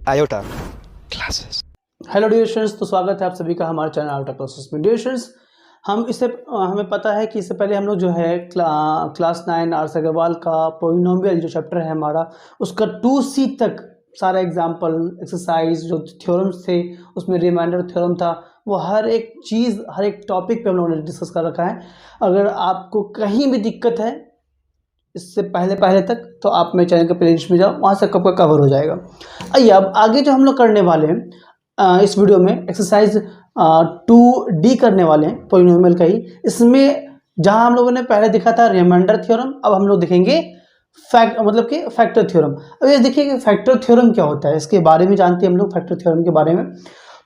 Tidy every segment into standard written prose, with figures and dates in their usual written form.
Iota Classes. Hello dear students, तो स्वागत है आप सभी का हमारे चैनल आयोटा क्लासेस में। डियर स्टूडेंट्स, हमें पता है कि इससे पहले हम लोग जो है क्लास 9 आर.एस. अग्रवाल का पोलिनोमियल जो चैप्टर है हमारा, उसका 2C तक सारा एग्जाम्पल एक्सरसाइज जो थ्योरम्स थे, उसमें रिमाइंडर थ्योरम था, वो हर एक चीज़ हर एक टॉपिक पे हम लोगों ने डिस्कस कर रखा है। अगर आपको कहीं भी दिक्कत है इससे पहले तक, तो आप मेरे चैनल के प्लेलिस्ट में जाओ, वहाँ से कब का कवर हो जाएगा। आइए अब आगे जो हम लोग करने वाले हैं इस वीडियो में एक्सरसाइज 2D करने वाले हैं पोलिनोमियल का ही। इसमें जहाँ हम लोगों ने पहले देखा था रिमाइंडर थ्योरम, अब हम लोग देखेंगे फैक्टर थ्योरम। अब ये देखिए कि फैक्टर थ्योरम क्या होता है, इसके बारे में जानते हैं हम लोग फैक्टर थ्योरम के बारे में।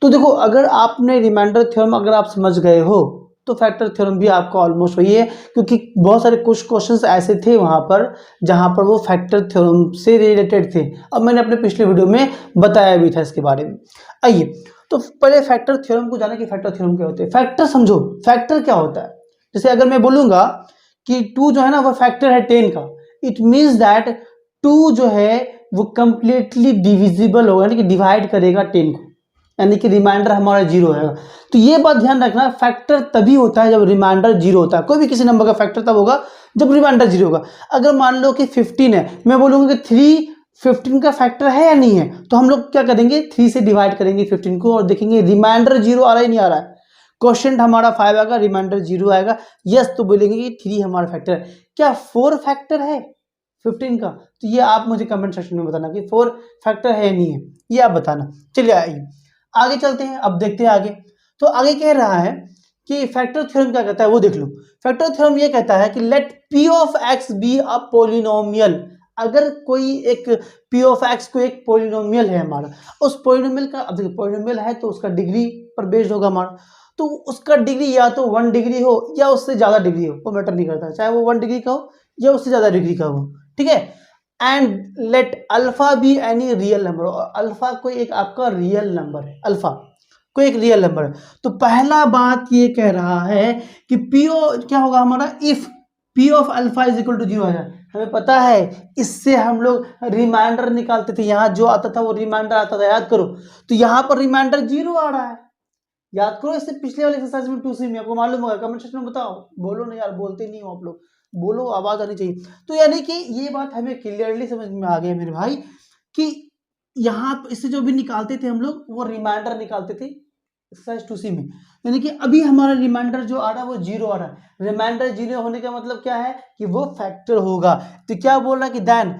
तो देखो, अगर आपने रिमाइंडर थ्योरम अगर आप समझ गए हो तो फैक्टर थ्योरम भी आपका ऑलमोस्ट वही है, क्योंकि बहुत सारे कुछ क्वेश्चंस ऐसे थे वहाँ पर जहाँ पर वो फैक्टर थ्योरम से रिलेटेड थे। अब मैंने अपने पिछले वीडियो में बताया भी था इसके बारे में। आइए तो पहले फैक्टर थ्योरम को जाने कि फैक्टर थ्योरम क्या होते हैं। फैक्टर समझो, फैक्टर क्या होता है। जैसे अगर मैं बोलूँगा कि 2 जो है ना वो फैक्टर है 10 का, इट मीन्स दैट 2 जो है वो कंप्लीटली डिविजिबल होगा, यानी कि डिवाइड करेगा 10 को, यानी कि रिमाइंडर हमारा 0 है। तो ये बात ध्यान रखना, फैक्टर तभी होता है जब रिमाइंडर 0 होता है। कोई भी किसी नंबर का फैक्टर तब होगा जब रिमाइंडर 0 होगा। अगर मान लो कि 15 है, मैं बोलूँगा कि 3 15 का फैक्टर है या नहीं है, तो हम लोग क्या करेंगे, 3 से डिवाइड करेंगे 15 को और देखेंगे रिमाइंडर 0 आ रहा है नहीं आ रहा है। क्वेश्चन हमारा 5 आएगा, रिमाइंडर 0 आएगा, यस, तो बोलेंगे कि 3 हमारा फैक्टर है। क्या 4 फैक्टर है 15 का? तो ये आप मुझे कमेंट सेक्शन में बताना कि 4 फैक्टर है या नहीं है, ये आप बताना। चलिए आइए आगे चलते हैं, अब देखते हैं आगे। तो आगे कह रहा है कि फैक्टर थ्योरम क्या कहता है वो देख लो। फैक्टर थ्योरम ये कहता है कि let p of x be a polynomial. अगर कोई एक p ऑफ x को एक पोलिनोमियल है हमारा, उस पोलिनोमियल का, अब देखिए पोलिनोमियल है तो उसका डिग्री पर बेस्ड होगा हमारा, तो उसका डिग्री या तो 1 डिग्री हो या उससे ज़्यादा डिग्री हो, वो मैटर नहीं करता, चाहे वो 1 डिग्री का हो या उससे ज़्यादा डिग्री का हो, ठीक है। And let alpha be any real number, और अल्फा कोई एक आपका रियल नंबर है, अल्फा कोई एक रियल नंबर है। तो पहला बात ये कह रहा है कि क्या होगा हमारा, if p of alpha is equal to 0 आ जाए। हमें पता है इससे हम लोग रिमाइंडर निकालते थे, यहाँ जो आता था वो रिमाइंडर आता था, याद करो। तो यहाँ पर रिमाइंडर 0 आ रहा है, याद करो। इससे पिछले वाले एक्सरसाइज में 2C में आपको मालूम होगा, कमेंट सेक्शन में बताओ। बोलो ना यार, बोलते नहीं हो आप लोग, बोलो, आवाज आनी चाहिए। तो यानी कि ये बात हमें क्लियरली समझ में आ गई मेरे भाई कि यहाँ इससे जो भी निकालते थे हम लोग वो रिमाइंडर निकालते थे एक्सरसाइज 2C में, यानी कि अभी हमारा रिमाइंडर जो आ रहा है वो 0 आ रहा है। रिमाइंडर 0 होने का मतलब क्या है कि वो फैक्टर होगा। तो क्या बोल रहा है कि देन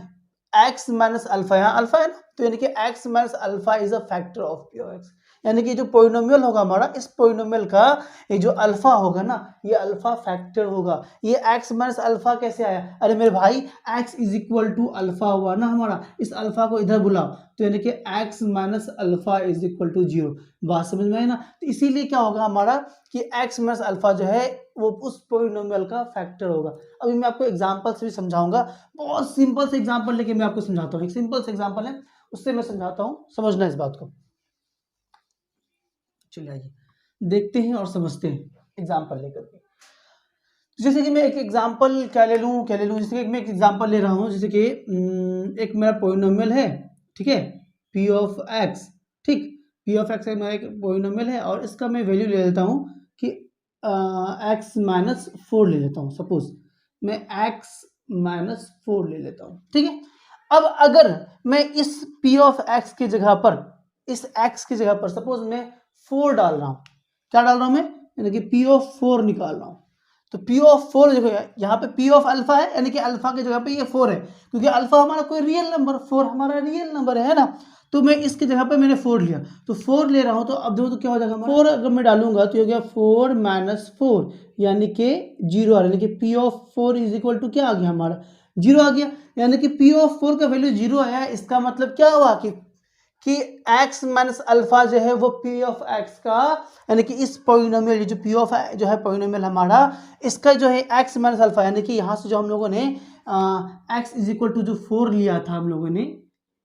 x माइनस अल्फा, यहाँ अल्फा है ना, तो यानी कि x minus alpha is a factor of p of x। यानी कि जो पोलिनोमियल होगा हमारा, इस पोलिनोमियल का ये जो अल्फा होगा ना, ये अल्फा फैक्टर होगा। ये x माइनस अल्फा कैसे आया? अरे मेरे भाई, x is equal to alpha हुआ ना हमारा, इस अल्फा को इधर बुलाओ, तो यानी कि x minus alpha is equal to 0। बात समझ में आई ना? तो इसीलिए क्या होगा हमारा कि x माइनस अल्फा जो है वो उस पोलिनोमियल का फैक्टर होगा। अभी मैं आपको एग्जांपल से भी समझाऊंगा, बहुत सिंपल से एग्जांपल लेके मैं आपको समझाता हूँ। एक सिंपल से एग्जांपल है, उससे मैं समझाता हूँ, समझना इस बात को। चलिए आइए देखते हैं और समझते हैं एग्जांपल लेकर के। जैसे कि मैं एक एग्जांपल क्या ले लूँ, जैसे कि मैं एक एग्जांपल ले रहा हूँ, जैसे कि एक मेरा पोलिनोमियल है, ठीक है, p ऑफ x, ठीक, p ऑफ x मेरा एक पोलिनोमियल है और इसका मैं वैल्यू ले लेता हूँ कि x माइनस 4 ले लेता हूँ। सपोज मैं x माइनस 4 ले लेता हूँ, ठीक है। अब अगर मैं इस p ऑफ x की जगह पर, इस x की जगह पर सपोज मैं 4 डाल रहा हूँ, क्या डाल रहा हूँ मैं, यानी कि p ऑफ 4 निकाल रहा हूँ। तो p ऑफ 4 देखो, यहाँ पे p ऑफ अल्फा है, यानी कि अल्फा की जगह पे ये 4 है, क्योंकि अल्फा हमारा कोई रियल नंबर, 4 हमारा रियल नंबर है ना। तो मैं इसकी जगह पे मैंने 4 लिया, तो 4 ले रहा हूँ। तो अब देखो तो क्या हो जाएगा, 4 अगर मैं डालूंगा तो ये हो गया 4 माइनस 4, यानी कि 0 आ रहा है, यानी कि p of 4 is equal to क्या आ गया हमारा, 0 आ गया। यानी कि p ऑफ 4 का वैल्यू 0 आया है। इसका मतलब क्या हुआ कि x माइनस अल्फा जो है वो p ऑफ x का, यानी कि इस पोलिनोमियल जो p ऑफ जो है पोलिनोमियल हमारा, इसका जो है x माइनस अल्फा, यानी कि यहाँ से जो हम लोगों ने x इज इक्वल टू जो 4 लिया था, हम लोगों ने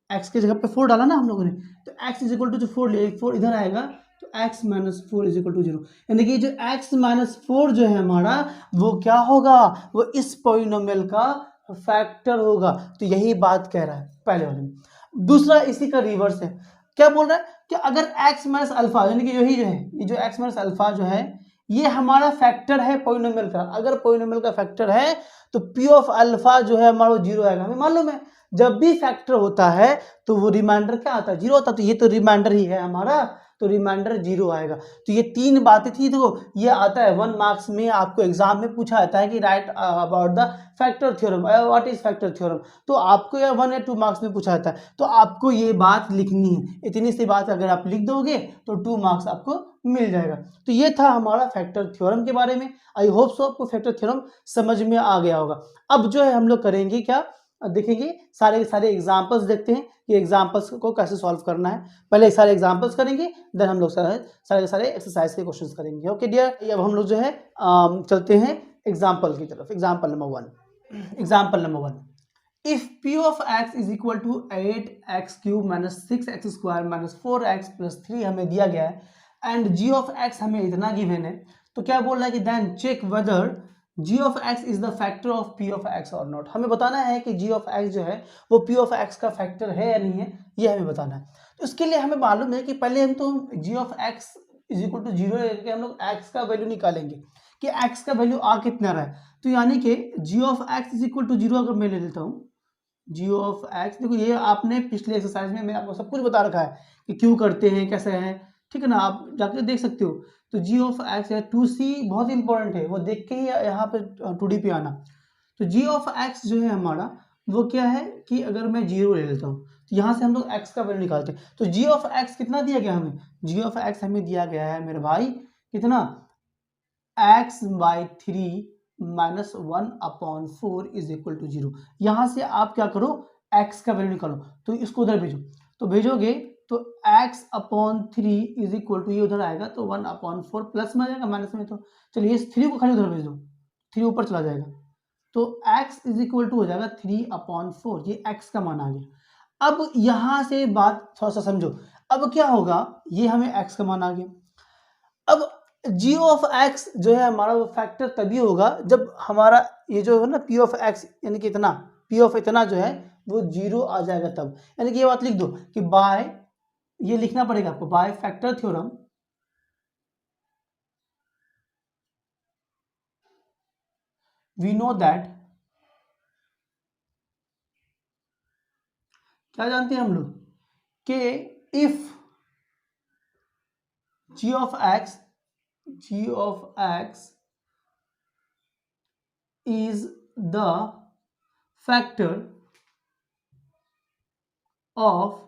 x की जगह पे 4 डाला ना हम लोगों ने, तो x इज इक्वल टू जो 4 लिया, 4 इधर आएगा, तो x minus 4 is equal to 0, यानी कि जो x माइनस 4 जो है हमारा वो क्या होगा, वो इस पोलिनोमियल का फैक्टर होगा। तो यही बात कह रहा है पहले वाले में। दूसरा इसी का रिवर्स है, क्या बोल रहा है कि अगर x माइनस अल्फा, यानी कि यही जो है, ये जो x माइनस अल्फा जो है ये हमारा फैक्टर है पोलिनोमियल का। अगर पोलिनोमियल का फैक्टर है तो p ऑफ अल्फा जो है हमारा जीरो आएगा। हमें मालूम है जब भी फैक्टर होता है तो वो रिमाइंडर क्या आता है, जीरो होता है। तो ये तो रिमाइंडर ही है हमारा, तो रिमाइंडर जीरो आएगा। तो ये तीन बातें थी। देखो ये आता है 1 मार्क्स में, आपको एग्जाम में पूछा जाता है कि right about the factor theorem, what is factor theorem. तो आपको या 1 या 2 मार्क्स में पूछा जाता है, तो आपको ये बात लिखनी है। इतनी सी बात अगर आप लिख दोगे तो 2 मार्क्स आपको मिल जाएगा। तो ये था हमारा फैक्टर थ्योरम के बारे में। आई होप सो आपको फैक्टर थ्योरम समझ में आ गया होगा। अब जो है हम लोग करेंगे क्या, देखेंगे सारे के सारे एग्जाम्पल्स, देखते हैं कि एग्जाम्पल्स को कैसे सॉल्व करना है। पहले सारे एग्जाम्पल्स करेंगे, देन हम लोग सारे एक्सरसाइज के क्वेश्चंस करेंगे। ओके डियर, अब हम लोग जो है चलते हैं एग्जाम्पल की तरफ। Example number 1, if p of x is equal to 8x cube minus 6x square minus 4x plus 3 हमें दिया गया है, एंड g ऑफ x हमें इतना गिवन है, तो क्या बोल रहा है कि then check whether g of x is the factor of p of x और नॉट। हमें बताना है कि g ऑफ x जो है वो p ऑफ x का फैक्टर है या नहीं है, ये हमें बताना है। तो इसके लिए हमें मालूम है कि पहले हम तो g of x is equal to zero लेके हम लोग x का वैल्यू निकालेंगे कि x का वैल्यू आ कितना रहा है। तो यानी कि g of x is equal to zero अगर मैं ले लेता हूँ, g ऑफ x, देखो ये आपने पिछले एक्सरसाइज में मैं आपको सब कुछ बता रखा है कि क्यों करते हैं, कैसे है, ठीक है ना, आप जाके देख सकते हो। तो g ऑफ x है 2c, बहुत इंपॉर्टेंट है, वो देख के ही यहाँ पे 2d पे आना। तो g ऑफ x जो है हमारा वो क्या है कि अगर मैं जीरो ले लेता हूँ तो यहाँ से हम लोग x का वैल्यू निकालते हैं। तो g ऑफ x कितना दिया गया हमें, g ऑफ x हमें दिया गया है मेरे भाई कितना, x by 3 minus 1/4 is equal to zero. यहाँ से आप क्या करो, x का वैल्यू निकालो, तो इसको उधर भेजो। तो भेजोगे तो x/3 इज इक्वल टू, ये उधर आएगा तो 1/4 प्लस में आ जाएगा, माइनस में। तो चलिए इस 3 को खाली उधर भेज दो, 3 ऊपर चला जाएगा, तो x इज इक्वल टू हो जाएगा 3/4। ये x का मान आ गया। अब यहाँ से बात थोड़ा सा समझो, अब क्या होगा, ये हमें x का मान आ गया। अब g ऑफ x जो है हमारा वो फैक्टर तभी होगा जब हमारा ये जो है ना p ऑफ x, यानी कि इतना p ऑफ इतना जो है वो जीरो आ जाएगा तब। यानी कि ये बात लिख दो कि बाय, ये लिखना पड़ेगा आपको, by factor theorem we know that, क्या जानते हैं हम लोग कि if g of x is the factor of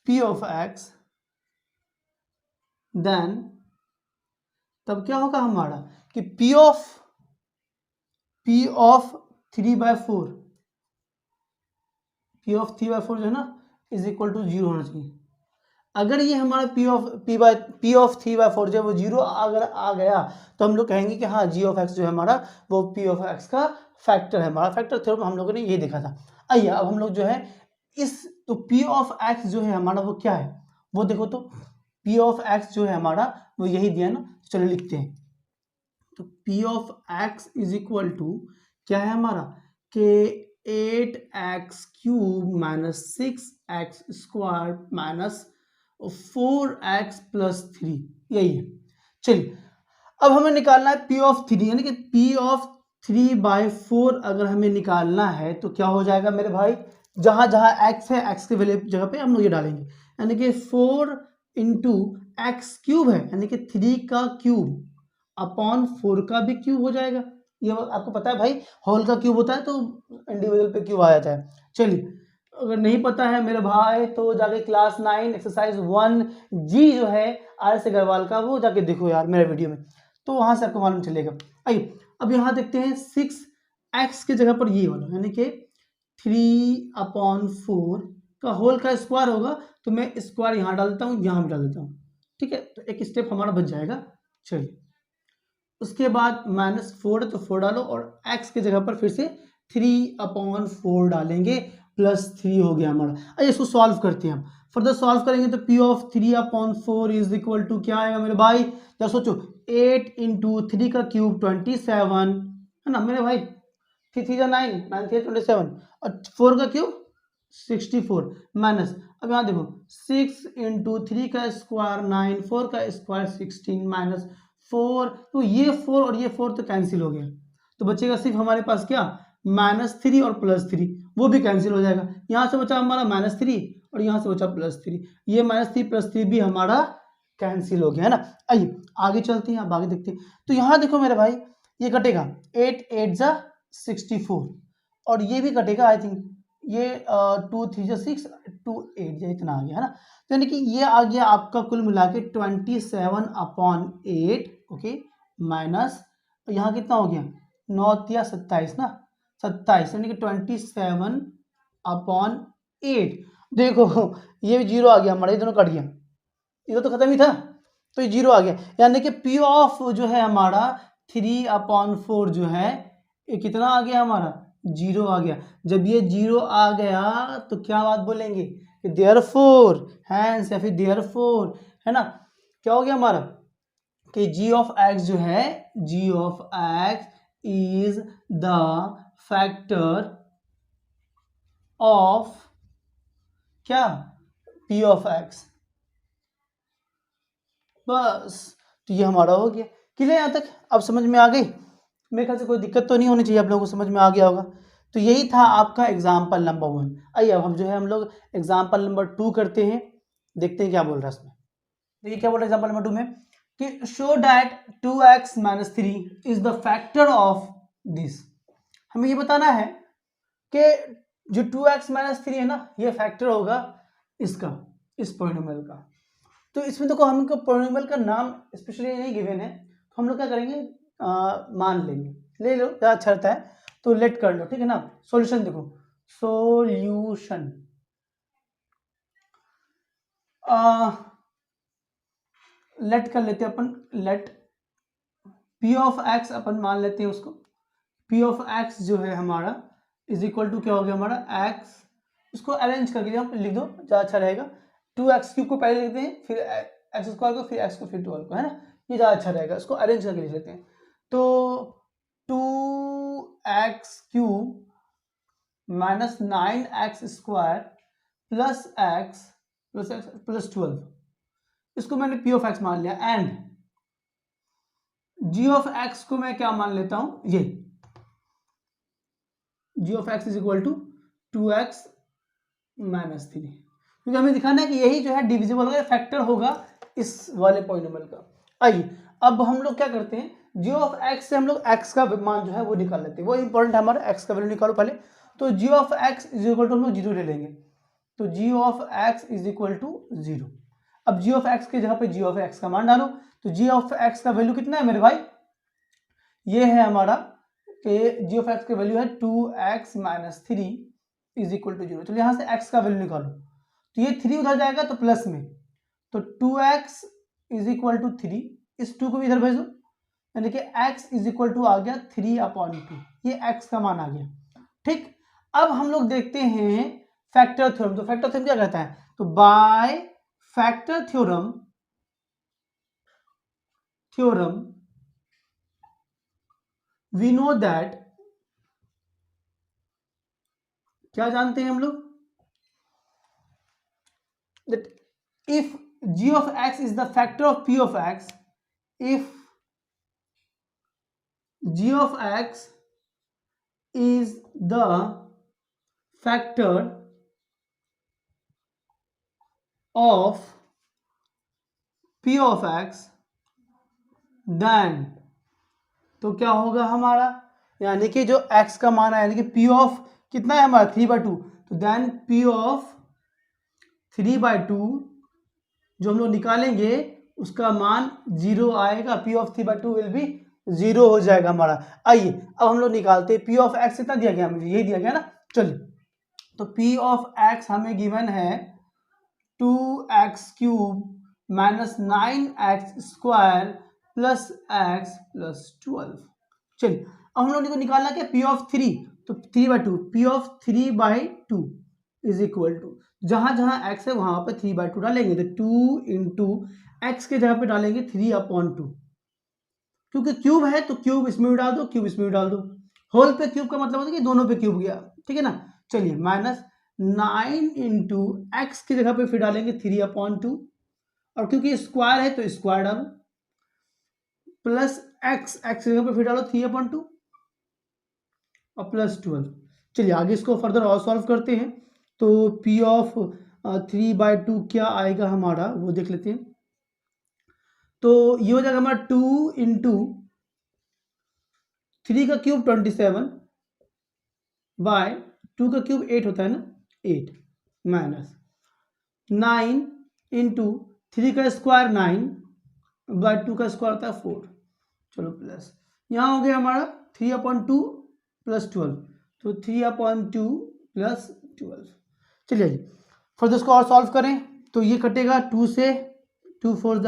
p of x, then तब क्या होगा हमारा कि p of 3/4, p of 3/4 जो है ना इज इक्वल टू जीरो होना चाहिए। अगर ये हमारा p of 3/4 जो है वो जीरो अगर आ गया तो हम लोग कहेंगे कि हाँ g ऑफ x जो है हमारा वो p ऑफ x का फैक्टर है। हमारा फैक्टर थ्योरम हम लोगों ने ये देखा था। आइए अब हम लोग जो है इस, तो p ऑफ x जो है हमारा वो क्या है, वो देखो तो p ऑफ x जो है हमारा वो यही दिया ना, चलो लिखते हैं। तो p of x is equal to क्या है हमारा कि 8x cube minus 6x square minus 4x plus 3, यही है। चलिए अब हमें निकालना है p ऑफ 3, यानी कि p ऑफ 3/4 अगर हमें निकालना है तो क्या हो जाएगा मेरे भाई, जहां जहां x है x के वैल्यू जगह पे हम लोग ये डालेंगे, यानी कि 4 इंटू एक्स क्यूब है, यानी कि 3 का क्यूब अपॉन 4 का भी क्यूब हो जाएगा। ये आपको पता है भाई, होल का क्यूब होता है तो इंडिविजुअल पे क्यूब आ जाता है। चलिए अगर नहीं पता है मेरे भाई तो जाके क्लास 9 एक्सरसाइज 1G जो है RS अग्रवाल का, वो जाके देखो यार मेरे वीडियो में, तो वहां से आपको मालूम चलेगा। आइए अब यहाँ देखते हैं 6x के जगह पर ये वाला, यानी कि 3/4 का होल का स्क्वायर होगा, तो मैं स्क्वायर यहाँ डाल देता हूँ, यहाँ भी डाल देता हूँ, ठीक है। तो एक स्टेप हमारा बच जाएगा। चलिए उसके बाद -4 है तो 4 डालो, और x की जगह पर फिर से 3/4 डालेंगे, प्लस 3 हो गया हमारा। आइए इसको सॉल्व करते हैं हम। फर्दर सॉल्व करेंगे तो p of 3/4 is equal to क्या आएगा मेरे भाई, या सोचो 8 इंटू 3 का क्यूब 27 है ना मेरे भाई, 3 3 9 9 3 27, और 4 का क्यूब 64 माइनस, अब यहाँ देखो 6 इंटू 3 का स्क्वायर 9, 4 का स्क्वायर 16 माइनस 4, तो ये 4 और ये 4 तो कैंसिल हो गया, तो बचेगा सिर्फ हमारे पास क्या -3 और +3, वो भी कैंसिल हो जाएगा। यहाँ से बचा हमारा -3 और यहाँ से बचा +3, ये -3 +3 भी हमारा कैंसिल हो गया है ना। आइए आगे चलते हैं, अब आगे देखते हैं। तो यहाँ देखो मेरे भाई ये कटेगा 8 8 जा 64 और ये भी कटेगा, आई थिंक ये 2 3 जा 6 2 8 जा इतना आ गया है ना। तो यानी कि ये आ गया आपका कुल मिला के 27/8, ओके, माइनस यहाँ कितना हो गया 9 या 27 ना, 27 यानी कि 27/8। देखो ये जीरो आ गया हमारा, ये दोनों कट गया, इधर तो खत्म ही था, तो ये जीरो आ गया, यानी कि P ऑफ जो है हमारा 3/4 जो है ये कितना आ गया हमारा, जीरो आ गया। जब ये जीरो आ गया तो क्या बात बोलेंगे कि देयरफॉर, हैंस या फिर देयरफॉर, है ना, क्या हो गया हमारा कि g ऑफ x जो है, g of x is the factor of क्या P ऑफ x। बस, तो ये हमारा हो गया। क्लियर यहाँ तक, अब समझ में आ गई? मेरे ख्याल से कोई दिक्कत तो नहीं होनी चाहिए, आप लोगों को समझ में आ गया होगा। तो यही था आपका एग्जाम्पल नंबर 1। आइए अब हम लोग एग्जाम्पल नंबर 2 करते हैं, देखते हैं क्या बोल रहा है इसमें। देखिए क्या बोल रहा है एग्जाम्पल नंबर 2 में कि show that 2x - 3 is the factor of this. हमें ये बताना है कि जो 2x - 3 है ना, ये फैक्टर होगा इसका, इस पॉलिनोमियल का। तो इसमें देखो हमको पॉलिनोमियल का नाम स्पेशली नहीं गिवन है, तो हम लोग क्या करेंगे, मान लेंगे, ले लो ज़्यादा अच्छा रहता है, तो लेट कर लो, ठीक है ना। सॉल्यूशन देखो, सॉल्यूशन लेट कर लेते हैं अपन, लेट P ऑफ x अपन मान लेते हैं उसको, P ऑफ x जो है हमारा इज इक्वल टू क्या हो गया हमारा x, इसको अरेंज करके हम लिख दो ज़्यादा अच्छा रहेगा। 2x³ को पहले लिखते हैं, फिर x² को, फिर x को, फिर 12 को, है ना, ये ज़्यादा अच्छा रहेगा, इसको अरेंज करके लिख लेते हैं। तो 2x³ minus 9x² plus x plus 12, इसको मैंने P ऑफ x मान लिया, एंड g ऑफ x को मैं क्या मान लेता हूं, ये g of x is equal to 2x - 3, क्योंकि हमें दिखाना है कि यही जो है डिविजिबल होगा, फैक्टर होगा इस वाले पॉलिनोमियल का। आइए अब हम लोग क्या करते हैं, g ऑफ x से हम लोग x का मान जो है वो निकाल लेते हैं, वो इंपॉर्टेंट है हमारा, x का वैल्यू निकालो पहले। तो g of x is equal to हम लोग 0 ले लेंगे, तो g of x is equal to 0। अब g ऑफ x के जगह पे g ऑफ x का मान डालो, तो g ऑफ x का वैल्यू कितना है मेरे भाई, ये है हमारा कि g ऑफ x का वैल्यू है 2x - 3 इज इक्वल टू 0। तो यहाँ से x का वैल्यू निकालो, तो ये 3 उधर जाएगा तो प्लस में, तो 2x इज इक्वल टू 3, इस 2 को भी इधर भेजो, यानी कि x इज इक्वल टू आ गया 3/2, ये x का मान आ गया। ठीक, अब हम लोग देखते हैं फैक्टर थ्योरम। तो फैक्टर थ्योरम क्या कहता है, तो by factor theorem we know that, क्या जानते हैं हम लोग, that if g of x is the factor of P of x, if g of x is the factor of P of x, then तो क्या होगा हमारा, यानी कि जो x का मान है, यानी कि P ऑफ कितना है हमारा 3/2, तो देन P ऑफ 3/2 जो हम लोग निकालेंगे उसका मान 0 आएगा, P ऑफ 3/2 विल बी 0 हो जाएगा हमारा। आइए अब हम लोग निकालते हैं, P ऑफ x कितना दिया गया मुझे, यही दिया गया ना। चलिए, तो P ऑफ x हमें गिवन है 2x³ minus 9x² plus x plus 12। चलिए अब हम लोग को निकालना क्या, P ऑफ 3, तो 3/2, P of 3/2 is equal to, जहां जहां x है वहां पे 3/2 डालेंगे, तो 2 इंटू एक्स के जगह पे डालेंगे 3/2, क्योंकि क्यूब है तो क्यूब इसमें भी डाल दो, क्यूब इसमें भी डाल दो, होल पे क्यूब का मतलब होता है कि दोनों पे क्यूब गया, ठीक है ना। चलिए माइनस 9 इंटू एक्स की जगह पे फिर डालेंगे 3/2, और क्योंकि स्क्वायर है तो स्क्वायर डालो, प्लस एक्स, एक्स की जगह पे फिर डालो 3/2 और प्लस 12। चलिए आगे इसको फर्दर और सॉल्व करते हैं। तो P ऑफ 3/2 क्या आएगा हमारा वो देख लेते हैं। तो ये हो जाएगा हमारा 2 इंटू 3 का क्यूब 27 बाय 2 का क्यूब 8 होता है ना, 8 माइनस 9 इंटू 3 का स्क्वायर 9 बाय 2 का स्क्वायर होता है 4। चलो प्लस यहाँ हो गया हमारा 3/2 प्लस 12, तो 3/2 प्लस 12। चलिए जी फिर इसको और सॉल्व करें तो ये कटेगा 2 से, 2 4 द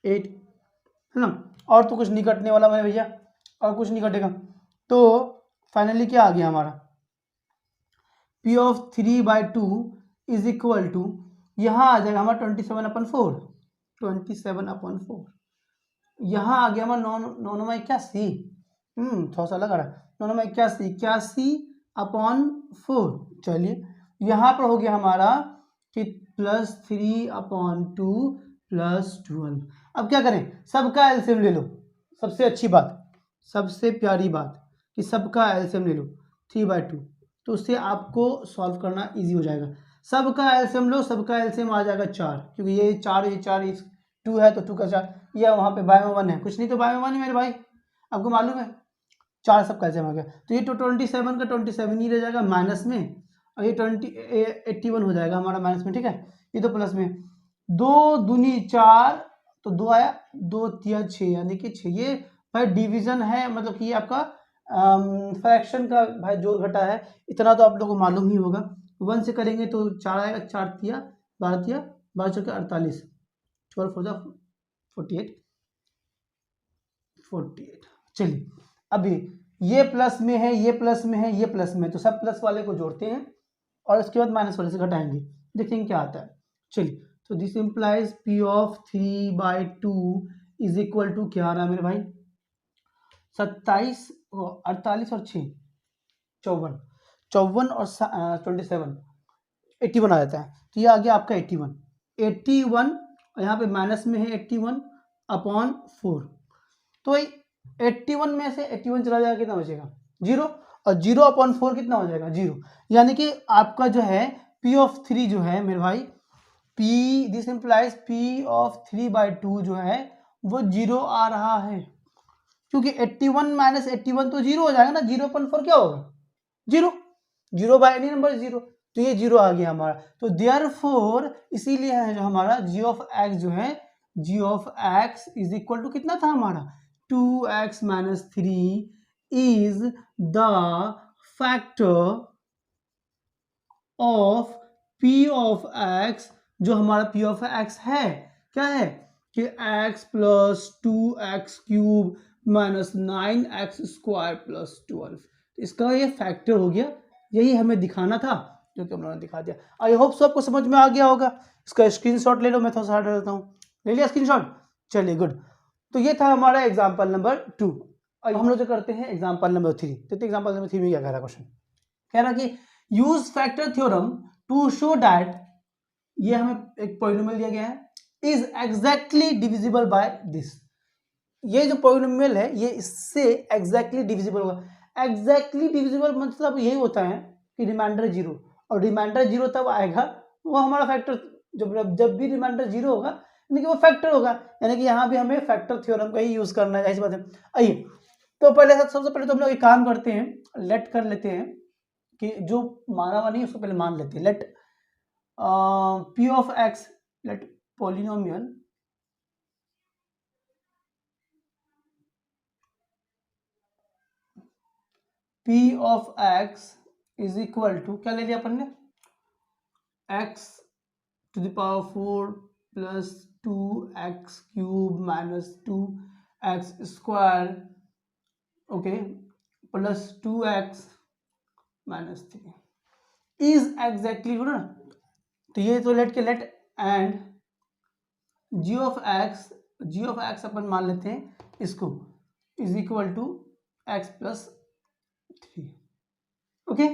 8 है ना, और तो कुछ नहीं कटने वाला मेरे भैया, और कुछ नहीं कटेगा। तो फाइनली क्या आ गया हमारा, P of 3/2 is equal to, यहाँ आ जाएगा हमारा 27/4, 27/4। यहाँ आ गया हमारा 9×81, थोड़ा सा लग रहा है, 9×81, 81/4। चलिए यहाँ पर हो गया हमारा कि प्लस 3/2 प्लस 12। अब क्या करें, सबका एलसीएम ले लो, सबसे अच्छी बात, सबसे प्यारी बात कि सबका एलसीएम ले लो 3/2, तो उससे आपको सॉल्व करना इजी हो जाएगा। सबका एलसीएम लो, सबका एलसीएम आ जाएगा 4, क्योंकि ये 4 2 है तो 2 का 4, यह वहाँ पे बाय में 1 है, कुछ नहीं तो बाय में 1 है मेरे भाई, आपको मालूम है 4 सबका एलसीएम आ गया। तो ये तो 27 का 27 ही रह जाएगा माइनस में, और ये 81 हो जाएगा हमारा माइनस में, ठीक है। ये तो प्लस में 2 दूनी 4, तो 2 आया, 2 तिया 6, यानी कि 6। ये भाई डिवीजन है, मतलब कि ये आपका फ्रैक्शन का भाई जोड़ घटा है, इतना तो आप लोगों को मालूम ही होगा। 1 से करेंगे तो 4 आएगा, 4 तिया 12 तिया 12 चौके 48, 12 4 48, 48। चलिए अभी ये प्लस में है, ये प्लस में है, ये प्लस में, तो सब प्लस वाले को जोड़ते हैं और उसके बाद माइनस वाले से घटाएंगे, देखेंगे क्या आता है। चलिए तो this implies P of 3/2 is equal to क्या आ रहा है मेरे भाई, 27, 48 और 6 54, 54 और 27 81 आ जाता है। तो ये आ गया आपका 81, और यहाँ पे माइनस में है 81/4। तो 81 में से 81 चला जाएगा, कितना बचेगा 0, और 0/4 कितना हो जाएगा 0, यानी कि आपका जो है P ऑफ 3 जो है मेरे भाई, P this implies P of 3/2 जो है वो 0 आ रहा है, क्योंकि 81 माइनस 81 तो 0 हो जाएगा ना, 0/4 क्या होगा 0, 0 बाय एनी नंबर 0, तो ये 0 आ गया हमारा। तो देयरफॉर इसीलिए है जो हमारा g ऑफ x जो है, g of x is equal to कितना था हमारा 2x minus 3 is the factor of P of x, जो हमारा P ऑफ x है क्या है कि x plus 2x cube minus 9x square plus 12, इसका ये फैक्टर हो गया, यही हमें दिखाना था जो कि हम लोगों ने दिखा दिया। आई होप सो आपको समझ में आ गया होगा। इसका स्क्रीनशॉट ले लो, मैं थोड़ा सा हटा देता हूँ, ले लिया स्क्रीनशॉट, चलिए गुड। तो ये था हमारा एग्जाम्पल नंबर 2। अब हम लोग जो करते हैं एग्जाम्पल नंबर 3। तो एग्जाम्पल नंबर 3 में क्या कह रहा क्वेश्चन, कह रहा कि use factor theorem to show that, ये हमें एक पॉलिनोमियल दिया गया है, is exactly divisible by this. ये जो पॉलिनोमियल है ये इससे एग्जैक्टली डिविजिबल होगा। एग्जैक्टली डिविजिबल मतलब यही होता है कि रिमाइंडर 0, और रिमाइंडर 0 तब आएगा वो हमारा फैक्टर, जब भी रिमाइंडर 0 होगा यानी कि वो फैक्टर होगा, यानी कि यहाँ भी हमें फैक्टर थ्योरम का ही यूज करना है, ऐसी बात है। आइए तो पहले सबसे पहले तो हम लोग एक काम करते हैं, लेट कर लेते हैं कि जो माना हुआ नहीं उसको पहले मान लेते हैं। Let P of x, let polynomial P of x is equal to क्या ले लिया अपन ने, x to the power 4 plus 2x cube minus 2x square, okay, plus 2x minus 3 is exactly बोलो ना। तो ये तो लेट के let and g of x अपन मान लेते हैं इसको is equal to x plus 3, okay.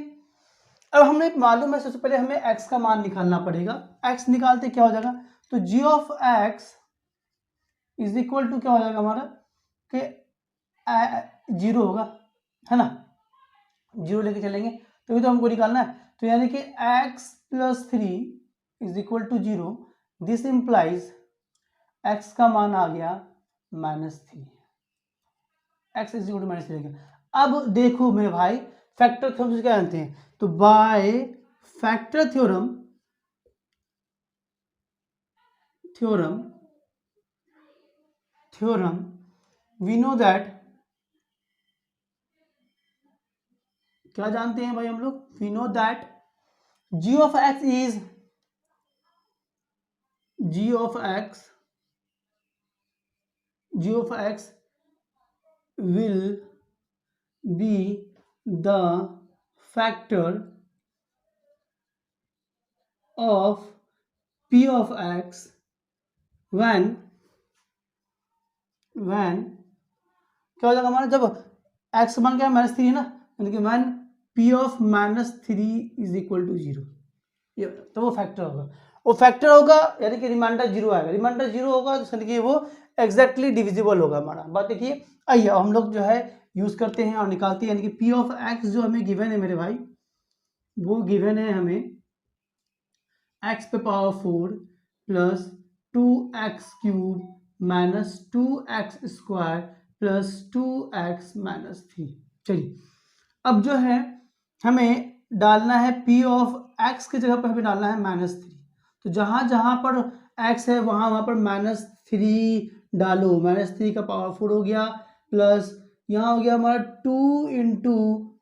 अब हमें मालूम है सबसे पहले हमें x का मान निकालना पड़ेगा। x निकालते क्या हो जाएगा, तो g of x is equal to क्या हो जाएगा हमारा कि 0 होगा, है ना, 0 लेके चलेंगे तो ये तो हमको निकालना है। तो यानी कि x plus 3 is equal to 0, this implies x का मान आ गया -3, x इज इक्वल टू -3। अब देखो मेरे भाई, फैक्टर थ्योरम से क्या जानते हैं, तो by factor theorem we know that, क्या जानते हैं भाई हम लोग, we know that g of x is g of x will be the factor of p of x when क्या हो जाएगा हमारा, जब x बन गया -3 है ना, यानी कि when p of -3 is equal to 0, ये तो वो फैक्टर होगा, यानी कि रिमाइंडर 0 आएगा, रिमाइंडर 0 होगा तो यानी कि वो एग्जैक्टली डिविजिबल होगा हमारा। बात देखिए, आइए हम लोग जो है यूज करते हैं और निकालते हैं, यानी कि p ऑफ x जो हमें गिवन है मेरे भाई, वो गिवन है हमें x पे power 4 plus 2x cube minus 2x square plus 2x minus 3। चलिए अब जो है हमें डालना है p ऑफ x की जगह पर हमें डालना है -3, तो जहां जहां पर x है वहां पर -3 डालो, -3 का पावर 4 हो गया, प्लस यहाँ हो गया हमारा 2 इंटू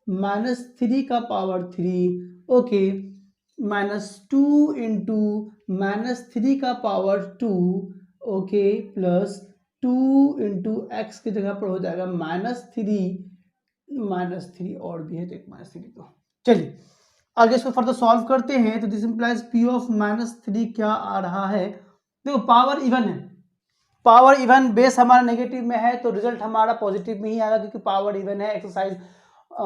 -3 का पावर 3, ओके, -2 इंटू -3 का power 2, okay, plus 2 into x की जगह पर हो जाएगा -3 और भी है तो एक -3 तो चलिए आगे इसको फर्दर सॉल्व करते हैं। तो दिस इंप्लाइज p ऑफ -3 क्या आ रहा है, देखो पावर इवन है, पावर इवन बेस हमारा नेगेटिव में है तो रिजल्ट हमारा पॉजिटिव में ही आएगा, क्योंकि पावर इवन है। Exercise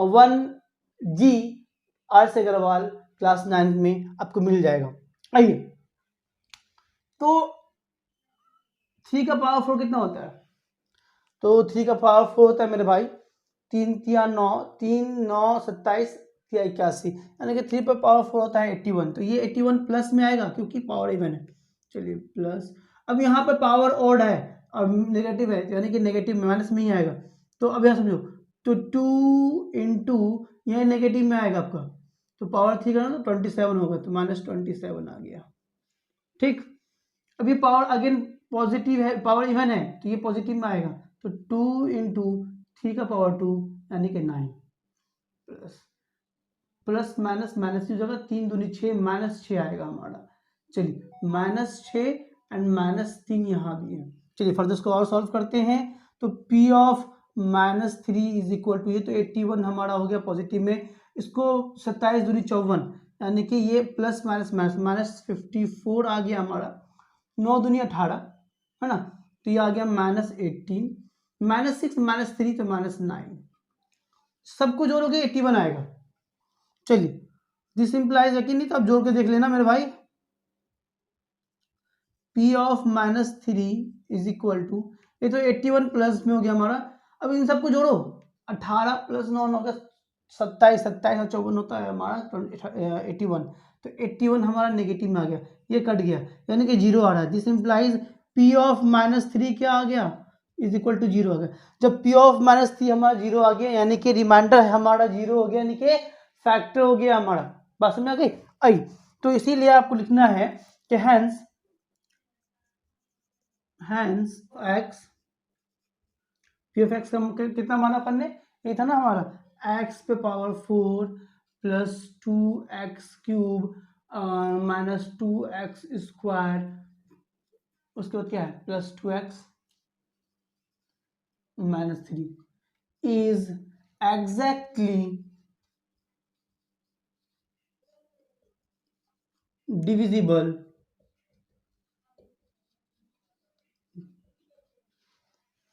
1G RS. Agarwal class 9 में आपको मिल जाएगा। आइए, तो 3 का पावर 4 कितना होता है, तो 3 का पावर 4 होता है मेरे भाई 3 या 9, 3 9 27 या 81, यानी कि 3 पर पावर 4 होता है 81, तो ये 81 प्लस में आएगा क्योंकि पावर इवन है। चलिए प्लस, अब यहाँ पर पावर ऑड है और नेगेटिव है, यानी कि नेगेटिव माइनस में ही आएगा, तो अब यहाँ समझो, तो 2 इंटू यह नेगेटिव में आएगा आपका, तो पावर 3 का ना 27 होगा, तो -27 आ गया, ठीक। अभी पावर अगेन पॉजिटिव है, पावर इवन है तो ये पॉजिटिव में आएगा, तो 2 इंटू 3 का पावर 2 यानी कि 9, प्लस माइनस माइनस की जगह 3 दूनी 6, -6 आएगा हमारा। चलिए -6 एंड -3 यहाँ भी है। चलिए फर्दर इसको और सॉल्व करते हैं, तो p of -3 is equal to, ये तो 81 हमारा हो गया पॉजिटिव में, इसको 27 दूनी 54, यानी कि ये प्लस माइनस माइनस -54 आ गया हमारा, 9 दूनी 18, है ना, तो ये आ गया -18, -6 -3 तो -9, सबको जोड़ोगे 81 आएगा। चलिए दिस इंप्लाइज है कि नहीं, तो आप जोड़ के देख लेना मेरे भाई, p of -3 is equal to, ये तो 81 प्लस में हो गया हमारा, अब इन सबको जोड़ो, 18 प्लस 9 होगा 27, 27 और 54 होता है हमारा 81, तो 81 हमारा नेगेटिव में आ गया, ये कट गया यानी कि 0 आ रहा है। दिस इंप्लाइज p ऑफ -3 क्या आ गया, इज इक्वल टू 0 आ गया। जब p ऑफ -3 हमारा 0 आ गया यानी कि रिमाइंडर हमारा 0 हो गया, यानी कि फैक्टर हो गया हमारा, बात समझ आ गई। आई तो इसीलिए आपको लिखना है कि hence x, p of x का कितना माना अपन ने, ये था ना हमारा x पे power 4 plus 2x cube minus 2x square, उसके बाद क्या है plus 2x minus 3 is exactly divisible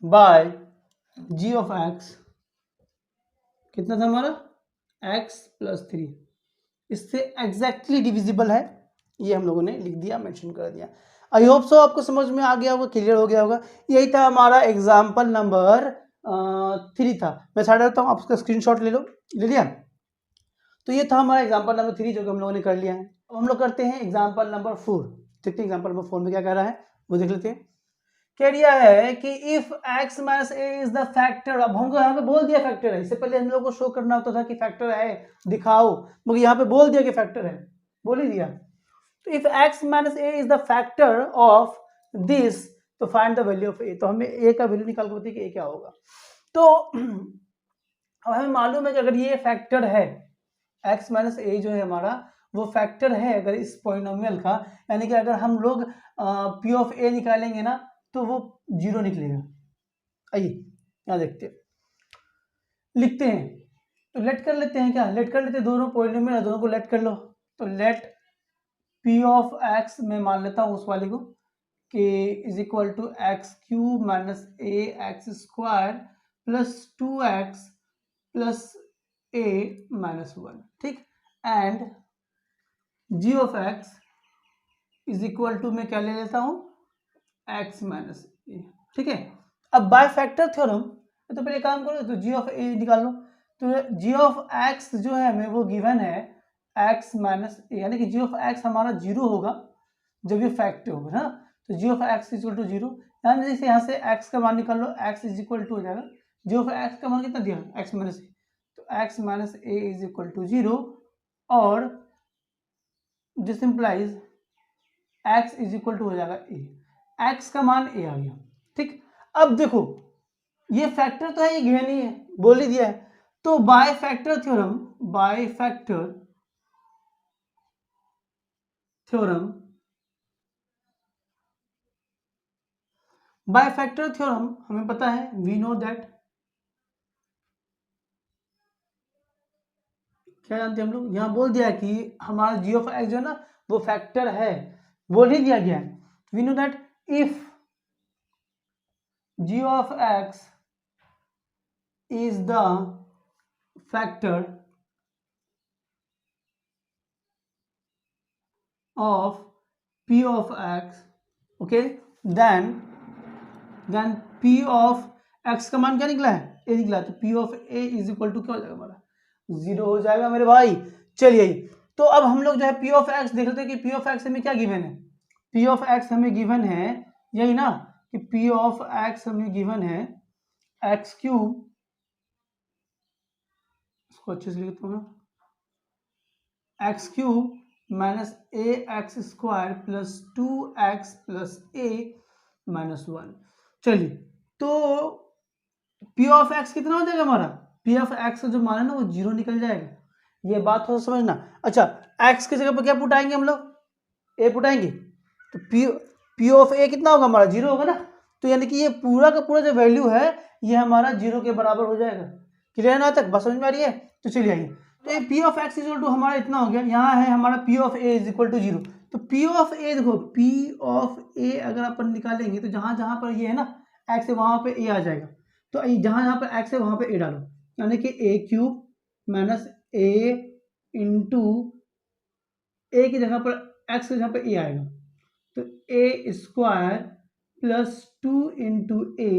by g of x, कितना था हमारा x प्लस 3, इससे एग्जैक्टली डिविजिबल है, ये हम लोगों ने लिख दिया, मेंशन कर दिया। आई होप सो आपको समझ में आ गया होगा, क्लियर हो गया होगा। यही था हमारा एग्जाम्पल नंबर 3 था। मैं साइड रहता हूँ, आप उसका स्क्रीनशॉट ले लो, ले लिया। तो ये था हमारा एग्जाम्पल नंबर 3 जो कि हम लोगों ने कर लिया है। अब हम लोग करते हैं एग्जाम्पल नंबर 4। देखते हैं एग्जाम्पल नंबर 4 में क्या कह रहा है, वो देख लेते हैं। कह दिया है कि if x minus a is the factor. अब हमको यहाँ पे बोल दिया फैक्टर है, इससे पहले हम लोग को शो करना होता था कि फैक्टर है दिखाओ, मगर यहाँ पे बोल दिया कि फैक्टर है, बोल ही दिया। तो if x minus a is the factor of this, तो फाइंड द वैल्यू ऑफ ए। तो हमें ए का वैल्यू निकाल के बताइए कि ए क्या होगा। तो अब हमें मालूम है कि अगर ये फैक्टर है, x माइनस ए जो है हमारा वो फैक्टर है अगर इस पॉलिनोमियल का, यानी कि अगर हम लोग p ऑफ a निकालेंगे ना तो वो 0 निकलेगा। आइए यहाँ देखते हैं, लिखते हैं, तो लेट कर लेते हैं, क्या लेट कर लेते हैं, दोनों पॉलिनोमियल है, दोनों को लेट कर लो। तो लेट p ऑफ x मैं मान लेता हूँ उस वाले को कि is equal to x cube minus a x square plus 2x प्लस a माइनस 1, ठीक। And g of x is equal to मैं क्या ले लेता हूँ x माइनस ए, ठीक है। अब बाय फैक्टर थ्योरम, तो पहले काम करो, तो g ऑफ a निकाल लो। तो g ऑफ x जो है हमें वो गिवन है x माइनस ए, यानी कि g ऑफ x हमारा 0 होगा जब ये फैक्टर होगा ना। तो g of x is equal to 0, यानी जैसे यहाँ से x का मान निकाल लो, x इज इक्वल टू हो जाएगा, g ऑफ x का मान कितना दिया x माइनस ए, तो x minus a is equal to 0, और this implies x is equal to हो जाएगा a, x का मान a आ गया, ठीक। अब देखो ये फैक्टर तो है, ये गिवन ही है, बोल ही दिया है। तो by factor theorem, bye factor theorem, bye factor theorem हमें पता है, वी नो दैट, क्या जानते हैं हम लोग, यहाँ बोल दिया कि हमारा g ऑफ x जो है ना वो फैक्टर है, बोल ही दिया गया है। We know that if g of x is the factor of p of x, okay, then p of x का मान क्या निकला है a निकला है, तो p of a is equal to क्या हो जाएगा हमारा 0 हो जाएगा मेरे भाई। चलिए तो अब हम लोग जो है p of x देख लेते हैं कि p of x हमें क्या गिवन है। p of x हमें गिवन है यही ना कि p of x हमें गिवन है x क्यूब, इसको अच्छे से लिखता हूँ मैं, x cube minus a x square plus 2x प्लस a माइनस 1। चलिए तो p ऑफ x कितना हो जाएगा हमारा, p ऑफ x का जो मान है ना वो 0 निकल जाएगा, ये बात हो समझना। अच्छा x की जगह पर क्या पुटाएंगे हम लोग, a पुटाएंगे, तो p ऑफ a कितना होगा हमारा 0 होगा ना। तो यानी कि ये पूरा का पूरा जो वैल्यू है ये हमारा 0 के बराबर हो जाएगा। क्लियर ना तक, बस समझ में आ रही है। तो चलिए आइए, तो ये p of x equal to हमारा इतना हो गया, यहाँ है हमारा p of a is equal to 0। तो p ऑफ a देखो, p ऑफ a अगर अपन निकालेंगे तो जहाँ जहाँ पर ये है ना x है वहाँ पे a आ जाएगा, तो जहाँ जहाँ पर x है वहाँ पे a डालो, यानी कि a cube minus a into a की जगह पर x की जगह पर a आएगा, तो a square plus 2 into a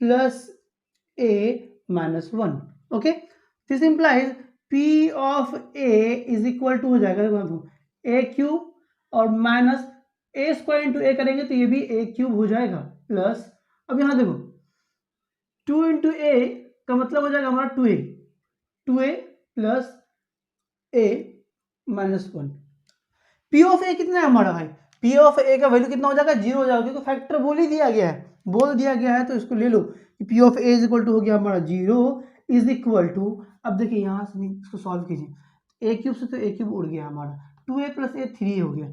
plus a minus 1, okay. This implies p of a is equal to हो जाएगा a क्यूब और minus a square into a करेंगे तो ये भी a क्यूब हो जाएगा प्लस, अब यहाँ देखो 2 इंटू a का मतलब हो जाएगा हमारा 2a plus a minus 1। p of a कितना है हमारा भाई, p ऑफ a का वैल्यू कितना हो जाएगा 0 हो जाएगा, क्योंकि फैक्टर बोल ही दिया गया है, बोल दिया गया है, तो इसको ले लो कि p of a is equal to हो गया हमारा 0 इज इक्वल टू, अब देखिए यहाँ से इसको सॉल्व कीजिए, a क्यूब से तो a क्यूब उड़ गया हमारा, 2a प्लस a 3 हो गया,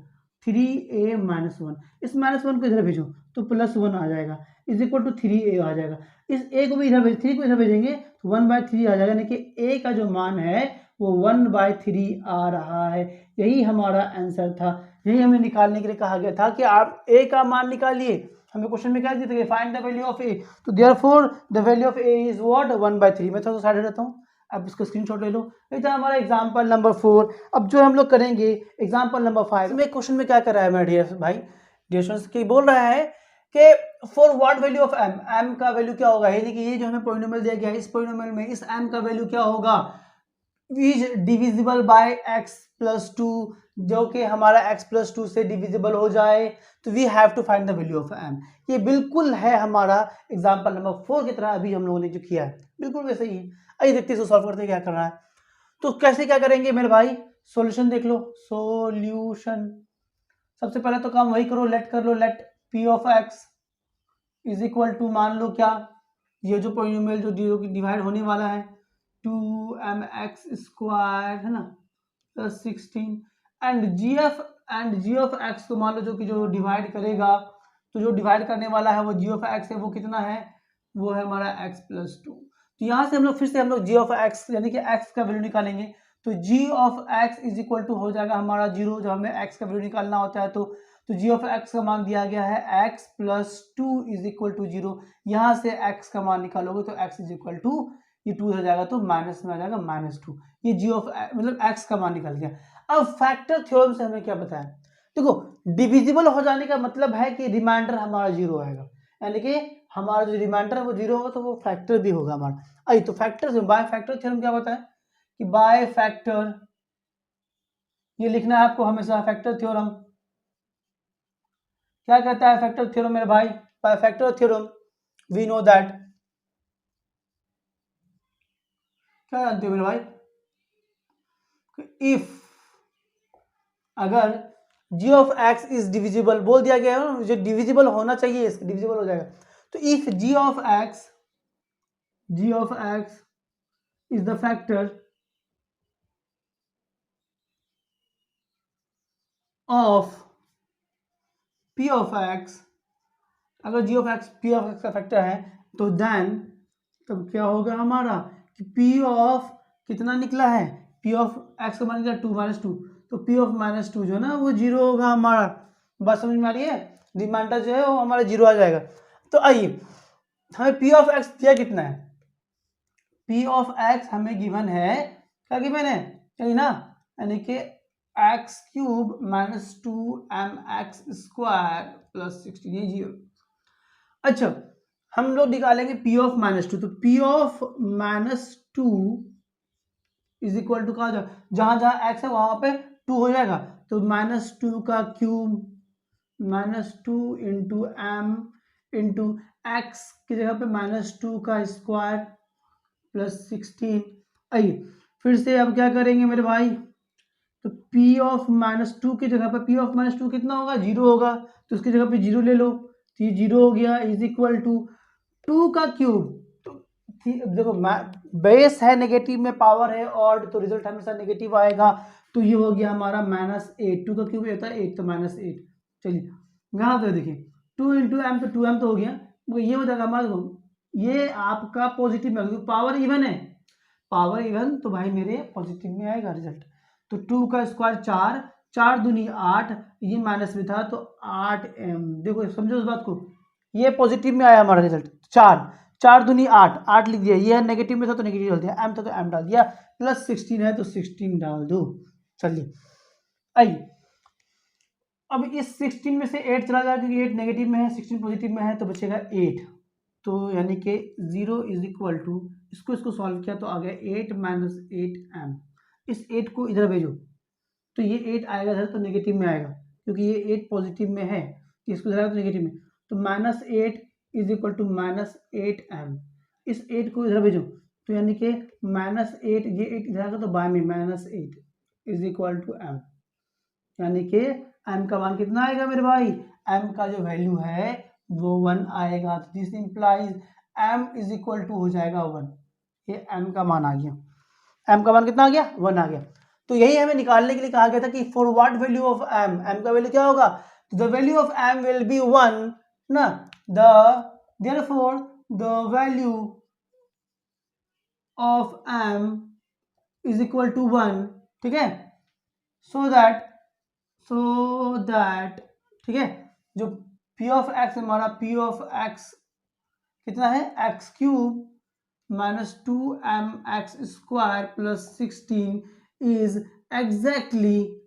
3a माइनस 1, इस माइनस 1 को इधर भेजो तो प्लस 1 आ जाएगा इज इक्वल टू 3a आ जाएगा, इस a को भी इधर भेज 3 को इधर भेजेंगे तो 1/3 आ जाएगा, यानी कि a का जो मान है वो 1/3 आ रहा है। यही हमारा आंसर था, यही हमें निकालने के लिए कहा गया था कि आप a का मान निकालिए। हमें क्वेश्चन में क्या दिया था, find the value of a, तो therefore the value of a is what 1/3। मैं थोड़ा सा साइड रहता हूँ, अब इसका स्क्रीनशॉट ले लो। ये था हमारा एग्जाम्पल नंबर 4। अब जो हम लोग करेंगे एग्जाम्पल नंबर 5 में, क्वेश्चन में क्या कर रहा है मेरे डियर भाई, डियर स्टूडेंट्स, की बोल रहा है कि for what value of m, m का वैल्यू क्या होगा, यानी कि ये जो हमें पॉलिनोमियल दिया गया है, इस पॉलिनोमियल में इस एम का वैल्यू क्या होगा, is divisible bye x plus 2, जो कि हमारा x प्लस 2 से डिविजिबल हो जाए, तो we have to find the value of m। ये बिल्कुल है हमारा एग्जांपल नंबर 4 की तरह अभी हम लोगों ने जो किया है, बिल्कुल वैसे ही है। आइए देखते हैं इसको सॉल्व करते हैं क्या करना है। तो कैसे क्या करेंगे मेरे भाई, सॉल्यूशन देख लो, सॉल्यूशन। सबसे पहले तो काम वही करो, लेट कर लो, let p of x is equal to, मान लो क्या, ये जो पॉलिनोमियल जो डिवाइड होने वाला है 2mx स्क्वायर है ना plus 16 and g of x को मान लो जो कि जो डिवाइड करेगा, तो जो डिवाइड करने वाला है वो जी ऑफ एक्स है, वो कितना है, वो है हमारा x प्लस 2। तो यहाँ से हम लोग फिर से हम लोग जी ऑफ एक्स यानी कि x का वैल्यू निकालेंगे, तो G of x is equal to हो जाएगा हमारा 0, जब हमें x का वैल्यू निकालना होता है तो जी ऑफ एक्स का मान दिया गया है x plus 2 is equal to 0। यहाँ से x का मान निकालोगे तो x इज इक्वल टू, ये 2 हो जाएगा तो माइनस में आ जाएगा -2, ये जी ऑफ मतलब x का मान निकल गया। अब फैक्टर थ्योरम से हमें क्या बताया, देखो डिविजिबल हो जाने का मतलब है कि रिमाइंडर हमारा 0 आएगा, यानी कि हमारा जो रिमाइंडर है वो 0 होगा तो वो फैक्टर भी होगा हमारा। आई तो फैक्टर बाय फैक्टर थ्योरम क्या बताया कि बाय फैक्टर, ये लिखना है आपको हमेशा, फैक्टर थ्योरम क्या कहता है, फैक्टर थ्योरम मेरे भाई, by factor theorem we know that, क्या जानते हो मेरे भाई, इफ अगर g of x is divisible, बोल दिया गया है ना, जो डिविजिबल होना चाहिए इसका डिविजिबल हो जाएगा, तो if g of x is the factor of p of x, अगर g of x p of x का फैक्टर है तो देन तब क्या होगा हमारा कि p ऑफ कितना निकला है, p ऑफ x का मान निकला 2 तो p ऑफ -2 जो है ना वो 0 होगा हमारा। बात समझ में आ रही है, रिमाइंडर जो है वो हमारा 0 आ जाएगा। तो आइए हमें p ऑफ x दिया कितना है, p ऑफ x हमें गिवन है, क्या गिवन है, यही ना, यानी कि x cube -2mx square plus 16, ये 0। अच्छा हम लोग निकालेंगे p ऑफ -2, तो p of -2 is equal to कहा जाए, जहां जहां x है वहां पे 2 हो जाएगा, तो -2 का cube -2 into m into x की जगह पे -2 का स्क्वायर प्लस 16। आइए फिर से अब क्या करेंगे मेरे भाई, तो p ऑफ -2 की जगह पे p ऑफ -2 कितना होगा, 0 होगा, तो उसकी जगह पे 0 ले लो, तो ये 0 हो गया, इज इक्वल टू 2 का क्यूब, देखो बेस है नेगेटिव में पावर है और तो रिजल्ट हमेशा नेगेटिव आएगा, तो ये हो गया हमारा -8, 2 का क्यूब होता है 8 तो -8। चलिए यहाँ पे देखिए 2 इंटू एम तो 2m तो हो गया, ये हो जाएगा हमारा, देखो ये आपका पॉजिटिव में, क्योंकि पावर इवन है, पावर इवन तो भाई मेरे पॉजिटिव में आएगा रिजल्ट। तो 2 का स्क्वायर 4, 4 दूनी 8, ये माइनस में था तो 8m, देखो समझो उस बात को, ये पॉजिटिव में आया हमारा रिजल्ट, 4 दूनी 8, 8 लिख दिया, ये नेगेटिव में था तो नेगेटिव डाल दिया, m था तो m डाल दिया, प्लस 16 है तो 16 डाल दो। चलिए आइए अब इस 16 में से 8 चला जाएगा, क्योंकि 8 नेगेटिव में है 16 पॉजिटिव में है, तो बचेगा 8, तो यानी कि 0 इज इक्वल टू, इसको सॉल्व किया तो आ गया 8 माइनस 8m, इस 8 को इधर भेजो तो ये 8 आएगा इधर तो नेगेटिव में आएगा, क्योंकि ये 8 पॉजिटिव में है, इसको इधर तो नेगेटिव में, तो -8 इज इक्वल टू -8m, इस 8 को इधर भेजो तो यानी कि -8, ये 8 इधर आएगा तो बाय में -8 इज इक्वल टू m, यानी कि m का मान कितना आएगा मेरे भाई, m का जो वैल्यू है वो 1 आएगा, तो this implies m is equal to हो जाएगा 1, ये m का मान आ गया, m का मान कितना आ गया, 1 आ गया। तो यही हमें निकालने के लिए कहा गया था कि for what value of m, m का वैल्यू क्या होगा, the value of m will be 1 ना, therefore the value of m is equal to 1, ठीक है, सो दैट ठीक है, जो p ऑफ x हमारा p ऑफ x कितना है x cube minus 2mx² plus 16 is exactly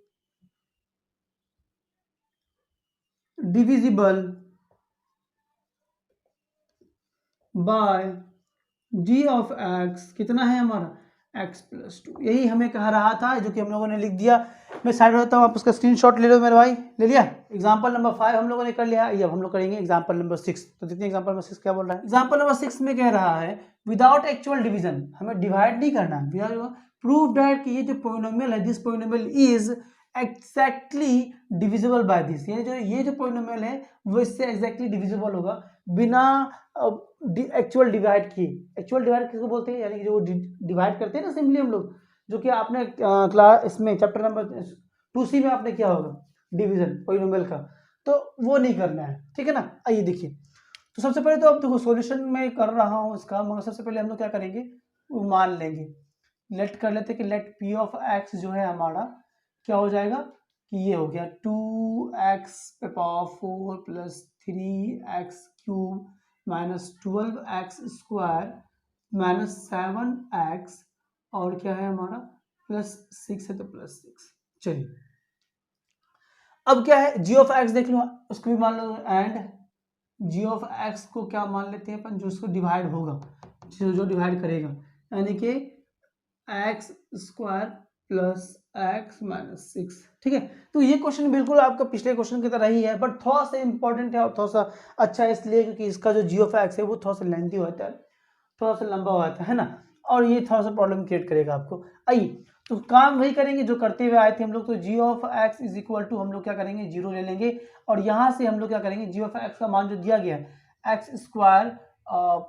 divisible by g of x। कितना है हमारा x प्लस 2। यही हमें कह रहा था, जो कि हम लोगों ने लिख दिया। मैं साइड में होता हूँ, आप उसका स्क्रीनशॉट ले लो मेरे भाई। ले लिया? एग्जांपल नंबर 5 हम लोगों ने कर लिया। अब हम लोग करेंगे एग्जांपल नंबर 6। तो देखते हैं एग्जांपल नंबर 6 क्या बोल रहा है। एग्जांपल नंबर 6 में कह रहा है विदाउट एक्चुअल डिवीजन, हमें डिवाइड नहीं करना है, प्रूव दैट कि ये जो पोलिनोमियल है, this polynomial is exactly divisible by this. ये जो पोलिनोमियल है वो इससे एक्जैक्टली डिविजिबल होगा बिना एक्चुअल डिवाइड किए। एक्चुअल डिवाइड किसको बोलते हैं? यानी कि जो डिवाइड करते हैं ना सिंपली हम लोग, जो कि आपने क्लास इसमें चैप्टर नंबर 2C में आपने किया होगा डिवीजन पोलिनोमियल का, तो वो नहीं करना है, ठीक है ना। आइए देखिए, तो सबसे पहले तो अब देखो सॉल्यूशन में कर रहा हूँ इसका, मगर सबसे पहले हम लोग क्या करेंगे, वो मान लेंगे, लेट कर लेते कि लेट पी ऑफ एक्स जो है हमारा क्या हो जाएगा कि ये हो गया 2x⁴ plus 3x³ minus 12x² minus 7x और क्या है हमारा प्लस 6 है तो प्लस 6। चलिए अब क्या है, g ऑफ x देख लो, उसको भी मान लो, एंड g ऑफ x को क्या मान लेते हैं अपन, जो उसको डिवाइड होगा, जो डिवाइड करेगा, यानी कि x² प्लस x माइनस 6। ठीक है, तो ये क्वेश्चन बिल्कुल आपका पिछले क्वेश्चन की तरह ही है, बट थोड़ा सा इंपॉर्टेंट है और थोड़ा सा अच्छा है, इसलिए क्योंकि इसका जो g ऑफ x है वो थोड़ा सा लेंथी होता है, थोड़ा सा लंबा होता है ना, और ये थोड़ा सा प्रॉब्लम क्रिएट करेगा आपको। आइए तो काम वही करेंगे जो करते हुए आए थे हम लोग। तो g of x is equal to हम लोग क्या करेंगे, 0 ले लेंगे, और यहाँ से हम लोग क्या करेंगे, g ऑफ x का मान जो दिया गया है x²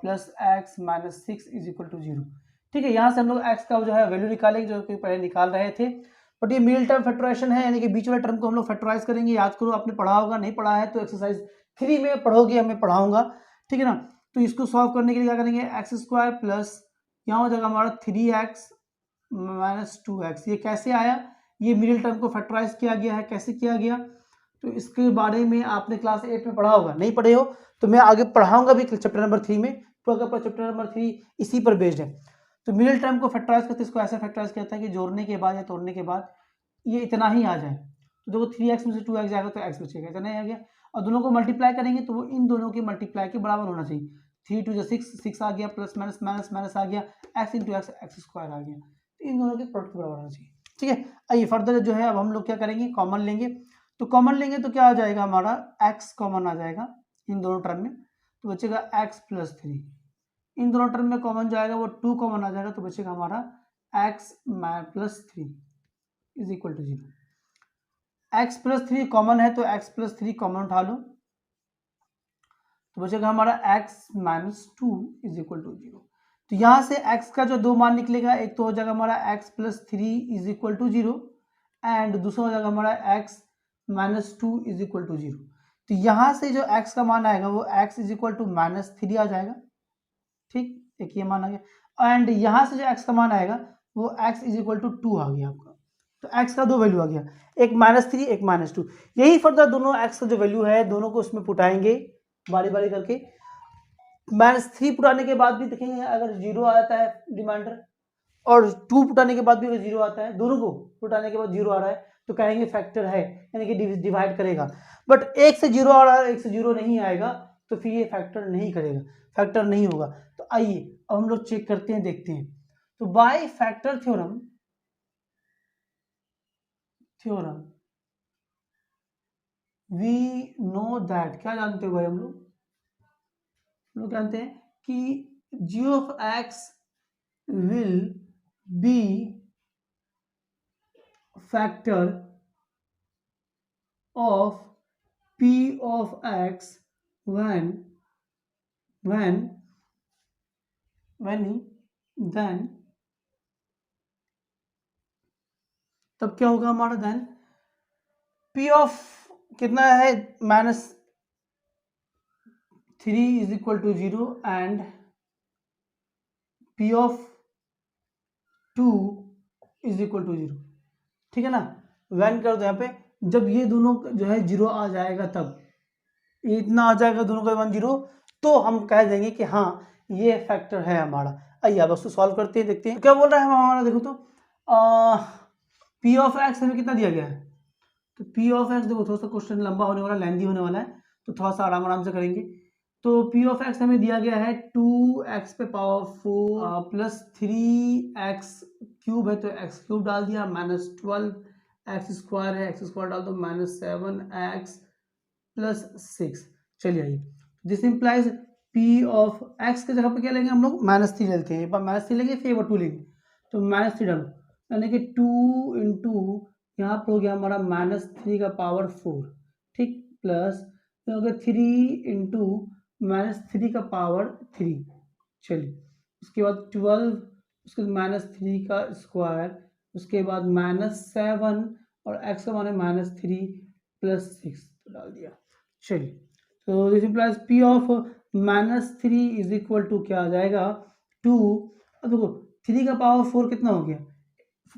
plus x minus 6 is equal to 0। ठीक है, यहाँ से हम लोग x का जो है वैल्यू निकालेंगे, जो कि पहले निकाल रहे थे, बट ये मिडिल टर्म फैक्टराइजेशन है, यानी कि बीच वाले टर्म को हम लोग फैक्टराइज करेंगे। याद करो, आपने पढ़ा होगा, नहीं पढ़ा है तो एक्सरसाइज 3 में पढ़ोगे, हमें पढ़ाऊंगा, ठीक है ना। तो इसको सॉल्व करने के लिए क्या करेंगे, x² प्लस यहाँ हो जाएगा हमारा 3x माइनस 2x। ये कैसे आया, ये मिडिल टर्म को फैक्टराइज किया गया है। कैसे किया गया, तो इसके बारे में आपने क्लास 8 में पढ़ा होगा, नहीं पढ़े हो तो मैं आगे पढ़ाऊंगा भी चैप्टर नंबर 3 में, तो अगर चैप्टर नंबर 3 इसी पर बेस्ड है। तो मिडिल टर्म को फैक्टराइज करते इसको ऐसा फैक्टराइज किया था कि जोड़ने के बाद या तोड़ने के बाद ये इतना ही आ जाए, तो देखो 3x में से 2x जाएगा तो x बचेगा, इतना ही आ गया। और दोनों को मल्टीप्लाई करेंगे तो वो इन दोनों के मल्टीप्लाई के बराबर होना चाहिए। 3 2 6 आ गया, प्लस माइनस माइनस माइनस आ गया, x इंटू एक्स x² आ गया, तो इन दोनों के प्रोडक्ट के बराबर होना चाहिए। ठीक है, आइए फर्दर जो है अब हम लोग क्या करेंगे, कॉमन लेंगे। तो कॉमन लेंगे तो क्या आ जाएगा हमारा, x कॉमन आ जाएगा इन दोनों टर्म में, तो बचेगा x प्लस 3। इन दोनों टर्म में कॉमन जाएगा वो 2 कॉमन आ जाएगा, तो बचेगा हमारा x plus 3 is equal to 0। x plus 3 common है तो x प्लस 3 कॉमन उठा लो, तो बचेगा हमारा x minus 2 is equal to 0। तो यहाँ से x का जो दो मान निकलेगा, एक तो हो जाएगा हमारा x plus 3 is equal to 0, and दूसरा हो जाएगा हमारा x minus 2 is equal to 0। तो यहाँ से जो x का मान आएगा वो x is equal to minus 3 आ जाएगा। ठीक, एक ये मान आ गया, एंड यहाँ से जो x का मान आएगा वो x इज इक्वल टू 2 आ गया आपका। तो x का दो वैल्यू आ गया, एक -3 एक -2। यही फर्दर दोनों x का जो वैल्यू है दोनों को उसमें पुटाएंगे बारी बारी करके। -3 पुटाने के बाद भी देखेंगे अगर 0 आता है रिमाइंडर, और 2 पुटाने के बाद भी अगर 0 आता है, दोनों को पुटाने के बाद 0 आ रहा है तो कहेंगे फैक्टर है, यानी कि डिवाइड करेगा। बट 1 से 0 आ रहा है, 1 से 0 नहीं आएगा, तो फिर ये फैक्टर नहीं करेगा, फैक्टर नहीं होगा। तो आइए अब हम लोग चेक करते हैं, देखते हैं। तो by factor theorem we know that, क्या जानते हो भाई हम लोग जानते हैं कि g of x will be factor of p of x when then तब क्या होगा हमारा, देन p ऑफ कितना है -3 is equal to 0 and p of 2 is equal to 0। ठीक है ना, वैन कर दो यहाँ पे, जब ये दोनों जो है 0 आ जाएगा, तब ये इतना आ जाएगा दोनों का 1 0, तो हम कह देंगे कि हाँ ये फैक्टर है हमारा। आइए अब उसको सॉल्व करते हैं, देखते हैं क्या बोल रहा है हमारा। देखो तो पी ऑफ एक्स हमें कितना दिया गया है, तो पी ऑफ एक्स देखो थोड़ा सा क्वेश्चन लंबा होने वाला, लेंदी होने वाला है, तो थोड़ा सा आराम आराम से करेंगे। तो पी ऑफ एक्स हमें दिया गया है 2x पे पावर 4 प्लस 3x क्यूब है, तो x क्यूब डाल दिया, माइनस 12 एक्स स्क्वायर है, एक्स स्क्वायर डाल दो, माइनस 7x प्लस 6। चलिए आइए, this implies P of x के जगह पे क्या लेंगे हम लोग, -3 लेते हैं, एक बार -3 लेंगे फिर +2 लेंगे, तो -3 डालो, यानी कि 2 इंटू यहाँ पर हो गया हमारा -3 का पावर 4, ठीक, प्लस हो गया 3 इंटू -3 का पावर 3। चलिए उसके बाद 12, उसके बाद -3 का स्क्वायर, उसके बाद -7 और x का मान है -3 प्लस 6 तो डाल दिया। चलिए तो this implies p of -3 is equal to क्या आ जाएगा 2। अब देखो 3 का पावर 4 कितना हो गया,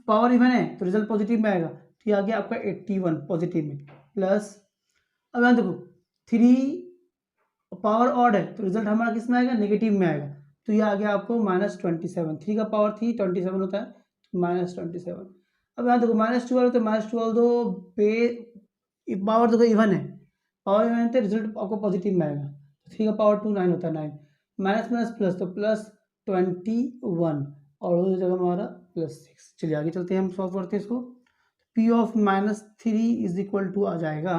पावर इवन है तो रिजल्ट पॉजिटिव में आएगा, तो ये आ गया आपका 81 पॉजिटिव में, प्लस अब यहाँ देखो 3 पावर ऑड है तो रिजल्ट हमारा किस में आएगा, नेगेटिव में आएगा, तो ये आ गया आपको -27। 3 का पावर 27 होता है, -27। अब यहाँ देखो -12 तो -12 दो पावर देखो इवन है, पावर इवन है तो रिजल्ट आपको पॉजिटिव में आएगा, 3 का पावर 2 9 होता है, 9 माइनस माइनस प्लस तो +21 और हो जाएगा हमारा +6। चलिए आगे चलते हैं, हम सॉल्व करते हैं इसको। P of -3 is equal to आ जाएगा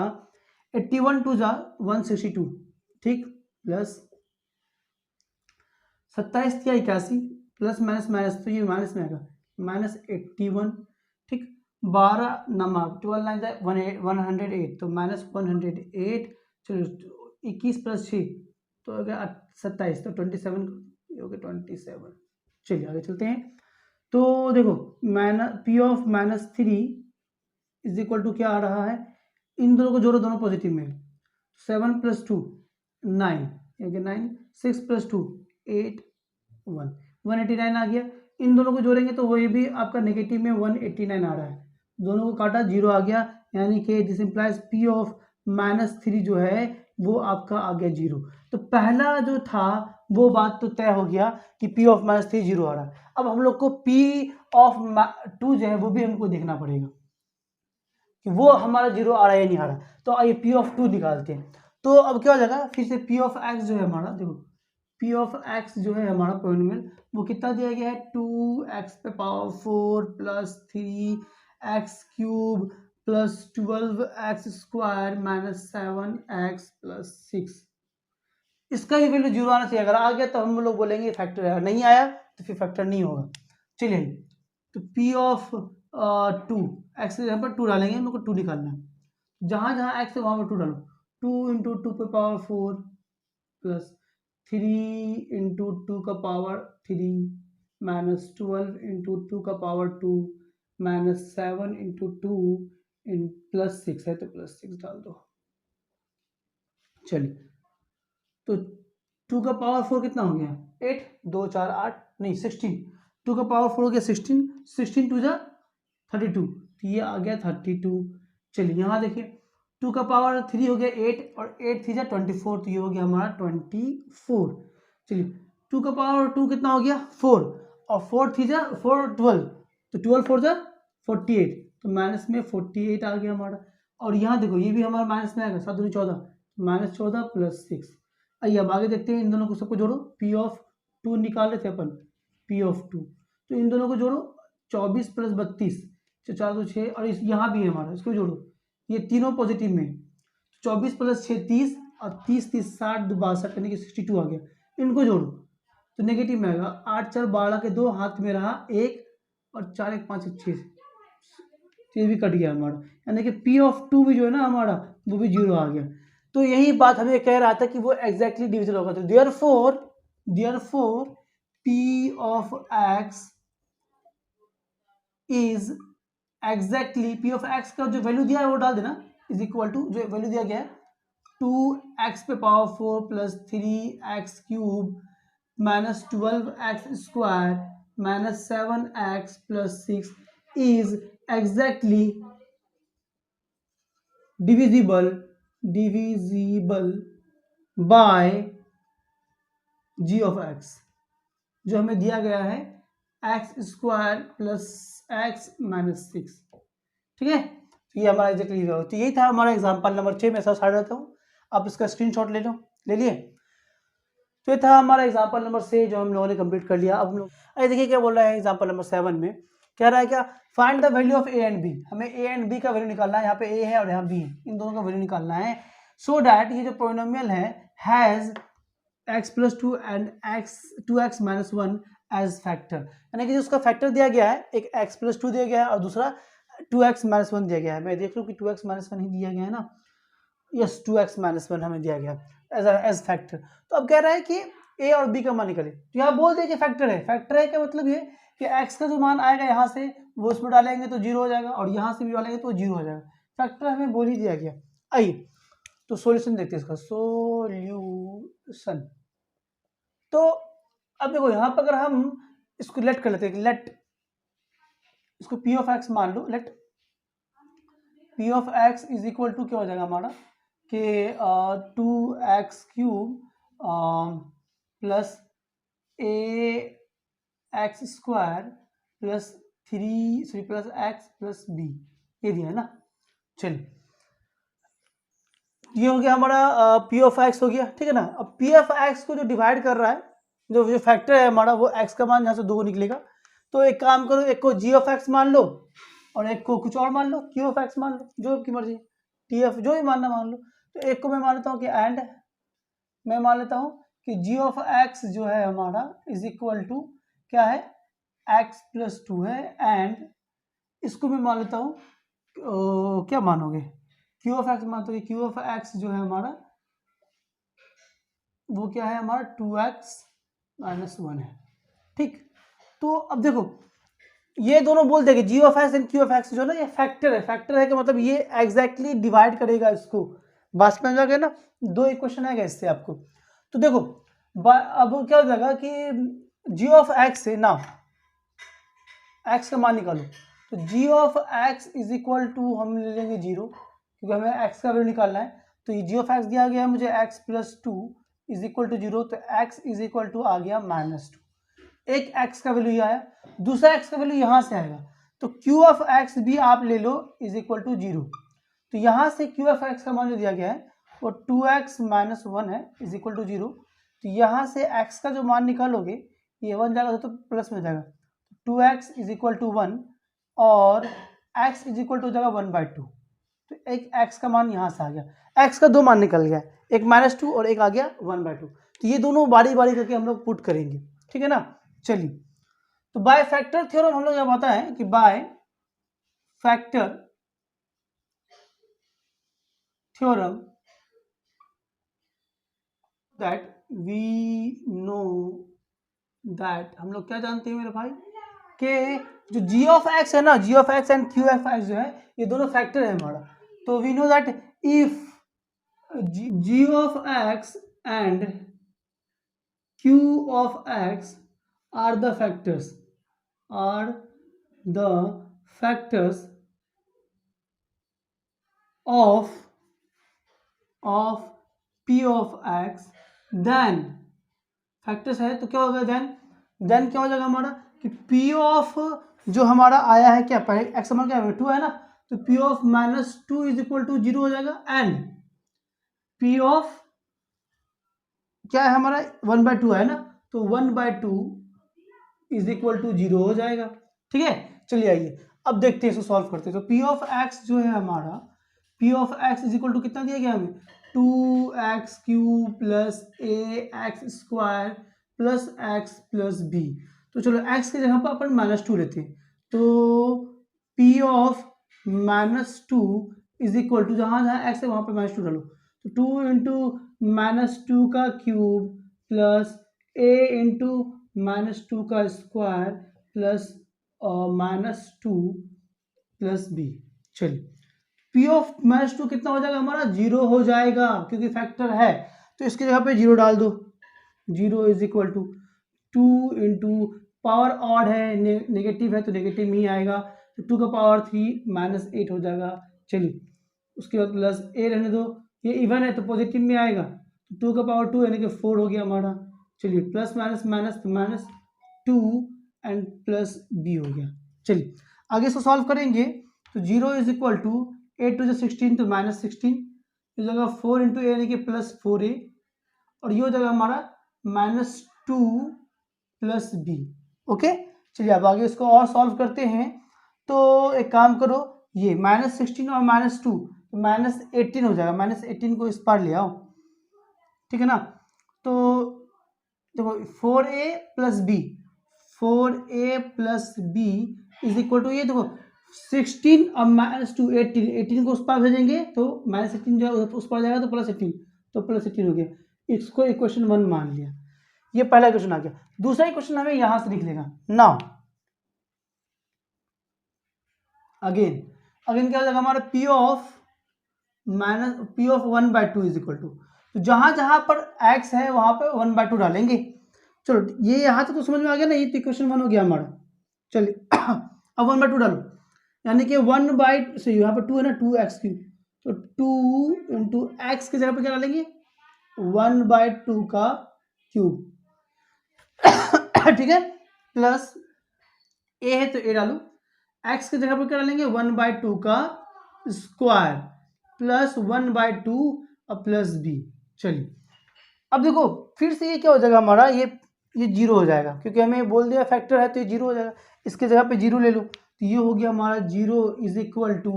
81 टू जा 162, ठीक, प्लस 27 या 81 प्लस माइनस माइनस तो ये माइनस में आएगा, -81, ठीक, 12 नमक 12 9 108 तो -108। चलो 21 प्लस 6 तो हो गया 27, तो 27 हो गया 27। चलिए आगे चलते हैं। तो देखो P of -3 is equal to क्या आ रहा है, इन दोनों को जोड़ो, दोनों पॉजिटिव में, 7 + 2 9, 9 6 + 2 8 1 189 आ गया। इन दोनों को जोड़ेंगे तो वही भी आपका नेगेटिव में 189 आ रहा है, दोनों को काटा 0 आ गया, यानी कि दिस इंप्लाइज P ऑफ -3 जो है वो आपका आ गया 0। तो पहला जो था वो बात तो तय हो गया कि P ऑफ -3 0 आ रहा है। अब हम लोग को P ऑफ 2 जो है वो भी हमको देखना पड़ेगा कि वो हमारा 0 आ रहा है या नहीं आ रहा। तो आइए P ऑफ 2 निकालते हैं। तो अब क्या हो जाएगा, फिर से P ऑफ x जो है हमारा, देखो P ऑफ x जो है हमारा पॉलिनोमियल वो कितना दिया गया है, 2x पे power 4 plus 3x cube plus 12x square minus 7x plus 6। इसका भी वैल्यू 0 आना चाहिए, अगर आ गया तो हम लोग बोलेंगे फैक्टर है, नहीं आया तो फिर फैक्टर नहीं होगा। चलिए तो P ऑफ 2 x के जगह पर 2 डालेंगे, हम लोग को 2 निकालना है, जहाँ जहाँ x है वहाँ पर 2 डालो, 2 इंटू 2 पे पावर 4 प्लस 3 इंटू 2 का पावर 3 माइनस 12 इंटू 2 का पावर 2 माइनस 7 इंटू 2 प्लस 6 है तो प्लस 6 डाल दो। चलिए तो 2 का पावर 4 कितना हो गया, 8 2 4 8 नहीं 16, 2 का पावर 4 हो गया 16, 16 2 जा 32, तो ये आ गया 32। चलिए यहाँ देखिए 2 का पावर 3 हो गया 8 और 8 3 जा 24, तो ये हो गया हमारा 24। चलिए 2 का पावर 2 कितना हो गया 4 और 4 3 जा 4 12, तो 12 4 जा 48, तो माइनस में 48 आ गया हमारा। और यहाँ देखो ये भी हमारा माइनस में आएगा, 7 दूनी 14 -14 प्लस 6। आइए अब आगे देखते हैं, इन दोनों को सबको जोड़ो, P ऑफ 2 निकाल रहे थे अपन, P ऑफ 2, तो इन दोनों को जोड़ो 24 प्लस 32 4 2 6 और इस यहाँ भी है हमारा, इसको जोड़ो, ये तीनों पॉजिटिव में, 24 प्लस 6 30 और 30 30 60 2 62 यानी कि 62 आ गया। इनको जोड़ो तो नेगेटिव में आएगा, 8 4 12 के 2 हाथ में रहा 1 और 4 1 5 6, ये भी कट गया हमारा, यानी कि P ऑफ 2 भी जो है ना हमारा वो भी 0 आ गया। तो यही बात हमें कह रहा था कि वो एग्जैक्टली डिविजिबल होगा, तो therefore P of x is exactly, P of x का जो वैल्यू दिया है वो डाल देना, इज इक्वल टू जो वैल्यू दिया गया है 2x पे power 4 plus 3x cube minus 12x square minus 7x plus 6 is exactly divisible by g of x, जो हमें दिया गया है x² प्लस x माइनस 6, ठीक है। तो ये हमारा एग्जैक्टली हो, तो यही था हमारा एग्जाम्पल नंबर 6 में। साथ रहता हूँ, आप इसका स्क्रीनशॉट ले लो, ले लिए। तो ये था हमारा एग्जाम्पल नंबर 6 जो हम लोगों ने कंप्लीट कर लिया। अब हम लोग अरे देखिए क्या बोल रहा है एग्जाम्पल नंबर 7 में, कह रहा है क्या, find the value of a and b। हमें a एंड b का वैल्यू निकालना है, यहाँ पे a है और यहाँ b है, इन दोनों का वैल्यू निकालना है, सो दैट ये जो पोलिनोमियल है has x+2 and 2x minus 1 age factor, यानी कि उसका फैक्टर दिया गया है, एक x+2 दिया गया है और दूसरा 2x माइनस 1 दिया गया है। मैं देख लूँ कि 2x माइनस 1 ही दिया गया है ना, यस 2x माइनस 1 हमें दिया गया एज फैक्टर। तो अब कह रहा है कि a और b का मान निकले, तो यहाँ बोल दे कि फैक्टर है। फैक्टर है का मतलब ये कि x का जो मान आएगा यहाँ से वो उसमें डालेंगे तो 0 हो जाएगा, और यहाँ से भी डालेंगे तो 0 हो जाएगा। फैक्टर हमें बोल ही दिया गया। आइए तो सॉल्यूशन देखते हैं इसका, सॉल्यूशन। तो अब देखो यहाँ पर अगर हम इसको लेट कर लेते हैं, लेट इसको p ऑफ x मान लो, let p of x is equal to क्या हो जाएगा हमारा कि 2x³ plus ax² plus 3 plus x plus b, ये दिया है ना। चलिए ये हो गया हमारा p ऑफ x हो गया, ठीक है ना। अब p ऑफ x को जो डिवाइड कर रहा है, जो फैक्टर है हमारा, वो x का मान यहाँ से 2 निकलेगा। तो एक काम करो, एक को g ऑफ x मान लो और एक को कुछ और मान लो, q ऑफ x मान लो, जो आपकी मर्जी, t ऑफ जो भी मानना मान लो। तो एक को मैं मान लेता हूँ कि एंड मैं मान लेता हूँ कि g ऑफ x जो है हमारा इज इक्वल टू क्या है, x+2 है, एंड इसको मैं मान लेता हूँ क्या मानोगे, q ऑफ x मानते हो। q ऑफ x जो है हमारा वो क्या है हमारा 2x माइनस 1 है, ठीक। तो अब देखो ये दोनों बोल देंगे g of x and q of x जो ना ये फैक्टर है। फैक्टर है कि मतलब ये एग्जैक्टली डिवाइड करेगा इसको, बात में जाके ना। 2 इक्वेशन आएगा इससे आपको। तो देखो अब क्या हो जाएगा कि g ऑफ x से ना x का मान निकालो, तो g of x is equal to हम ले लेंगे 0, क्योंकि हमें x का वैल्यू निकालना है। तो ये g ऑफ x दिया गया है मुझे x+2 इज इक्वल टू 0, तो x इज इक्वल टू आ गया -2। एक x का वैल्यू आया, दूसरा x का वैल्यू यहाँ से आएगा, तो q ऑफ x भी आप ले लो इज इक्वल टू 0। तो यहाँ से q ऑफ x का मान जो दिया गया है वो 2x माइनस 1 है इज इक्वल टू 0। तो यहाँ से x का जो मान निकालोगे ये 1 जाएगा तो प्लस में हो जाएगा, 2x इज इक्वल टू 1 और x इज इक्वल टू हो जाएगा 1/2। तो एक x का मान यहाँ से आ गया, x का 2 मान निकल गया, एक -2 और एक आ गया 1/2। तो ये दोनों बारी बारी करके हम लोग पुट करेंगे, ठीक है ना। चलिए तो बाय फैक्टर थ्योरम हम लोग जब आता है कि by factor theorem that we know that, हम लोग क्या जानते हैं मेरे भाई कि जो g ऑफ x है ना, g of x and q of x जो है ये दोनों फैक्टर है हमारा। तो we know that if g of x and q of x are the factors of p of x, then factors है तो क्या होगा, देन क्या हो जाएगा हमारा कि p ऑफ जो हमारा आया है क्या, पहले x मान क्या है 2 है ना, तो p of -2 is equal to 0 हो जाएगा, एंड p ऑफ क्या है हमारा 1/2 है ना, तो 1/2 इज इक्वल टू 0 हो जाएगा, ठीक है। चलिए आइए अब देखते हैं इसको सॉल्व करते हैं। तो p ऑफ x जो है हमारा, p of x is equal to कितना दिया गया हमें, 2x³ plus ax² plus x plus b। तो चलो x की जगह पर अपन -2 लेते हैं, तो p of -2 is equal to जहाँ जहाँ x है वहाँ पर -2 डालो, तो 2 इंटू -2 का क्यूब प्लस a इंटू -2 का स्क्वायर प्लस -2 प्लस b। चलिए p ऑफ -2 कितना हो जाएगा हमारा 0 हो जाएगा, क्योंकि फैक्टर है तो इसकी जगह पे 0 डाल दो। 0 is equal to 2 into power odd है, नेगेटिव है तो नेगेटिव में ही आएगा, तो 2 का पावर 3 -8 हो जाएगा। चलिए उसके बाद प्लस a रहने दो, ये इवन है तो पॉजिटिव में आएगा, तो 2 का पावर 2 यानी कि 4 हो गया हमारा। चलिए प्लस माइनस माइनस तो माइनस 2 एंड प्लस बी हो गया। चलिए आगे इसको सॉल्व करेंगे तो 0 इज इक्वल टू 8 टू 16 तो -16, इस जगह 4 इंटू ए यानी कि +4a, और ये हो जाएगा हमारा -2 प्लस बी। ओके, चलिए अब आगे इसको और सॉल्व करते हैं। तो एक काम करो, ये -16 और -2 तो -18 हो जाएगा, -18 को इस पार ले आओ, ठीक है ना। तो देखो 4a plus b, 4a plus b is equal to, ये देखो 16 और -2 18, 18 को उस पार भेजेंगे तो -18 जो है उस पार जाएगा तो +18, तो +18 हो गया। इसको इक्वेशन 1 मान लिया, ये पहला इक्वेशन आ गया। दूसरा इक्वेशन हमें यहां से लिख लेगा। नाउ अगेन क्या हो जाएगा हमारा P of 1/2 is equal to, तो जहां जहां पर x है वहां पर 1/2 डालेंगे। चलो ये यहां तक तो समझ में आ गया ना, ये तो इक्वेशन 1 हो गया हमारा। चलिए अब 1/2 डालो, यानी कि 1 से यहाँ पर 2 है ना, 2x3, तो 2 इंटू एक्स की जगह पर क्या डालेंगे 1/2 का क्यूब, ठीक है, प्लस ए है तो ए डालो, एक्स की जगह पर क्या डालेंगे 1/2 का स्क्वायर प्लस 1/2 और प्लस बी। चलिए अब देखो फिर से ये क्या हो जाएगा हमारा, ये 0 हो जाएगा, क्योंकि हमें बोल दिया फैक्टर है तो ये 0 हो जाएगा। इसके जगह पे 0 ले लो तो ये हो गया हमारा 0 इज इक्वल टू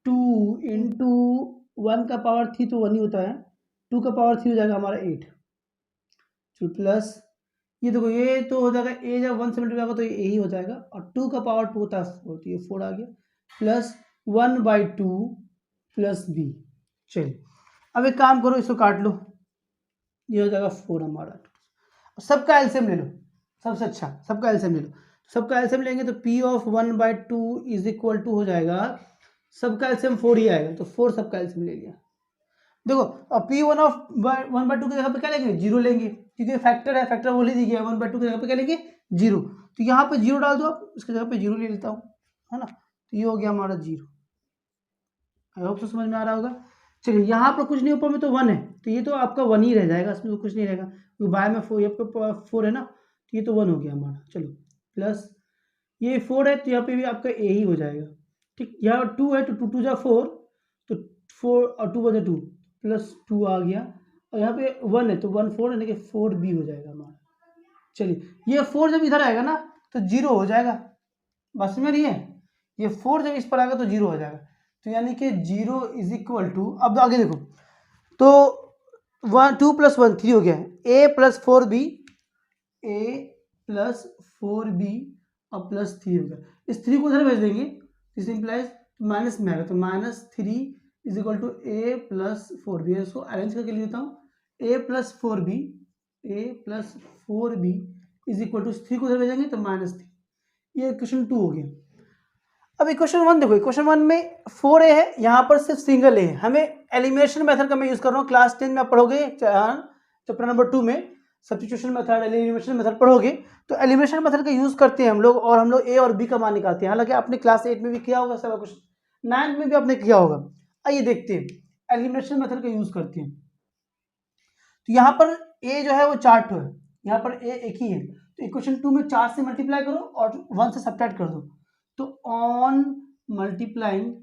2 इंटू 1 का पावर 3 तो 1 ही होता है, 2 का पावर 3 हो जाएगा हमारा 8, प्लस ये देखो ये तो हो जाएगा ए जब 1 से मल्टीप्लाई होगा तो ये ही हो जाएगा, और 2 का पावर 2 होता है 4 तो ये 4 आ गया, प्लस 1/2 प्लस बी। चलिए अब एक काम करो, इसको काट लो, ये हो जाएगा 4 हमारा। सबका एलसीएम ले लो, सबसे अच्छा सबका एलसीएम ले लो, सबका एलसीएम लेंगे तो P of 1/2 is equal to हो जाएगा, सबका एलसीएम 4 ही आएगा, तो 4 सबका एलसीएम ले लिया। देखो अब P1 ऑफ 1/2 की जगह पे क्या लेंगे 0 लेंगे, क्योंकि फैक्टर है, फैक्टर बोल ही दी गया, 1/2 की जगह पे क्या लेंगे 0, तो यहाँ पे 0 डाल दो आप, इसकी जगह पे 0 ले लेता हूँ, है ना, तो ये हो गया हमारा 0। आई होप तो समझ में आ रहा होगा। चलिए यहाँ पर कुछ नहीं, ऊपर में तो 1 है तो ये तो आपका 1 ही रह जाएगा, इसमें तो कुछ नहीं रहेगा, क्योंकि बाय में 4 यहाँ पे 4 है ना, तो ये तो 1 हो गया हमारा। चलो प्लस ये 4 है तो यहाँ पे भी आपका ए ही हो जाएगा, ठीक, यहाँ 2 है तो 2 2 जा 4, तो 4 और 2 बजा 2 प्लस 2 आ गया, और यहाँ पे 1 है तो 1 4 यानी कि 4b हो जाएगा हमारा। चलिए ये 4 जब इधर आएगा ना तो 0 हो जाएगा, बस में नहीं है, ये 4 जब इस पर आएगा तो 0 हो जाएगा, तो यानी कि 0 इज इक्वल टू, अब आगे देखो तो 2 + 1 3 हो गया है, a + 4b, a + 4b और प्लस 3 हो गया, इस 3 को उधर भेज देंगे, दिस इंप्लाइज माइनस में आएगा, तो -3 is equal to a + 4b, इसको अरेंज करके लिख देता हूँ, a + 4b is equal to 3 को उधर भेजेंगे तो -3, ये इक्वेशन 2 हो गया। अब इक्वेशन 1 देखो, इक्वेशन 1 में 4a है, यहाँ पर सिर्फ सिंगल a है, हमें एलिमिनेशन मेथड का मैं यूज कर रहा हूँ, क्लास 10 में आप पढ़ोगे चैप्टर नंबर 2 में सब्स्टिट्यूशन मेथड एलिमिनेशन मेथड पढ़ोगे, तो एलिमिनेशन मेथड का यूज करते हैं हम लोग, और हम लोग a और b का मान निकालते हैं। हालांकि आपने क्लास 8 में भी किया होगा, सब कुछ 9 में भी आपने किया होगा। आइए देखते हैं एलिमिनेशन मेथड का यूज करते हैं। तो यहाँ पर a जो है वो 4 है, यहाँ पर a एक ही है, तो इक्वेशन 2 में 4 से मल्टीप्लाई करो और 1 से सब्ट्रैक्ट कर दो, तो on multiplying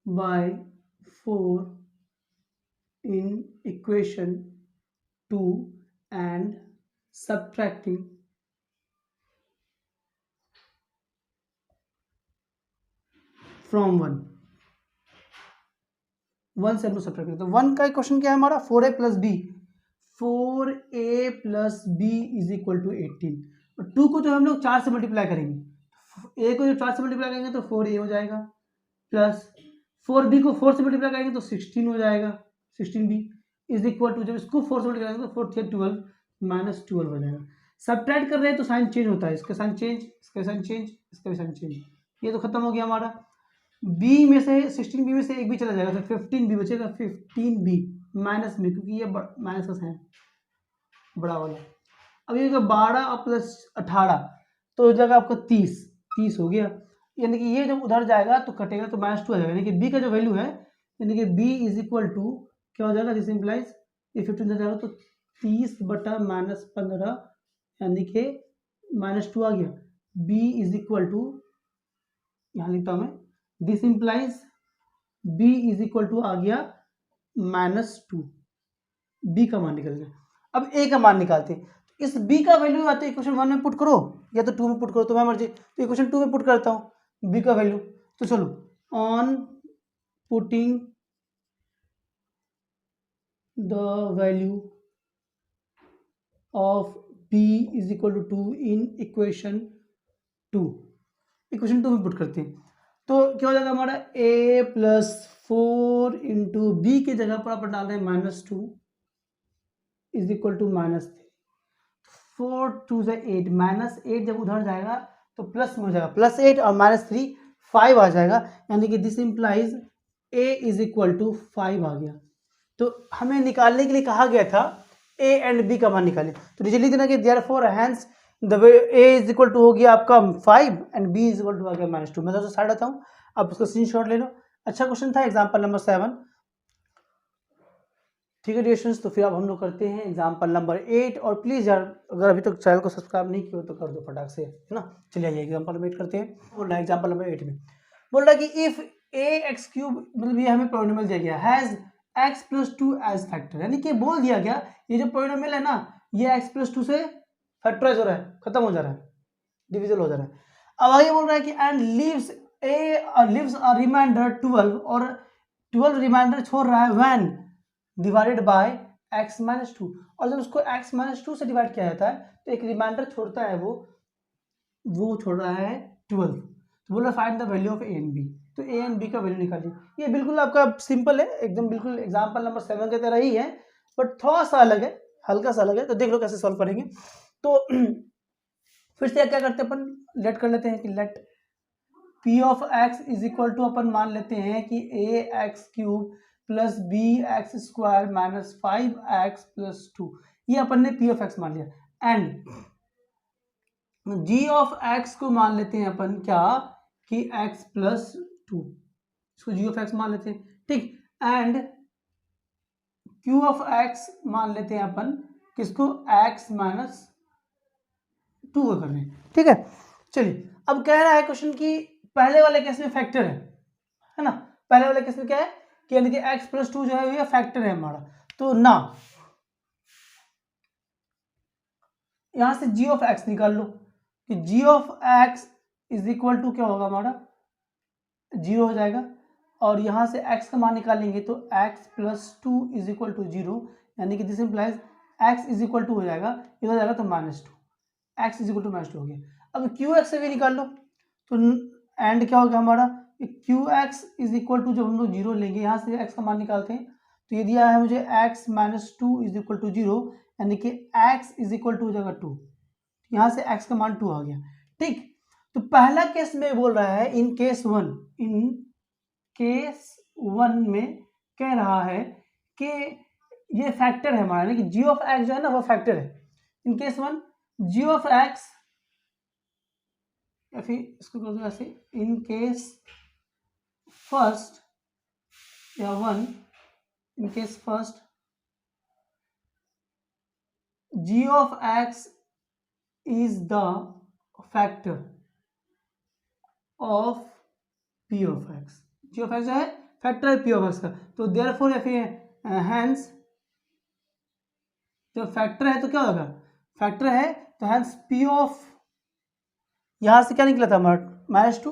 by 4 in equation 2 and subtracting from 1 से हम लोग सब्ट्रैक्ट करते हैं। 1 का इक्वेशन क्या है हमारा 4a + b, 4a + b is equal to 18, और 2 को जो हम लोग 4 से मल्टीप्लाई करेंगे, a को जो 4 से मल्टीप्लाई करेंगे तो 4a हो जाएगा, प्लस 4b को 4 से मल्टीप्लाई करेंगे तो 16 हो जाएगा, 16b इज इक्वल टू, जब इसको 4 से मल्टीप्लाई करेंगे तो 4 3 12 -12 हो जाएगा। सब्ट्रैक्ट कर रहे हैं तो साइन चेंज होता है, इसका साइन चेंज, इसका साइन चेंज, इसका भी साइन चेंज, ये तो खत्म हो गया हमारा। b में से 16b में से एक भी चला जाएगा तो 15b बचेगा, 15b माइनस में, क्योंकि ये माइनस का साइन बड़ा वाला। अब ये 12 और प्लस 18 तो हो जाएगा आपका 30 हो गया, यानी कि ये जब उधर जाएगा तो कटेगा तो -2 आ जाएगा, यानी कि b का जो वैल्यू है, यानी कि b इज इक्वल टू क्या हो जाएगा, दिस इंप्लाइज ये 15 इधर जाएगा तो 30/-15 यानी कि -2 आ गया। b इज इक्वल टू, यहाँ लिखता हूँ मैं, this implies b is equal to आ गया -2। b का मान निकल गया। अब a का मान निकालते हैं। इस b का वैल्यू या तो इक्वेशन 1 में पुट करो या तो 2 में पुट करो, तुम्हारी मर्जी। तो इक्वेशन 2 में पुट करता हूँ b का वैल्यू। तो चलो, on putting the value of b is equal to 2 in equation 2, equation 2 में पुट करते हैं तो क्या हो जाएगा हमारा a प्लस 4 इंटू बी की जगह पर अपन डाल रहे हैं -2 इज इक्वल टू -3। 4 2 से 8, -8 जब उधर जाएगा तो प्लस में हो जाएगा, +8 और -3 5 आ जाएगा, यानी कि this implies a is equal to 5 आ गया। तो हमें निकालने के लिए कहा गया था a एंड b का मान निकालें, तो नीचे लिख देना कि therefore hence the way a is equal to हो गया आपका 5 and b is equal to आ गया -2। मैं तो साइड आता हूँ, आप उसका स्क्रीनशॉट ले लो। अच्छा क्वेश्चन था, एग्जाम्पल नंबर 7। ठीक है डियर स्टूडेंट्स, तो फिर अब हम लोग करते हैं एग्जाम्पल नंबर 8। और प्लीज़ यार अगर अभी तक चैनल को सब्सक्राइब नहीं किया तो कर दो फटाक से, है ना। चलिए आइए एग्जाम्पल वेट करते हैं। बोल रहा है एग्जाम्पल नंबर 8 में, बोल रहा है कि इफ ax3, मतलब ये हमें पॉलिनोमियल दिया गया, हैज x + 2 एज फैक्टर, यानी कि बोल दिया गया ये जो पॉलिनोमियल है ना, ये x + 2 से फैक्टराइज हो रहा है, खत्म हो जा रहा है, डिविजल हो जा रहा है। अब आगे बोल रहा है कि एंड लिव्स अ रिमाइंडर 12, और 12 रिमाइंडर छोड़ रहा है व्हेन डिवाइडेड बाय x - 2, और जब उसको x - 2 से डिवाइड किया जाता है तो एक रिमाइंडर छोड़ता है, वो छोड़ रहा है 12। तो बोला find the value of a and b, तो a एंड b का वैल्यू निकालिए। ये बिल्कुल आपका सिंपल है, एकदम बिल्कुल एग्जाम्पल नंबर 7 की तरह ही है, बट थोड़ा सा अलग है, हल्का सा अलग है। तो देख लो कैसे सॉल्व करेंगे। तो फिर से क्या करते हैं अपन, लेट कर लेते हैं कि let p of x is equal to, अपन मान लेते हैं कि ax³ + bx² - 5x + 2, ये अपन ने p ऑफ x मान लिया। एंड g ऑफ x को मान लेते हैं अपन क्या कि x + 2, इसको g ऑफ x मान लेते हैं, ठीक। एंड q ऑफ x मान लेते हैं अपन किसको, x - 2 को कर रहे हैं, ठीक है। चलिए अब कह रहा है क्वेश्चन की पहले वाले केस में फैक्टर है ना, पहले वाले केस में क्या है कि यानी कि x + 2 जो है ये फैक्टर है हमारा। तो ना यहां से g ऑफ x निकाल लो कि g of x is equal to क्या होगा हमारा, 0 हो जाएगा। और यहां से x का मान निकालेंगे तो x + 2 इज इक्वल टू 0, यानी कि this implies x is equal to हो जाएगा, ये हो जाएगा तो -2, x इज इक्वल टू -2 हो गया। अब qx से भी निकाल लो, तो एंड क्या होगा हमारा, qx इज इक्वल टू, जब हम लोग 0 लेंगे यहाँ से x का मान निकालते हैं तो ये दिया है मुझे x - 2 इज इक्वल टू 0, यानी कि x इज इक्वल टू हो जाएगा 2, यहाँ से x का मान 2 आ गया, ठीक। तो पहला केस में बोल रहा है इन केस 1 में कह रहा है कि ये फैक्टर है हमारा, यानी कि g ऑफ x जो है ना वो फैक्टर है। In case 1 g of x, या फिर इसको कर दो ऐसे, इन केस फर्स्ट या 1, in case first g of x is the factor of p of x, g of x जो है फैक्टर है p ऑफ x का। तो देयरफॉर या फिर हैंस, जब फैक्टर है तो क्या होगा, फैक्टर है तो हैंस p ऑफ, यहां से क्या निकला था हमारा -2,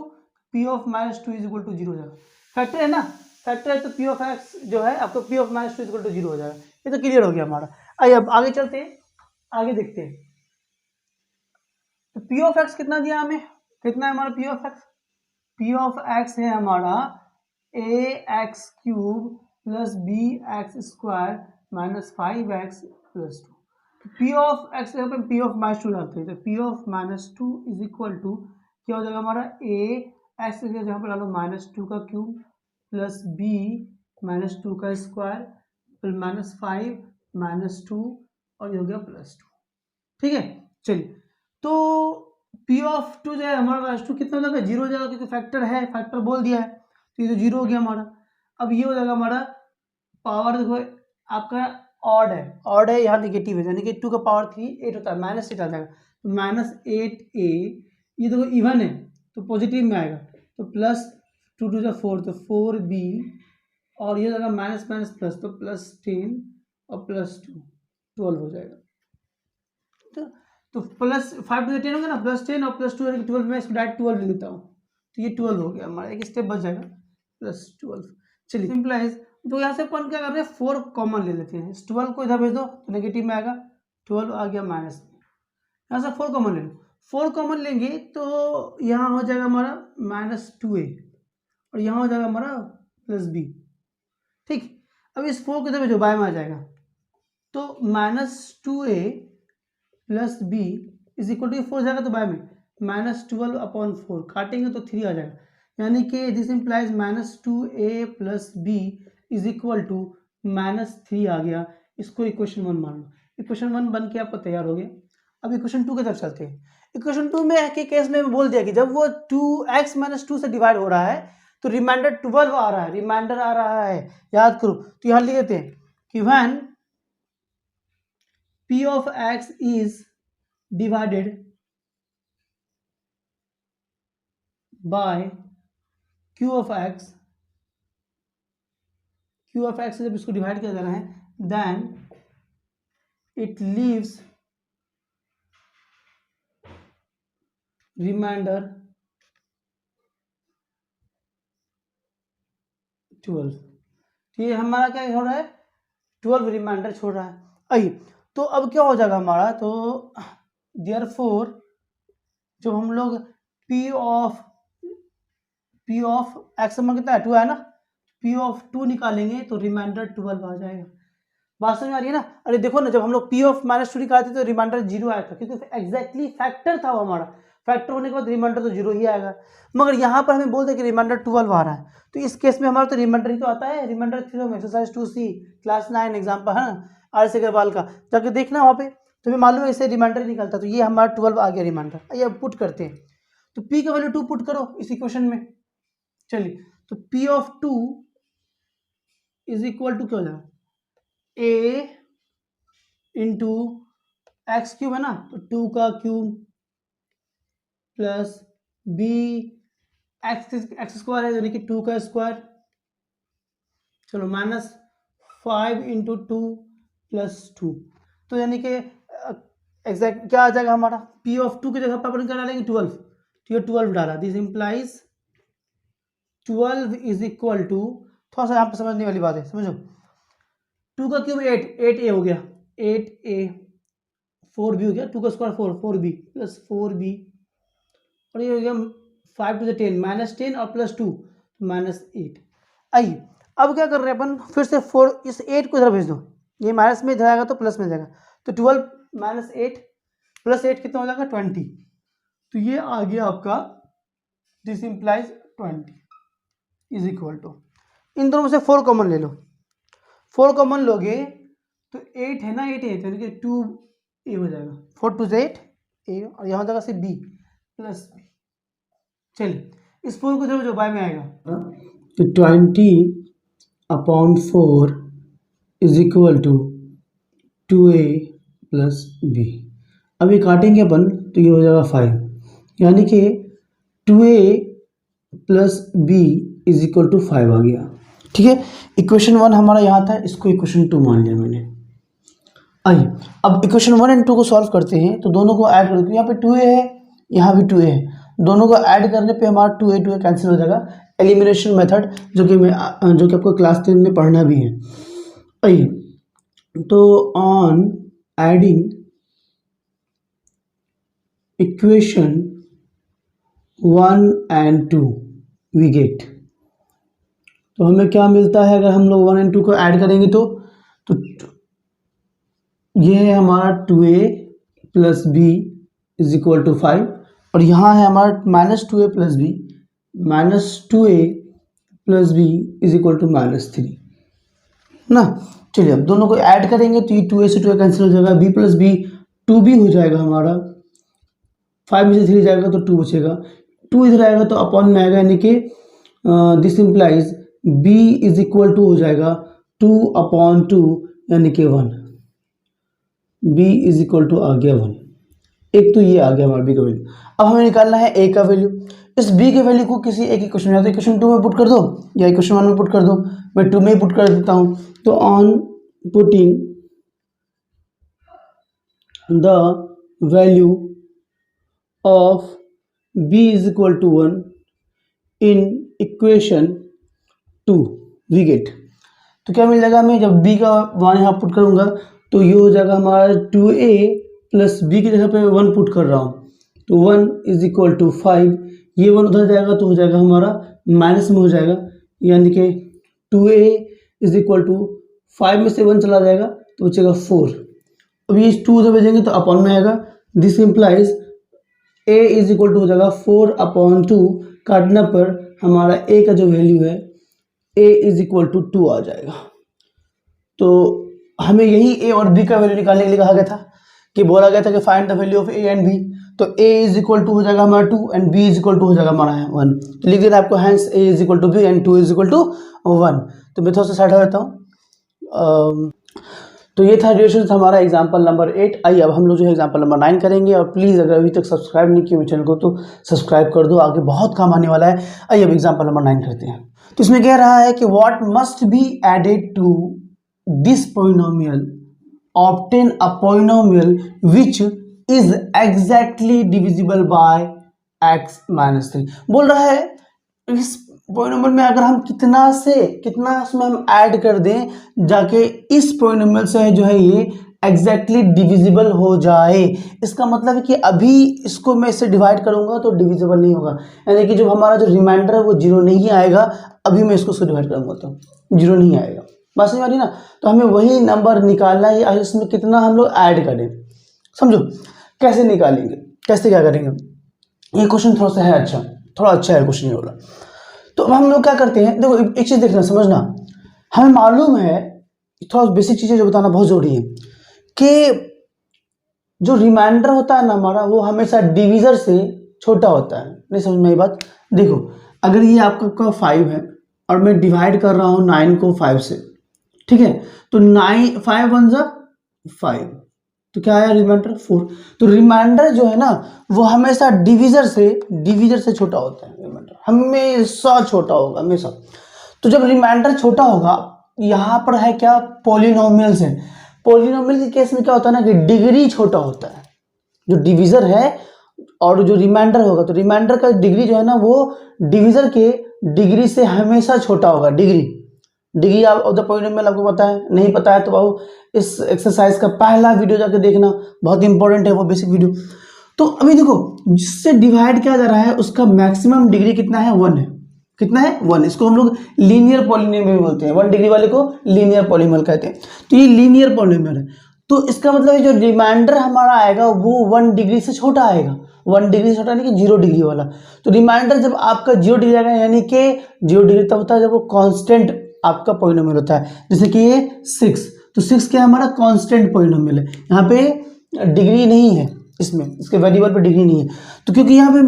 p of -2 is equal to 0 हो जाएगा, फैक्टर है ना, फैक्टर है तो p ऑफ x जो है आपको p of -2 is equal to 0 हो जाएगा। ये तो क्लियर हो गया हमारा। आइए अब आगे चलते हैं, आगे देखते हैं। तो p ऑफ x कितना दिया हमें, कितना है हमारा p of x, p of x है हमारा ax³ + bx² - 5x + 2। p of x पे p ऑफ -2 डालते हैं, तो p of -2 is equal to क्या हो जाएगा हमारा, a x की जगह पर डालो -2 का क्यूब प्लस b -2 का स्क्वायर प्लस -5 -2 और ये हो गया +2, ठीक है। चलिए तो p ऑफ 2 जो है हमारा -2 कितना हो जाएगा, 0 हो जाएगा, क्योंकि फैक्टर है, फैक्टर बोल दिया है तो ये तो 0 हो गया हमारा। अब ये हो जाएगा हमारा पावर, देखो आपका ऑड है, ऑड है, यहाँ नेगेटिव है, यानी कि 2 का पावर 3 8 होता है, -8 आ जाएगा, तो -8a, ये देखो इवन है तो पॉजिटिव में आएगा, तो +2 टू 4 तो 4b, और ये जाएगा माइनस माइनस प्लस, तो +10 और +2 12 हो जाएगा। तो +5 टू 10 होगा ना, +10 और +2 यानी कि 12 में इसको डायरेक्ट 12 ले लेता हूँ, तो ये 12 हो गया हमारा, एक स्टेप बच जाएगा, +12। चलिए सिंपलाइज, तो यहाँ से अपन क्या कर रहे हैं, 4 कॉमन ले लेते हैं, इस 12 को इधर भेज दो तो नेगेटिव में आएगा, 12 आ गया माइनस में, यहाँ से 4 कॉमन ले लो, 4 कॉमन लेंगे तो यहाँ हो जाएगा हमारा -2a, और यहाँ हो जाएगा हमारा +b, ठीक। अब इस 4 को इधर भेजो, बाय में आ जाएगा, तो -2a + b is equal to 4 हो जाएगा, तो बाय में -12/4 काटेंगे तो 3 आ जाएगा, यानी कि this implies -2a + b is equal to -3 आ गया। इसको इक्वेशन 1 मान लो, इक्वेशन 1 बन के आपको तैयार हो गया। अब इक्वेशन 2 की तरफ चलते हैं। इक्वेशन 2 में के केस में बोल दिया कि जब वो 2x - 2 से डिवाइड हो रहा है तो रिमाइंडर 12 आ रहा है, रिमाइंडर आ रहा है, याद करो। तो यहाँ लिख देते हैं कि when p of x is divided by q of x, q of x से जब इसको डिवाइड किया जा रहा है, then it leaves remainder 12। ये हमारा क्या हो रहा है, 12 रिमाइंडर छोड़ रहा है। आइए, तो अब क्या हो जाएगा हमारा, तो देयरफॉर जब हम लोग p ऑफ x में कितना है, 2 है ना, p ऑफ 2 निकालेंगे तो रिमाइंडर 12 आ जाएगा। बात समझ में आ रही है ना। अरे देखो ना, जब हम लोग p ऑफ -2 निकालते तो रिमाइंडर 0 आया था, क्योंकि एग्जैक्टली फैक्टर था वो हमारा, फैक्टर होने के बाद रिमाइंडर तो 0 ही आएगा। मगर यहाँ पर हमें बोलते हैं कि रिमाइंडर 12 आ रहा है, तो इस केस में हमारा तो रिमाइंडर ही तो आता है। रिमाइंडर 3 में एक्सरसाइज 2C क्लास 9 एग्जाम्पल है ना, RS अग्रवाल का, जाके देखना वहाँ पे, तुम्हें मालूम है इससे रिमाइंडर ही निकलता। तो ये हमारा 12 आ गया रिमाइंडर। आइए अब पुट करते हैं, तो p का वैल्यू 2 पुट करो इस इक्वेशन में। चलिए, तो p of 2 is equal to क्या हो जाएगा, a इंटू एक्स क्यूब है ना, तो 2 का cube plus b x square है यानी कि 2 का स्क्वायर, चलो -5 इंटू 2 + 2, तो यानी कि एग्जैक्ट क्या आ जाएगा हमारा, p ऑफ 2 की जगह पर अपन क्या डालेंगे, 12, तो ये 12 डाला। This implies 12 is equal to, थोड़ा सा यहाँ पर समझने वाली बात है, समझो, 2 का क्यूब 8a हो गया, 8a, 4b हो गया, 2 का स्क्वायर 4, 4b प्लस 4b, और ये हो गया 5 टू 10 -10 और +2 -8। आइए अब क्या कर रहे हैं अपन, फिर से 4 इस 8 को इधर भेज दो, ये माइनस में इधर आएगा तो प्लस में जाएगा, तो 12 - 8 + 8 कितना हो जाएगा, 20। तो ये आ गया आपका, this implies 20 is equal to, इन दोनों में से 4 कॉमन ले लो, 4 कॉमन लोगे तो 8 है ना, 8 है यानी कि 2a हो जाएगा, 4 टू 8 a, और यहाँ हो जाएगा सिर्फ b + b। चलिए इस 4 को जो बाय में आएगा, तो 20/4 is equal to 2a + b। अब ये काटेंगे अपन तो ये हो जाएगा 5, यानी कि 2a + b is equal to 5 आ गया। ठीक है, इक्वेशन 1 हमारा यहाँ था, इसको इक्वेशन 2 मान लिया मैंने। आइए अब इक्वेशन 1 और 2 को सॉल्व करते हैं, तो दोनों को ऐड करते हैं, यहाँ पे 2a है, यहाँ भी 2a है, दोनों को ऐड करने पे हमारा 2a कैंसिल हो जाएगा, एलिमिनेशन मेथड, जो कि आपको क्लास 10 में पढ़ना भी है। आइए, तो on adding equation 1 and 2 we get, तो हमें क्या मिलता है अगर हम लोग 1 and 2 को ऐड करेंगे तो ये है हमारा 2a + b is equal to 5, और यहाँ है हमारा -2a + b, -2a + b is equal to -3 ना। चलिए अब दोनों को ऐड करेंगे तो ये 2a से 2a कैंसिल हो जाएगा, b + b 2b हो जाएगा हमारा, 5 में से 3 जाएगा तो 2 बचेगा, 2 इधर आएगा तो अपॉन में आएगा, यानी कि this implies b is equal to हो जाएगा 2/2, यानी कि 1, b इज इक्वल टू आ गया 1। एक तो ये आ गया हमारा b का वैल्यू। अब हमें निकालना है a का वैल्यू। इस b के वैल्यू को किसी एक इक्वेशन या तो इक्वेशन 2 में पुट कर दो या इक्वेशन 1 में पुट कर दो। मैं 2 में ही पुट कर देता हूँ। तो on putting the value of b is equal to 1 in equation 2 we get, तो क्या मिल जाएगा हमें, जब b का मान यहाँ पुट करूँगा तो ये हो जाएगा हमारा 2a प्लस b की जगह पे 1 पुट कर रहा हूँ, तो 1 इज इक्वल टू 5। ये 1 उधर जाएगा तो हो जाएगा हमारा माइनस में हो जाएगा, यानी कि 2a इज इक्वल टू 5 में से 1 चला जाएगा तो बचेगा 4। अब ये 2 उधर भेजेंगे तो अपॉन में आएगा। This implies a is equal to हो जाएगा 4/2, काटने पर हमारा a का जो वैल्यू है a इज इक्वल टू 2 आ जाएगा। तो हमें यही a और b का वैल्यू निकालने के लिए कहा गया था, कि बोला गया था कि find the value of a and b। तो a इज इक्वल टू हो जाएगा हमारा 2 and b is equal to हो जाएगा हमारा 1। तो लिख देना आपको, hence a is equal to b and 2 is equal to 1। तो मैं थोड़ा सा साइड हो जाता हूँ। तो ये था रिलेशन हमारा एग्जाम्पल नंबर 8। आइए अब हम लोग जो है एग्जाम्पल नंबर 9 करेंगे। और प्लीज़ अगर अभी तक सब्सक्राइब नहीं किया मेरे चैनल को तो सब्सक्राइब कर दो, आगे बहुत काम आने वाला है। आइए अब एग्जाम्पल नंबर 9 करते हैं। तो इसमें कह रहा है कि what must be added to this polynomial obtain a polynomial which is exactly divisible by x-3। बोल रहा है इस पोलिनोमियल में अगर हम कितना से कितना उसमें हम ऐड कर दें जाके इस पोलिनोमियल से जो है ये एग्जैक्टली डिविजिबल हो जाए। इसका मतलब है कि अभी इसको मैं इससे डिवाइड करूंगा तो डिविजिबल नहीं होगा, यानी कि जो हमारा जो रिमाइंडर है वो जीरो नहीं आएगा। अभी मैं इसको डिवाइड करूंगा तो जीरो नहीं आएगा, बात समझ आ रही ना। तो हमें वही नंबर निकालना है, इसमें कितना हम लोग ऐड करें। समझो कैसे निकालेंगे, कैसे क्या करेंगे। ये क्वेश्चन थोड़ा सा है अच्छा, थोड़ा अच्छा है क्वेश्चन ये वाला। तो अब हम लोग क्या करते हैं, देखो एक चीज देखना समझना, हमें मालूम है थोड़ा बेसिक चीजें जो बताना बहुत जरूरी है कि जो रिमाइंडर होता है ना हमारा वो हमेशा डिविजर से छोटा होता है। नहीं समझ में ये बात। देखो अगर ये आपका 5 है और मैं डिवाइड कर रहा हूँ 9 को 5 से, ठीक है, तो 9 5 1 जा 5, तो क्या आया रिमाइंडर 4। तो रिमाइंडर जो है ना वो हमेशा डिविजर से छोटा होता है। रिमाइंडर हमेशा छोटा होगा हमेशा। तो जब रिमाइंडर छोटा होगा, यहाँ पर है क्या, पॉलिनोमियल से। पॉलिनोमियल के केस में क्या होता है ना कि डिग्री छोटा होता है, जो डिविजर है और जो रिमाइंडर होगा, तो रिमाइंडर का डिग्री जो है ना वो डिविजर के डिग्री से हमेशा छोटा होगा। डिग्री ऑफ द पॉलिनोमियल आपको पता है, नहीं पता है तो बाबू इस एक्सरसाइज का पहला वीडियो जाके देखना, बहुत इंपॉर्टेंट है वो बेसिक वीडियो। तो अभी देखो जिससे डिवाइड किया जा रहा है उसका मैक्सिमम डिग्री कितना है, 1 है। कितना है, 1। इसको हम लोग लीनियर पॉलिनोमियल बोलते हैं, 1 डिग्री वाले को लीनियर पॉलिनोमियल कहते हैं। तो ये लीनियर पॉलिनोमियल है, तो इसका मतलब है जो रिमाइंडर हमारा आएगा वो 1 डिग्री से छोटा आएगा। 1 डिग्री से छोटा यानी कि 0 डिग्री वाला। तो रिमाइंडर जब आपका 0 डिग्री आएगा, यानी कि 0 डिग्री तब होता है जब वो कांस्टेंट आपका पॉलिनोमियल होता है। जैसे कि ये 6, तो 6 क्या हमारा कांस्टेंट पॉलिनोमियल है, यहाँ पे डिग्री नहीं है, इसमें इसके वेरिएबल पे डिग्री नहीं है। तो क्योंकि यहाँ पे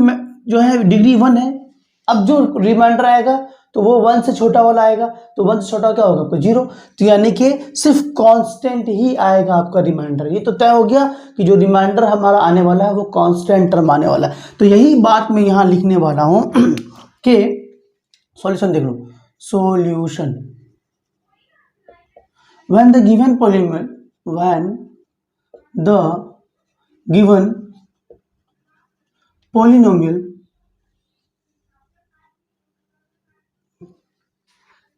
जो है डिग्री 1 है, अब जो रिमाइंडर आएगा तो वो 1 से छोटा वाला आएगा, तो 1 से छोटा क्या होगा आपका 0। तो यानी कि सिर्फ कांस्टेंट ही आएगा आपका रिमाइंडर। ये तो तय हो गया कि जो रिमाइंडर हमारा आने वाला है वो कांस्टेंट टर्म आने वाला है। तो यही बात मैं यहाँ लिखने वाला हूँ कि सॉल्यूशन देख लो, solution when the given polynomial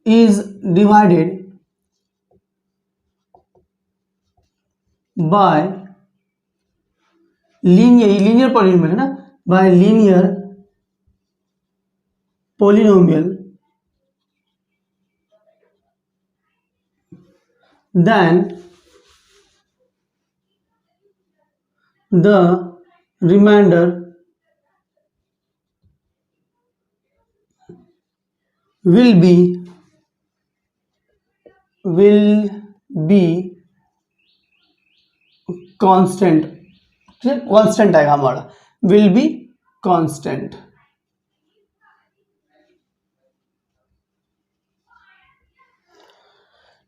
is divided by linear polynomial है ना, by linear polynomial, then the remainder will be constant। Constant आएगा हमारा, will be constant।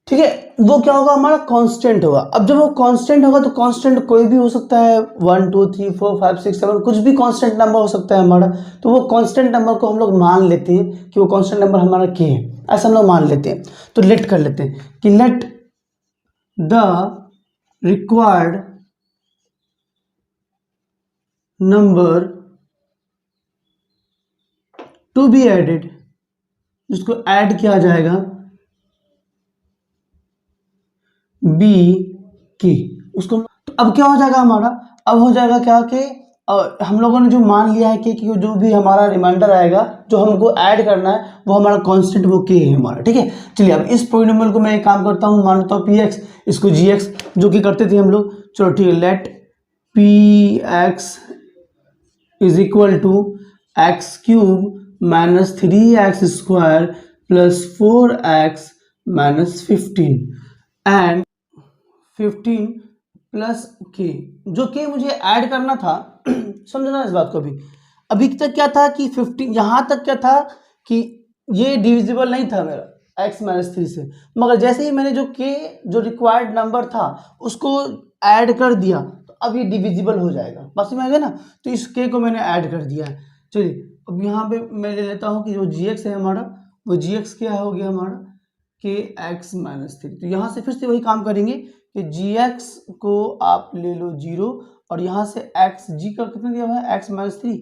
ठीक है, वो क्या होगा हमारा कांस्टेंट होगा। अब जब वो कांस्टेंट होगा तो कांस्टेंट कोई भी हो सकता है, 1 2 3 4 5 6 7 कुछ भी कांस्टेंट नंबर हो सकता है हमारा। तो वो कांस्टेंट नंबर को हम लोग मान लेते हैं कि वो कांस्टेंट नंबर हमारा के है, ऐसा हम लोग मान लेते हैं। तो लेट कर लेते हैं कि let the required number to be added, जिसको ऐड किया जाएगा बी की, उसको। तो अब क्या हो जाएगा हमारा, अब हो जाएगा क्या कि हम लोगों ने जो मान लिया है कि जो भी हमारा रिमाइंडर आएगा जो हमको ऐड करना है वो हमारा कांस्टेंट वो के है हमारा। ठीक है, चलिए अब इस पॉलिनोमियल को मैं एक काम करता हूँ, मानता हूँ पी एक्स, इसको जी एक्स जो कि करते थे हम लोग। चलो ठीक है, let p x is equal to x cube minus 3x² plus 4x minus 15 and 15 plus k, जो कि मुझे ऐड करना था। समझना इस बात को। अभी तक क्या था कि 15, यहाँ तक क्या था कि ये डिविजिबल नहीं था मेरा x माइनस 3 से, मगर जैसे ही मैंने जो के जो रिक्वायर्ड नंबर था उसको ऐड कर दिया तो अब ये डिविजिबल हो जाएगा, बस में आ गया ना। तो इस के को मैंने ऐड कर दिया है। चलिए अब यहाँ पे मैं ले लेता हूँ कि जो जी एक्स है हमारा, वो जी एक्स क्या हो गया हमारा के एक्स माइनस 3। तो यहाँ से फिर से वही काम करेंगे कि जी एक्स को आप ले लो 0 और यहाँ से एक्स जी का कितना दिया हुआ है x minus 3,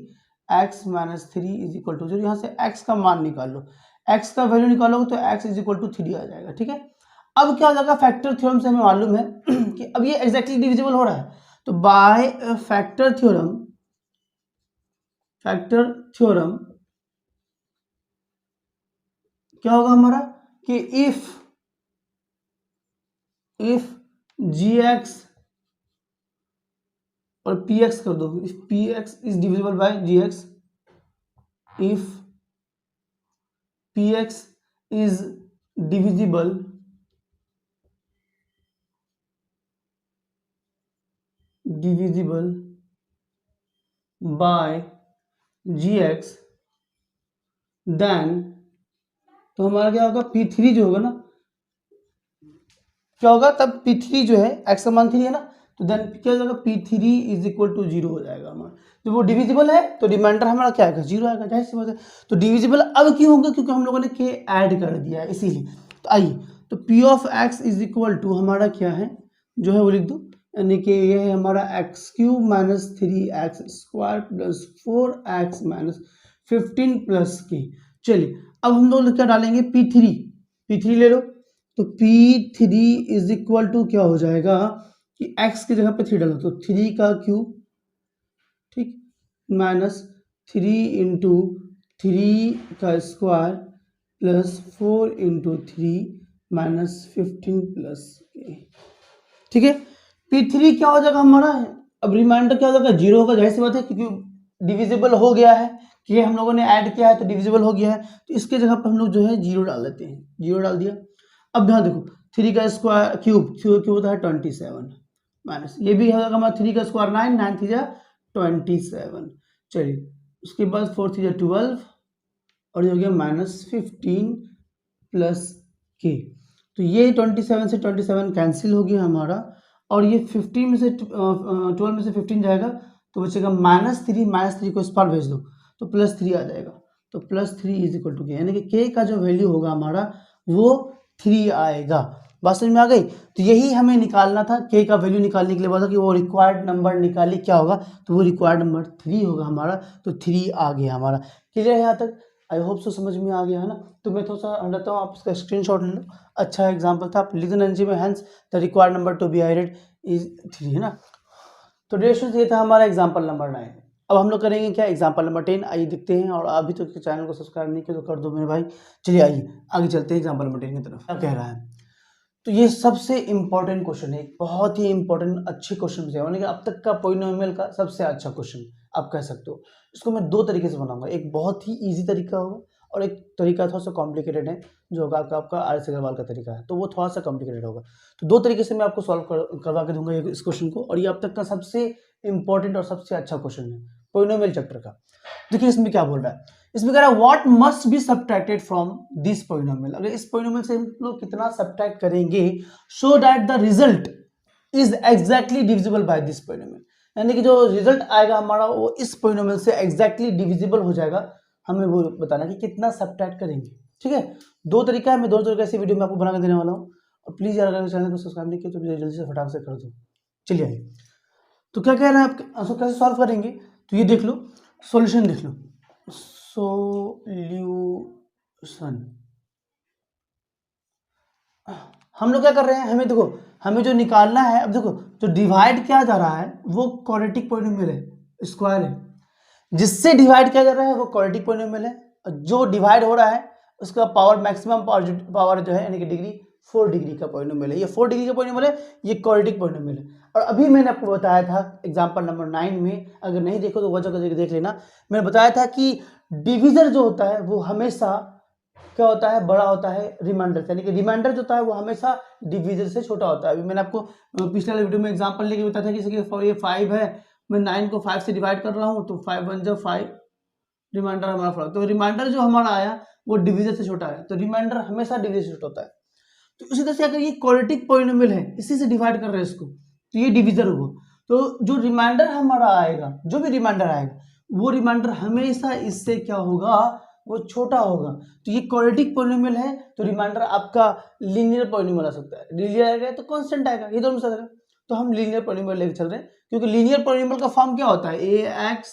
x minus 3 is equal to 0। यहाँ से x का मान निकाल लो, x का वैल्यू निकालोगे तो x इज इक्वल टू 3 आ जाएगा। ठीक है, अब क्या हो जाएगा, फैक्टर थ्योरम से हमें मालूम है कि अब ये एग्जैक्टली डिविजिबल हो रहा है। तो by factor theorem, factor theorem क्या होगा हमारा कि इफ जी एक्स और पी एक्स कर दो, if p x is divisible by g x, if p x is divisible by g x, then तो हमारा क्या होगा, पी थ्री जो होगा ना, क्या होगा तब पी थ्री जो है एक्स का मान 3 है ना, तो देन क्या हो जाएगा, p three is equal to 0 हो जाएगा हमारा। जब वो डिविजिबल है तो रिमाइंडर हमारा क्या आएगा, 0 आएगा, जाहिर सी बात है। तो डिविजिबल अब क्यों होगा, क्योंकि हम लोगों ने के ऐड कर दिया है इसीलिए। तो आइए, तो p of x is equal to हमारा क्या है जो है वो लिख दो, यानी कि ये है हमारा x cube minus 3x² plus 4x minus 15 plus के। चलिए अब हम लोग क्या डालेंगे, पी थ्री ले लो। तो P3 इज इक्वल टू क्या हो जाएगा कि x की जगह पे 3 डालो तो 3 का क्यूब, ठीक, माइनस 3 इंटू 3 का square plus 4 into 3 minus 15 plus के। ठीक है, P3 क्या हो जाएगा हमारा, अब रिमाइंडर क्या हो जाएगा, 0 होगा, जाहिर सी बात है क्योंकि डिविजिबल हो गया है, कि हम लोगों ने ऐड किया है तो डिविजिबल हो गया है। तो इसके जगह पर हम लोग जो है 0 डाल देते हैं, 0 डाल दिया। अब ध्यान देखो, 3 का स्क्वायर क्यूब होता है 27 माइनस, ये भी होगा हमारा 3 का स्क्वायर 9, 9 3 27। चलिए उसके बाद 4 3 12 और ये हो गया माइनस 15 प्लस के। तो ये 27 से 27 कैंसिल हो गया हमारा, और ये 15 में से 12 में से 15 जाएगा तो बचेगा -3 को इस पार भेज दो तो +3 आ जाएगा। तो +3 इज इक्वल टू के, यानी कि के का जो वैल्यू होगा हमारा वो 3 आएगा। बात समझ में आ गई। तो यही हमें निकालना था, के का वैल्यू निकालने के लिए बोला कि वो रिक्वायर्ड नंबर निकालिए, क्या होगा, तो वो रिक्वायर्ड नंबर 3 होगा हमारा। तो 3 आ गया हमारा। क्लियर है यहाँ तक, आई होप सो समझ में आ गया है ना। तो मैं थोड़ा सा हटाता हूँ, आप इसका स्क्रीनशॉट ले लो। अच्छा एग्जांपल था, आप लिख देना नीचे में, hence the required number to be added is 3, है ना। तो डियर ये था हमारा एग्जांपल नंबर 9। अब हम लोग करेंगे क्या, एग्जांपल नंबर 10। आइए देखते हैं, और अभी तो चैनल को सब्सक्राइब नहीं किया तो कर दो मेरे भाई। चलिए आइए आगे चलते हैं एग्जांपल नंबर 10 की तरफ। क्या कह रहा है, तो ये सबसे इंपॉर्टेंट क्वेश्चन है, बहुत ही इंपॉर्टेंट अच्छे क्वेश्चन से, यानी कि अब तक का पॉलिनोमियल का सबसे अच्छा क्वेश्चन आप कह सकते हो। इसको मैं 2 तरीके से बनाऊंगा, एक बहुत ही इजी तरीका होगा और एक तरीका थोड़ा सा कॉम्प्लिकेटेड है, जो होगा आपका आर.एस. अग्रवाल का तरीका है, तो वो थोड़ा सा कॉम्प्लिकेटेड होगा। तो 2 तरीके से मैं आपको सॉल्व करवा के दूंगा इस क्वेश्चन को, और ये अब तक का सबसे इंपॉर्टेंट और सबसे अच्छा क्वेश्चन है पॉलिनोमियल चैप्टर का। देखिए इसमें क्या बोल रहा है, इसमें कह रहा है what must B subtracted from this polynomial, अगर इस पॉलिनोमियल से हम लोग कितना सब्ट्रैक्ट करेंगे so that the result is exactly divisible by this polynomial, यानी कि जो रिजल्ट आएगा हमारा वो इस पॉलिनोमियल से एग्जैक्टली डिविजिबल हो जाएगा, हमें वो बताना कि कितना सब्ट्रैक्ट करेंगे। ठीक है, दो तरीका है, मैं दो तरीके से वीडियो में आपको बना के देने वाला हूँ, और प्लीज यार अगर चैनल को सब्सक्राइब नहीं किया तो जल्दी से फटाक से कर दो। चलिए आइए, तो क्या कह रहे हैं आप, आंसर कैसे सॉल्व करेंगे, तो ये देख लो, सॉल्यूशन देख लो, सॉल्यूशन हम लोग क्या कर रहे हैं, हमें देखो हमें जो निकालना है, अब देखो जो डिवाइड किया जा रहा है वो क्वाड्रेटिक पॉलिनोमियल है, स्क्वायर है, जिससे डिवाइड किया जा रहा है वो क्वाड्रेटिक पॉलिनोमियल है, और जो डिवाइड हो रहा है उसका पावर मैक्सिमम पावर जो है यानी कि डिग्री 4 डिग्री का पॉलिनोमियल है, ये 4 डिग्री का पॉलिनोमियल है, ये क्वाड्रेटिक पॉलिनोमियल है। और अभी मैंने आपको बताया था एग्जांपल नंबर 9 में, अगर नहीं देखो तो वह जगह देख लेना, मैंने बताया था कि डिविजर जो होता है वो हमेशा क्या होता है, बड़ा होता है रिमाइंडर, यानी कि रिमाइंडर जो होता है वो हमेशा डिविजर से छोटा होता है। अभी मैंने आपको पिछले वीडियो में एग्जांपल लेके बताया था कि ये 5 है, मैं 9 को 5 से डिवाइड कर रहा हूँ तो 5 1 जब 5 रिमाइंडर हमारा फड़ा, तो रिमाइंडर जो हमारा आया वो डिविजर से छोटा है, तो रिमाइंडर हमेशा डिविजर से छोटा होता है। तो इसी तरह से अगर ये क्वाड्रेटिक पॉलिनोमियल है, इसी से डिवाइड कर रहे हैं इसको, तो ये डिविजर होगा, तो जो रिमाइंडर हमारा आएगा, जो भी रिमाइंडर आएगा वो रिमाइंडर हमेशा इससे क्या होगा, वो छोटा होगा। तो ये क्वाड्रेटिक पॉलिनोमियल है, तो रिमाइंडर आपका लीनियर पॉलिनोमियल आ सकता है, लीनियर आएगा तो कांस्टेंट आएगा, ये दोनों में तो हम लीनियर पॉलिनोमियल लेके चल रहे हैं, क्योंकि लीनियर पॉलिनोमियल का फॉर्म क्या होता है, ax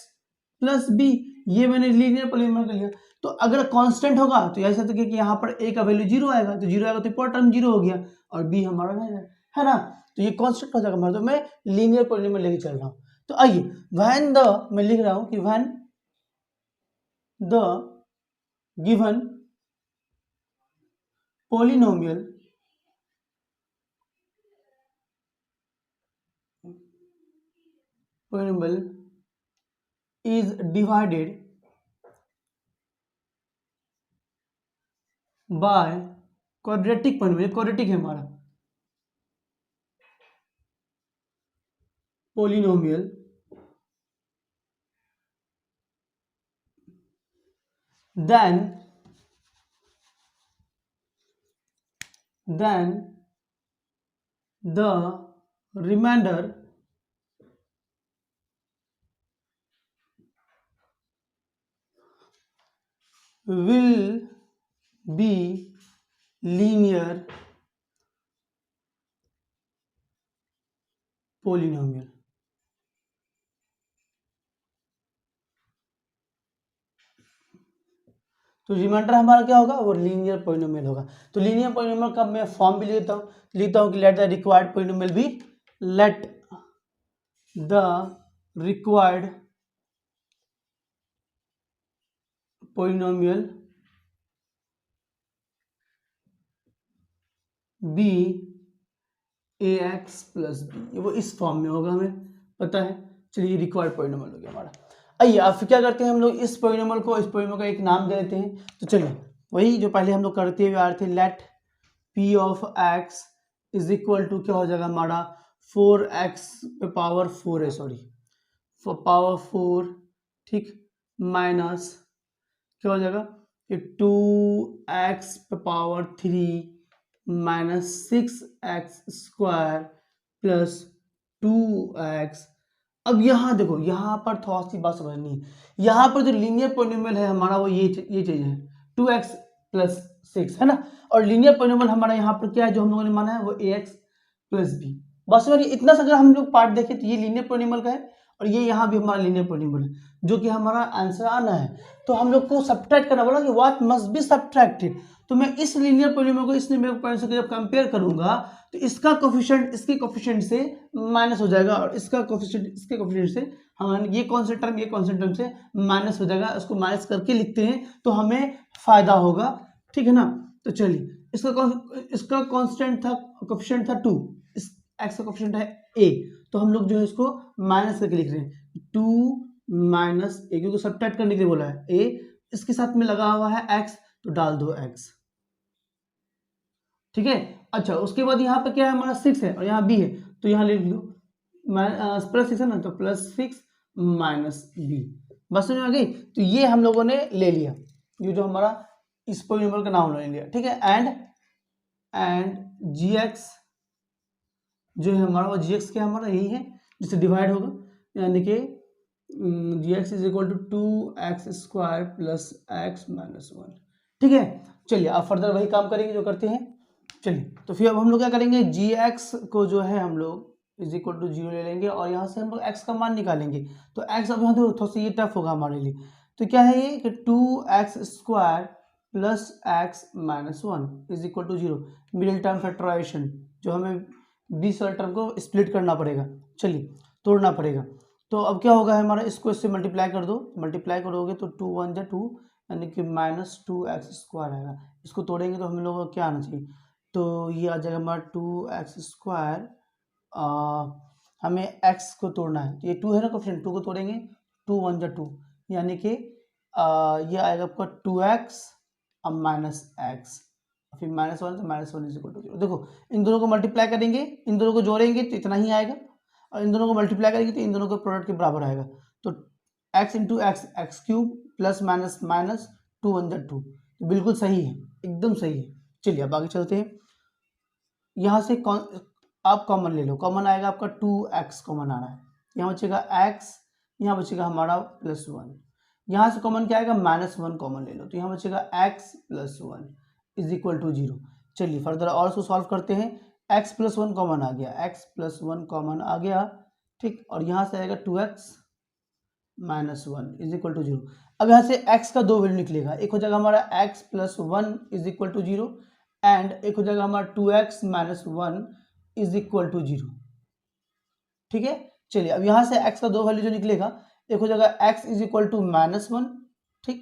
प्लस बी, ये मैंने लीनियर पॉलिनोमियल कर लिया। तो अगर कांस्टेंट होगा तो ऐसा तो कि यहाँ पर a का वैल्यू 0 आएगा, तो 0 आएगा तो ऊपर टर्म 0 हो गया, और b हमारा नहीं है ना, तो ये कांस्टेंट हो जाएगा हमारा, तो मैं लीनियर पॉलिनोमियल लेके चल रहा हूँ। तो आइए व्हेन द, मैं लिख रहा हूँ कि when the given polynomial is divided by quadratic polynomial, quadratic है हमारा polynomial, then the remainder will be linear polynomial। तो रिमाइंडर हमारा क्या होगा, वो लीनियर पॉलिनोमियल होगा। तो लीनियर पॉलिनोमियल का मैं फॉर्म भी लिखता हूँ कि let the required polynomial be, let the required polynomial be ax plus b, वो इस फॉर्म में होगा, हमें पता है। चलिए रिक्वायर्ड पॉलिनोमियल हो गया हमारा। आइए अब फिर क्या करते हैं हम लोग, इस पॉलिनोमियल का एक नाम दे देते हैं। तो चलिए वही जो पहले हम लोग करते हुए आ रहे थे, let p of x is equal to क्या हो जाएगा हमारा 4x पे पावर 4 है, सॉरी पावर 4, ठीक, माइनस क्या हो जाएगा कि 2x पे power 3 minus 6x square plus 2x। अब यहाँ देखो, यहाँ पर थोड़ा सी बात समझनी है, यहाँ पर जो लीनियर पॉलिनोमियल है हमारा वो ये चीज है 2x प्लस 6 है ना, और लीनियर पॉलिनोमियल हमारा यहाँ पर क्या है जो हम लोगों ने माना है वो ax प्लस बी। बस यार इतना सा अगर हम लोग पार्ट देखें तो ये लीनियर पॉलिनोमियल का है, और ये यहाँ भी हमारा लीनियर पॉलिनोमियल है, जो कि हमारा आंसर आना है। तो हम लोग को सब्ट्रैक्ट करना पड़ा कि व्हाट मस्ट बी सब्ट्रैक्टेड। तो मैं इस लीनियर पॉलिनोमियल को इस लीनियर पॉलिनोमियल से जब कंपेयर करूंगा तो इसका कोफिशिएंट इसके कोफिशिएंट से माइनस हो जाएगा, और इसका कोफिशिएंट इसके कोफिशिएंट से हम ये कांस्टेंट टर्म से माइनस हो जाएगा। इसको माइनस करके लिखते हैं तो हमें फायदा होगा, ठीक है ना। तो चलिए इसका कांस्टेंट था, कोफिशिएंट था 2, इस x का कोफिशिएंट है a, तो हम लोग जो है इसको माइनस करके लिख रहे हैं 2 माइनस a, क्योंकि सब्ट्रैक्ट करने के लिए बोला है a, इसके साथ में लगा हुआ है x, तो डाल दो x, ठीक है। अच्छा उसके बाद यहाँ पे क्या है हमारा 6 है और यहाँ b है, तो यहाँ लिख दो प्लस 6 है ना, तो प्लस 6 माइनस b, बस समझ में आ गई। तो ये हम लोगों ने ले लिया, ये जो हमारा इस पॉलिनोमियल का नाम ले लिया, ठीक है। एंड जी एक्स जो है हमारा, वो जी एक्स क्या हमारा यही है जिससे डिवाइड होगा, यानी कि G X is equal to 2x² plus x minus 1, ठीक है। चलिए अब फर्दर वही काम करेंगे जो करते हैं। चलिए तो फिर अब हम लोग क्या करेंगे, जी एक्स को जो है हम लोग इज इक्वल टू 0 ले लेंगे और यहाँ से हम लोग x का मान निकालेंगे। तो x अब यहाँ तो थोड़ा सा ये टफ होगा हमारे लिए। तो क्या है ये कि 2x² plus x minus 1 is equal to 0, middle term factorization, जो हमें 20 वाले टर्म को स्प्लिट करना पड़ेगा, चलिए तोड़ना पड़ेगा। तो अब क्या होगा हमारा, इसको इससे मल्टीप्लाई कर दो, मल्टीप्लाई करोगे तो 2 1 जा 2 यानी कि -2x² आएगा। इसको तोड़ेंगे तो हम लोगों को क्या आना चाहिए, तो ये आ जाएगा हमारा 2x², हमें x को तोड़ना है, तो ये 2 है ना कोफिशिएंट, 2 को तोड़ेंगे 2 1 जा 2 यानी कि ये आएगा आपका 2x अब माइनस x, फिर -1 तो -1 इज इक्वल टू 0। देखो इन दोनों को मल्टीप्लाई करेंगे, इन दोनों को जोड़ेंगे तो इतना ही आएगा, और इन दोनों को मल्टीप्लाई करेंगे तो इन दोनों के प्रोडक्ट के बराबर आएगा। तो x into x x³ plus minus minus 2 1 जा 2, बिल्कुल सही है, एकदम सही है। चलिए अब आगे चलते हैं। यहाँ से आप कॉमन ले लो, कॉमन आएगा आपका 2x कॉमन आ रहा है, यहाँ बचेगा x, यहाँ बचेगा हमारा +1, यहाँ से कॉमन क्या आएगा -1 कॉमन ले लो, तो यहाँ बचेगा x + 1 इज इक्वल टू 0। चलिए फर्दर और उसको सॉल्व करते हैं। x + 1 कॉमन आ गया, x + 1 कॉमन आ गया, ठीक, और यहाँ से आएगा 2x - 1 इज इक्वल टू 0। अब यहाँ से x का 2 वैल्यू निकलेगा, एक हो जाएगा हमारा x + 1 is equal to 0 and एक हो जाएगा हमारा 2x - 1 इज इक्वल टू 0, ठीक है। चलिए अब यहाँ से x का 2 वैल्यू जो निकलेगा, एक हो जाएगा x इज इक्वल टू -1, ठीक,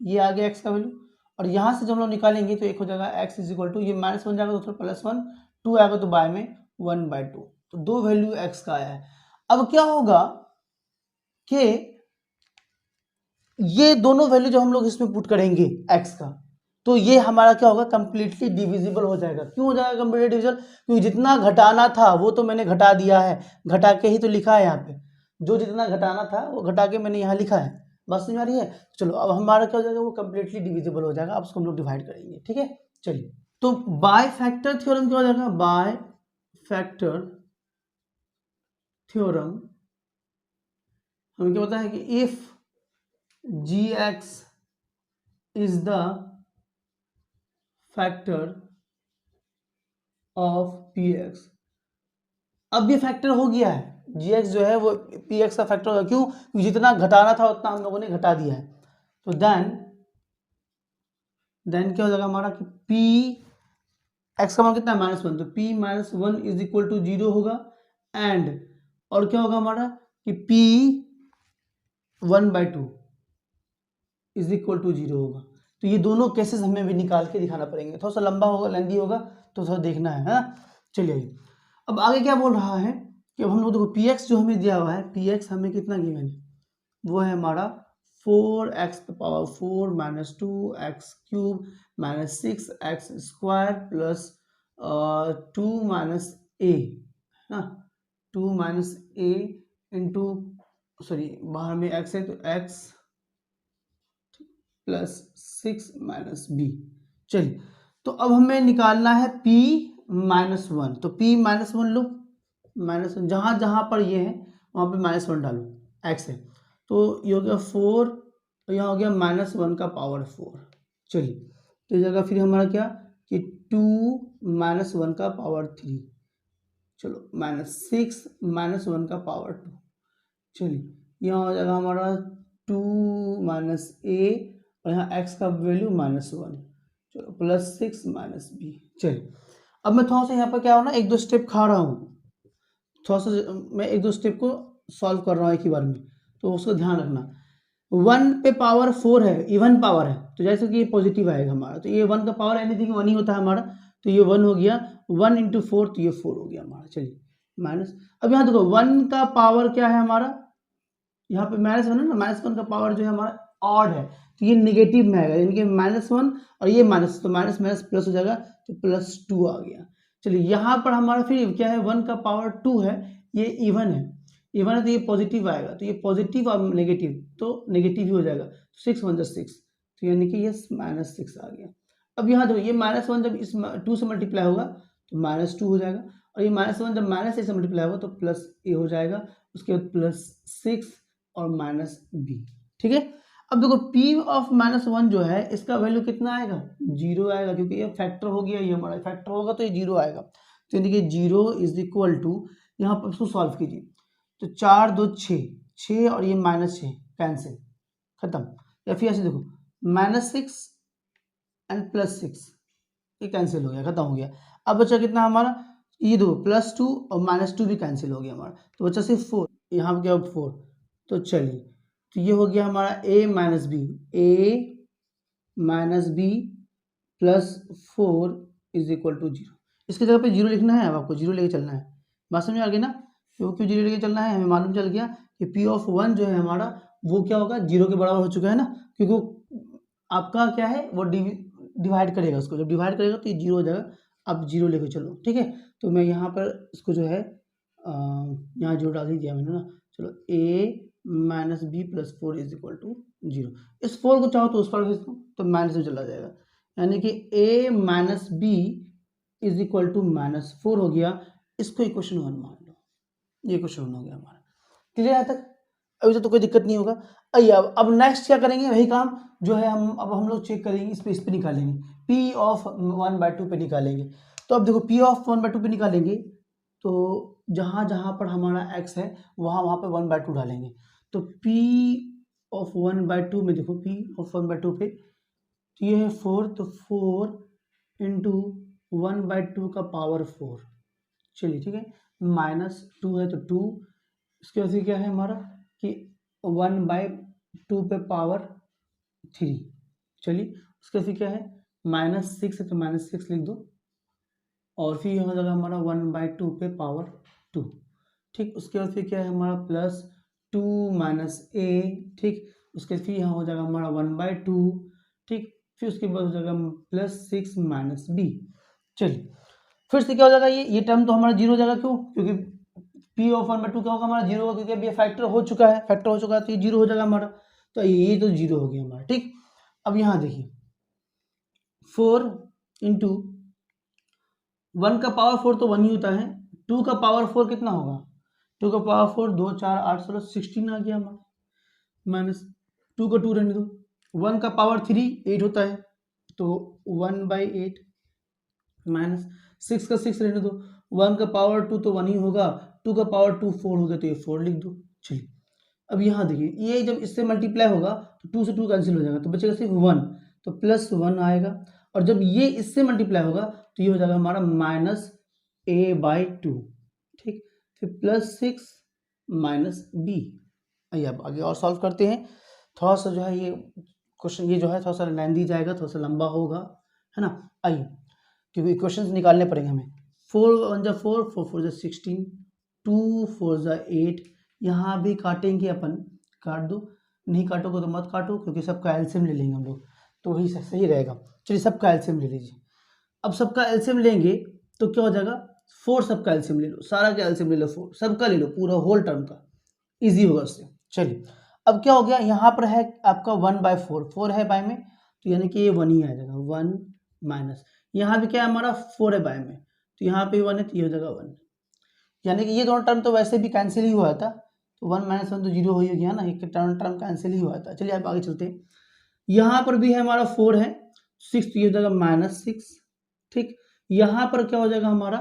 ये आ गया x का वैल्यू, और यहाँ से जब हम लोग निकालेंगे तो एक हो जाएगा x इज इक्वल टू, ये -1 जाएगा तो +1, 2 आएगा तो बाय में 1/2, तो 2 वैल्यू x का आया है। अब क्या होगा कि ये दोनों वैल्यू जो हम लोग इसमें पुट करेंगे x का, तो ये हमारा क्या होगा, कंप्लीटली डिविजिबल हो जाएगा। क्यों हो जाएगा कंप्लीटली डिविजिबल, क्योंकि जितना घटाना था वो तो मैंने घटा दिया है, घटा के ही तो लिखा है यहाँ पे, जो जितना घटाना था वो घटा के मैंने यहाँ लिखा है, बात समझ आ रही है। चलो अब हमारा क्या हो जाएगा, वो कंप्लीटली डिविजिबल हो जाएगा, अब उसको हम लोग डिवाइड करेंगे, ठीक है। चलिए तो बाय फैक्टर थ्योरम क्या हो जाएगा, बाय फैक्टर थ्योरम हमें क्या पता है कि if gx is the factor of px, अब ये फैक्टर हो गया है, gx जो है वो px का फैक्टर होगा। क्यों, क्योंकि जितना घटाना था उतना हम लोगों ने घटा दिया है। तो देन क्या हो जाएगा हमारा कि p x का मान कितना है -1, तो p - 1 इज इक्वल टू 0 होगा, एंड और क्या होगा हमारा कि p 1/2 इज इक्वल टू 0 होगा। तो ये दोनों केसेस हमें भी निकाल के दिखाना पड़ेंगे, थोड़ा सा लंबा होगा, लेंदी होगा, तो थोड़ा देखना है ना। चलिए अब आगे क्या बोल रहा है कि अब हम लोग देखो px जो हमें दिया हुआ है, px हमें कितना गिवन है, वो है हमारा 4x power 4 - 2x³ - 6x² plus 2 - a ना, 2 - a इंटू, सॉरी बाहर में x है तो x प्लस 6 - b। चलिए तो अब हमें निकालना है p -1, तो p -1 लो, -1 जहाँ जहाँ पर ये है वहाँ पे -1 डालो, x है, तो ये हो गया 4, और यहाँ हो गया -1 का पावर 4। चलिए तो इस जगह फिर हमारा क्या कि 2 - 1 का पावर 3, चलो -6 - 1 का पावर 2। चलिए यहाँ हो जाएगा हमारा 2 - a, और यहाँ x का वैल्यू -1, चलो +6 - b। चलिए अब मैं थोड़ा सा यहाँ पर क्या हो ना, 1 2 स्टेप खा रहा हूँ, थोड़ा सा मैं 1 2 स्टेप को सॉल्व कर रहा हूँ एक ही बार में, तो उसको ध्यान रखना। 1 पे पावर 4 है, इवन पावर है, तो जैसे कि ये पॉजिटिव आएगा हमारा, तो ये 1 का पावर एनीथिंग 1 ही होता है हमारा, तो ये 1 हो गया, 1 × 4 तो ये 4 हो गया हमारा। चलिए माइनस, अब यहाँ देखो 1 का पावर क्या है हमारा, यहाँ पे -1 है ना, -1 का पावर जो है हमारा ऑड है, तो ये नेगेटिव में आएगा, यानी कि -1 और ये माइनस, तो माइनस माइनस प्लस हो जाएगा, तो +2 आ गया। चलिए यहाँ पर हमारा फिर क्या है, 1 का पावर 2 है, ये इवन है, ये वन है तो ये पॉजिटिव आएगा, तो ये पॉजिटिव और नेगेटिव तो नेगेटिव ही हो जाएगा। 6 वन जा 6, तो यानी कि ये -6 आ गया। अब यहाँ देखो ये -1 जब इस 2 से मल्टीप्लाई होगा तो -2 हो जाएगा, और ये -1 जब -a से मल्टीप्लाई होगा तो +a हो जाएगा, उसके बाद +6 और -b। ठीक है, अब देखो p ऑफ -1 जो है इसका वैल्यू कितना आएगा, 0 आएगा, क्योंकि ये फैक्टर हो गया, ये हमारा फैक्टर होगा तो ये 0 आएगा। तो यानी कि 0 इज इक्वल टू, यहाँ पर इसको सॉल्व कीजिए तो 4 2 6, 6 और ये -6 कैंसिल, खत्म। या फिर ऐसे देखो -6 एंड +6, ये कैंसिल हो गया, खत्म हो गया। अब बचा कितना हमारा, ये दो +2 और -2 भी कैंसिल हो गया हमारा, तो बचा सिर्फ 4, यहाँ पर क्या 4। तो चलिए, तो ये हो गया हमारा a minus b +4 is equal to 0। इसकी जगह पे 0 लिखना है, अब आपको 0 लेके चलना है। बात समझ आ गई ना, क्यों 0 लेके चलना है, हमें मालूम चल गया कि p ऑफ 1 जो है हमारा वो क्या होगा, 0 के बराबर हो चुका है ना, क्योंकि आपका क्या है वो डिवाइड करेगा, उसको जब डिवाइड करेगा तो ये 0 हो जाएगा। अब 0 लेके चलो, ठीक है। तो मैं यहाँ पर इसको जो है यहाँ 0 डाल दिया मैंने ना, चलो a minus b +4 is equal to 0। इस 4 को चाहो तो उस पर भेज दो तो माइनस में चला जाएगा, यानी कि a minus b is equal to -4 हो गया। इसको इक्वेशन 1 मान लो, ये इक्वेशन 1 हो गया हमारा। क्लियर है तक, अभी तो कोई दिक्कत नहीं होगा। आइए अब नेक्स्ट क्या करेंगे, वही काम जो है हम लोग चेक करेंगे, इस पे निकालेंगे, p ऑफ 1/2 पे निकालेंगे। तो अब देखो p ऑफ 1/2 पे निकालेंगे तो जहाँ जहाँ पर हमारा x है वहाँ पे 1/2 डालेंगे। तो p ऑफ 1/2 में देखो, p ऑफ 1/2 पे तो ये है 4, तो 4 इंटू 1/2 का पावर 4, चलिए ठीक है, -2 है तो 2, इसके वजह से क्या है हमारा कि 1/2 पे पावर 3, चलिए उसके फिर क्या है -6 है तो -6 लिख दो, और फिर हो जाएगा हमारा 1/2 पे पावर 2, ठीक। उसके बाद फिर क्या है हमारा +2 - a, ठीक। उसके फिर यहाँ हो जाएगा हमारा 1/2, ठीक। फिर उसके बाद हो जाएगा +6 - b, चलिए फिर से क्या हो जाएगा, ये टर्म तो हमारा 0 हो जाएगा, क्यों, क्योंकि p ऑफ 1/2 क्या होगा हमारा 0 होगा, क्योंकि अभी ये फैक्टर हो चुका है, तो ये 0 हो जाएगा हमारा, तो ये तो 0 हो गया हमारा, ठीक। अब यहाँ देखिए 4 इंटू 1 का पावर 4 तो 1 ही होता है, 2 का पावर 4 कितना होगा, 2 का पावर 4 2 4 8 16 16 आ गया हमारा, -2 का 2 रहने दो, 1 का पावर 3 8 होता है तो 1/8 -6 का 6 रहने दो, 1 का पावर 2 तो 1 ही होगा, 2 का पावर 2 4 होगा तो ये 4 लिख दो। चलिए अब यहाँ देखिए ये जब इससे मल्टीप्लाई होगा तो 2 से 2 कैंसिल हो जाएगा, तो बचेगा सिर्फ 1, तो +1 आएगा, और जब ये इससे मल्टीप्लाई होगा तो ये हो जाएगा हमारा -a/2, ठीक। फिर +6 - b। आइए अब आगे और सॉल्व करते हैं, थोड़ा सा जो है ये क्वेश्चन ये जो है थोड़ा सा लेंथी जाएगा, थोड़ा सा लंबा होगा, है ना। आइए क्योंकि क्वेश्चन निकालने पड़ेंगे हमें। 4 1 जा 4, 4 4 जा 16, 2 4 जा 8, यहाँ भी काटेंगे अपन, काट दो, नहीं काटोगे तो मत काटो, क्योंकि सबका एलसीएम ले लेंगे हम लोग, तो वही सही रहेगा। चलिए सबका एलसीएम ले लीजिए। अब सबका एलसीएम लेंगे तो क्या हो जाएगा, 4 सबका एलसीएम ले लो, सारा का एलसीएम ले लो, 4 सबका ले लो, पूरा होल टर्म का, ईजी होगा उससे। चलिए अब क्या हो गया, यहाँ पर है आपका 1/4, 4 है बाय में, तो यानी कि ये 1 ही आ जाएगा, 1 माइनस, यहाँ भी क्या है हमारा 4 है बाय में, तो यहाँ पे 1 है तो ये हो जाएगा 1, यानी कि ये दोनों टर्म तो वैसे भी कैंसिल ही हुआ था, तो 1 - 1 तो 0 हो ही गया ना, एक टर्म कैंसिल ही हुआ था। चलिए आप आगे चलते हैं, यहाँ पर भी है हमारा 4 है 6, तो ये हो जाएगा -6, ठीक। यहाँ पर क्या हो जाएगा हमारा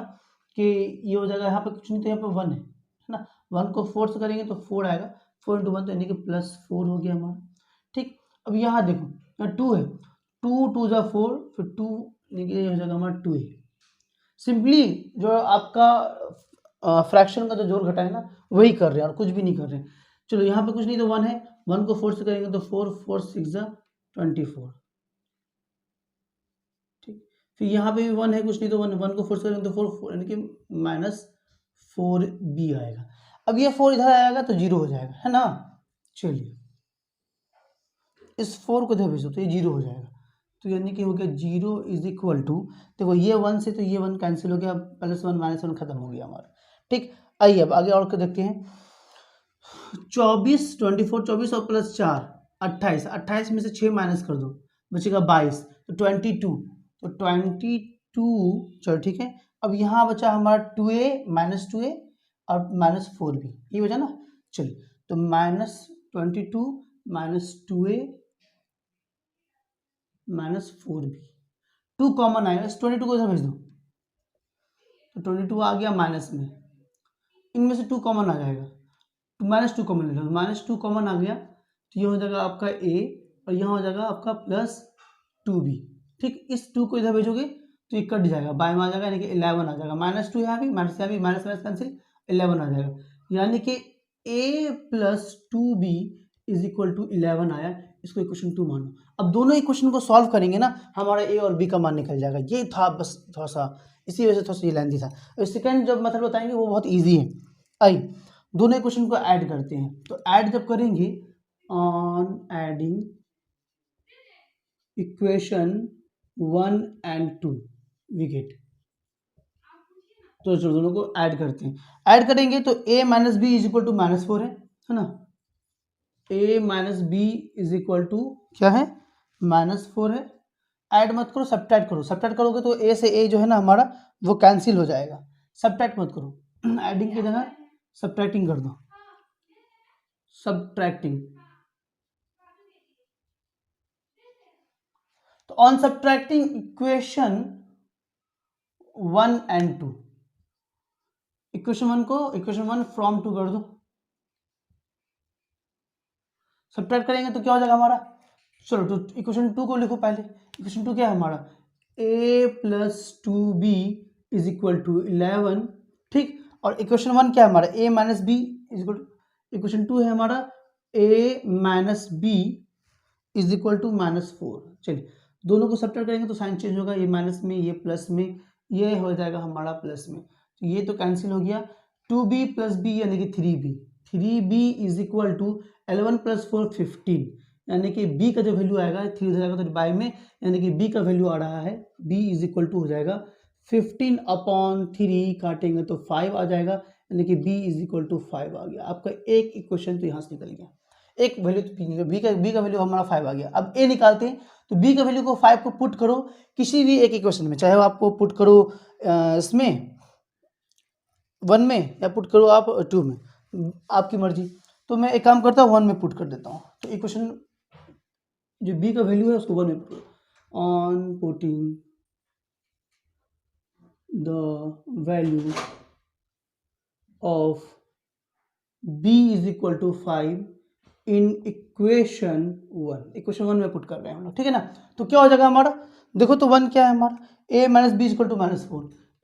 कि ये हो जाएगा, यहाँ पर कुछ नहीं तो यहाँ पर 1 है ना, 1 को 4 से करेंगे तो 4 आएगा, 4 × 1 तो यानी कि +4 हो गया हमारा, ठीक। अब यहाँ देखो यहाँ 2 है, 2 2 जा 4, फिर 2 ये हो जाएगा हमारा 2a। सिंपली जो आपका फ्रैक्शन का जो जोड़ घटा है ना वही कर रहे हैं और कुछ भी नहीं कर रहे हैं। चलो यहाँ पे कुछ नहीं तो 1 है, 1 को 4 से करेंगे तो 4 4 6 जा 24, ठीक। फिर यहाँ पे भी 1 है, कुछ नहीं तो 1 को 4 से करेंगे तो 4 यानी कि -4b आएगा। अब ये 4 इधर आएगा तो 0 हो जाएगा, है ना। चलिए इस 4 को इधर भेजो तो ये 0 हो जाएगा, तो यानी कि हो गया 0 इज इक्वल टू, देखो ये 1 से तो ये 1 कैंसिल हो गया, +1 - 1 खत्म हो गया हमारा, ठीक। आइए अब आगे और देखते हैं, 24, 24, 24 और प्लस 4 28, 28 में से 6 माइनस कर दो, बचेगा 22, तो 22, तो 22, चलो ठीक है। अब यहाँ बचा हमारा 2a माइनस 2a और माइनस 4b, ये बचा ना। चलिए, तो -22 minus 2a minus 4b, 2 common आएगा, इस 22 को इधर भेज दो, तो 22 आ गया माइनस में, इनमें से 2 कॉमन आ जाएगा, तो -2 कॉमन ले लो, -2 कॉमन आ गया, तो ये हो जाएगा आपका a और यहाँ हो जाएगा आपका +2b। ठीक, इस 2 को इधर भेजोगे तो ये कट जाएगा, बाय में आ जाएगा, यानी कि 11 आ जाएगा, -2 यहाँ भी, माइनस यहाँ भी, माइनस माइनस कैंसिल, 11 आ जाएगा, यानी कि a + 2b = 11 आया। इसको इक्वेशन 2 मानो। अब दोनों इक्वेशन को सॉल्व करेंगे ना, हमारा a और b का मान निकल जाएगा। ये था बस थोड़ा सा, इसी वजह से थोड़ा सा ये लेंथी था। सेकेंड जब मेथड बताएंगे वो बहुत ईजी है। आइए दोनों इक्वेशन को ऐड करते हैं, तो ऐड जब करेंगे, on adding equation 1 and 2 we get, तो दोनों को ऐड करते हैं। ऐड करेंगे तो a minus b is equal to -4 है ना, a minus b is equal to क्या है, -4 है। ऐड मत करो, सब्ट्रैक्ट करो, सब्ट्रैक्ट करोगे तो a से a जो है ना हमारा वो कैंसिल हो जाएगा, सब्ट्रैक्ट मत करो, एडिंग की जगह सब्ट्रैक्टिंग कर दो, सब्ट्रैक्टिंग। तो on subtracting equation 1 and 2, equation 1 को इक्वेशन 1 फ्रॉम 2 कर दो, सब्ट्रैक्ट करेंगे तो क्या हो जाएगा हमारा। चलो तो इक्वेशन 2 को लिखो पहले। इक्वेशन 2 क्या है हमारा, a + 2b = 11। ठीक, और इक्वेशन 1 क्या है हमारा, a minus b equal, equation 2 है हमारा a माइनस बी = -4। चलिए दोनों को सब्ट्रैक्ट करेंगे तो साइन चेंज होगा, ये माइनस में, ये प्लस में, ये हो जाएगा हमारा प्लस में, तो ये तो कैंसिल हो गया। 2b + b यानी कि 3b, 3b = 11 + 4 15, यानी कि b का जो वैल्यू आएगा 3 हो जाएगा तो बाय में, यानी कि b का वैल्यू आ रहा है, b = हो जाएगा 15/3, काटेंगे तो 5 आ जाएगा, यानी कि b = 5 आ गया। आपका एक इक्वेशन तो यहाँ से निकल गया, एक वैल्यू तो बी का वैल्यू हमारा 5 आ गया। अब ए निकालते हैं, तो बी का वैल्यू को 5 को पुट करो किसी भी एक इक्वेशन में, चाहे वो आपको पुट करो इसमें 1 में या पुट करो आप 2 में, आपकी मर्जी। तो मैं एक काम करता हूँ 1 में पुट कर देता हूँ, तो इक्वेशन जो बी का वैल्यू है उसको 1 में पुट करो। On putting the value of b = 5 in equation 1, equation 1 में पुट कर रहे हैं हम लोग, ठीक है ना। तो क्या हो जाएगा हमारा, देखो तो 1 क्या है हमारा, a माइनस बी = -4,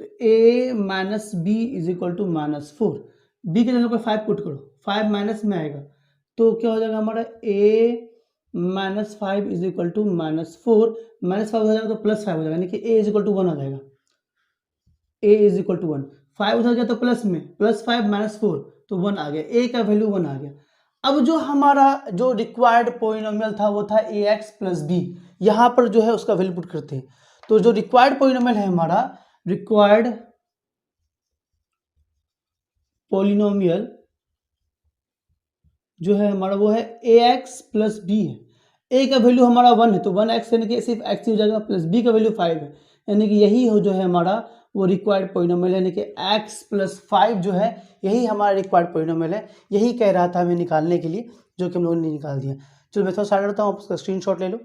तो a माइनस बी = -4, b के जगह पर 5 पुट करो, 5 माइनस में आएगा, तो क्या हो जाएगा हमारा a माइनस 5 = -4, -5 हो जाएगा तो +5 हो जाएगा, यानी कि a = 1 आ जाएगा, a = 1, 5 उधर गया तो प्लस में, +5 - 4 तो 1 आ गया, a का वैल्यू 1 आ गया। अब जो हमारा जो रिक्वायर्ड पोलिनोमियल था वो था ax + b, यहाँ पर जो है उसका वैल्यू पुट करते हैं, तो जो रिक्वायर्ड पोलिनोमियल है हमारा, रिक्वायर्ड पोलिनोमियल जो है हमारा वो है ax + b है। a का वैल्यू हमारा 1 है, तो 1x यानी कि सिर्फ x ही हो जाएगा, प्लस b का वैल्यू 5 है, यानी कि यही हो जो है हमारा वो रिक्वायर्ड पोलिनोमियल है, यानी कि x + 5 जो है यही हमारा रिक्वायर्ड पोलिनोमियल है। यही कह रहा था हमें निकालने के लिए, जो कि हम लोगों ने निकाल दिया। चलो मैं थोड़ा साइड करता हूँ, आप उसका स्क्रीनशॉट ले लो।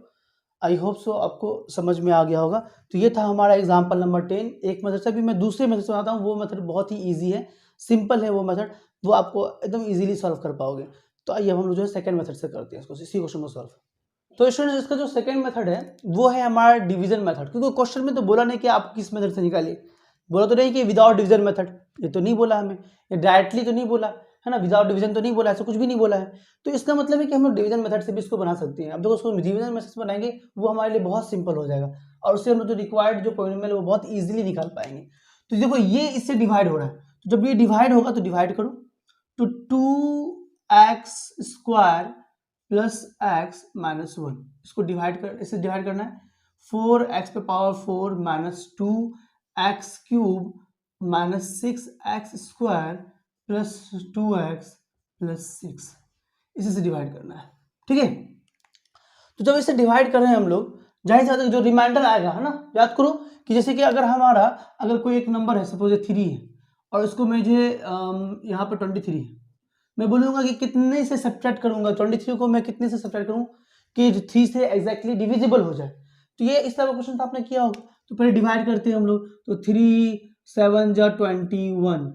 आई होप सो आपको समझ में आ गया होगा। तो ये था हमारा एग्जाम्पल नंबर 10। एक मेथड से अभी मैं दूसरे मेथड से आता हूँ, वो मेथड बहुत ही ईजी है, सिंपल है वो मेथड, वो आपको एकदम ईजिली सॉल्व कर पाओगे। तो आइए हम लोग जो है सेकंड मेथड से करते हैं इसको, इसी क्वेश्चन को सॉल्व। तो स्टूडेंट्स इसका जो सेकंड मेथड है वो है हमारा डिवीजन मेथड, क्योंकि क्वेश्चन में तो बोला नहीं कि आप किस मेथड से निकालिए, बोला तो नहीं कि विदाउट डिवीजन मेथड, ये तो नहीं बोला हमें, ये डायरेक्टली तो नहीं बोला है ना, विदाउट डिवीजन तो नहीं बोला, ऐसा कुछ भी नहीं बोला है। तो इसका मतलब है कि हम लोग डिवीजन मेथड से भी इसको बना सकते हैं। अब देखो उसको डिवीजन मेथड से बनाएंगे वो हमारे लिए बहुत सिंपल हो जाएगा, और उससे हम लोग जो रिक्वायर्ड जो पॉलिनोमियल है वो बहुत ईजिली निकाल पाएंगे। तो देखो ये इससे डिवाइड हो रहा है, तो जब ये डिवाइड होगा तो डिवाइड करो, तो 2x² + x - 1, इसको डिवाइड कर, इससे डिवाइड करना है, 4x⁴ - 2x³ - 6x² + 2x +6, इसी से डिवाइड करना है, ठीक है। तो जब इसे डिवाइड कर रहे हैं हम लोग, जाहिर सी बात है जो रिमाइंडर आएगा, है ना, याद करो कि जैसे कि अगर कोई एक नंबर है, सपोज 3 है, और उसको मुझे यहाँ पर 23 है, मैं बोलूँगा कि कितने से सब्ट्रैक्ट करूँगा, 23 को मैं कितने से सब्ट्रैक्ट करूँ कि 3 से एग्जैक्टली डिविजिबल हो जाए। तो ये इस तरह का क्वेश्चन आपने किया होगा। तो पहले डिवाइड करते हैं हम लोग, तो 3 7 जा 21,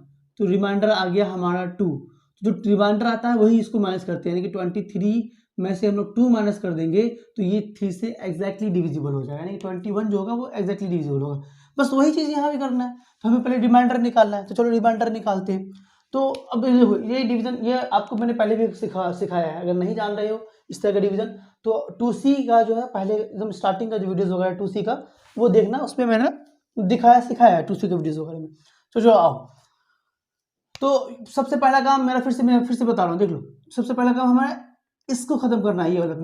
तो रिमाइंडर आ गया हमारा 2। तो जो रिमाइंडर आता है वही इसको माइनस करते हैं, यानी कि 23 में से हम लोग 2 माइनस कर देंगे तो ये 3 से एग्जैक्टली डिविजिबल हो जाएगा, यानी कि 21 जो होगा वो एग्जैक्टली डिविजिबल होगा। बस वही चीज़ यहाँ भी करना है। तो हमें पहले रिमाइंडर निकालना है, तो चलो रिमाइंडर निकालते हैं। तो अब ये डिवीजन, ये आपको मैंने पहले भी सिखाया है, अगर नहीं जान रहे हो इस तरह का डिवीजन, तो 2C का जो है पहले एकदम स्टार्टिंग का जो वीडियोस वगैरह 2C का वो देखना, उसमें मैंने सिखाया है 2C के वीडियोस वगैरह में। तो जो आओ, तो सबसे पहला काम मेरा मैं फिर से बता रहा हूँ, देख लो। सबसे पहला काम हमारा इसको खत्म करना है, ये वाला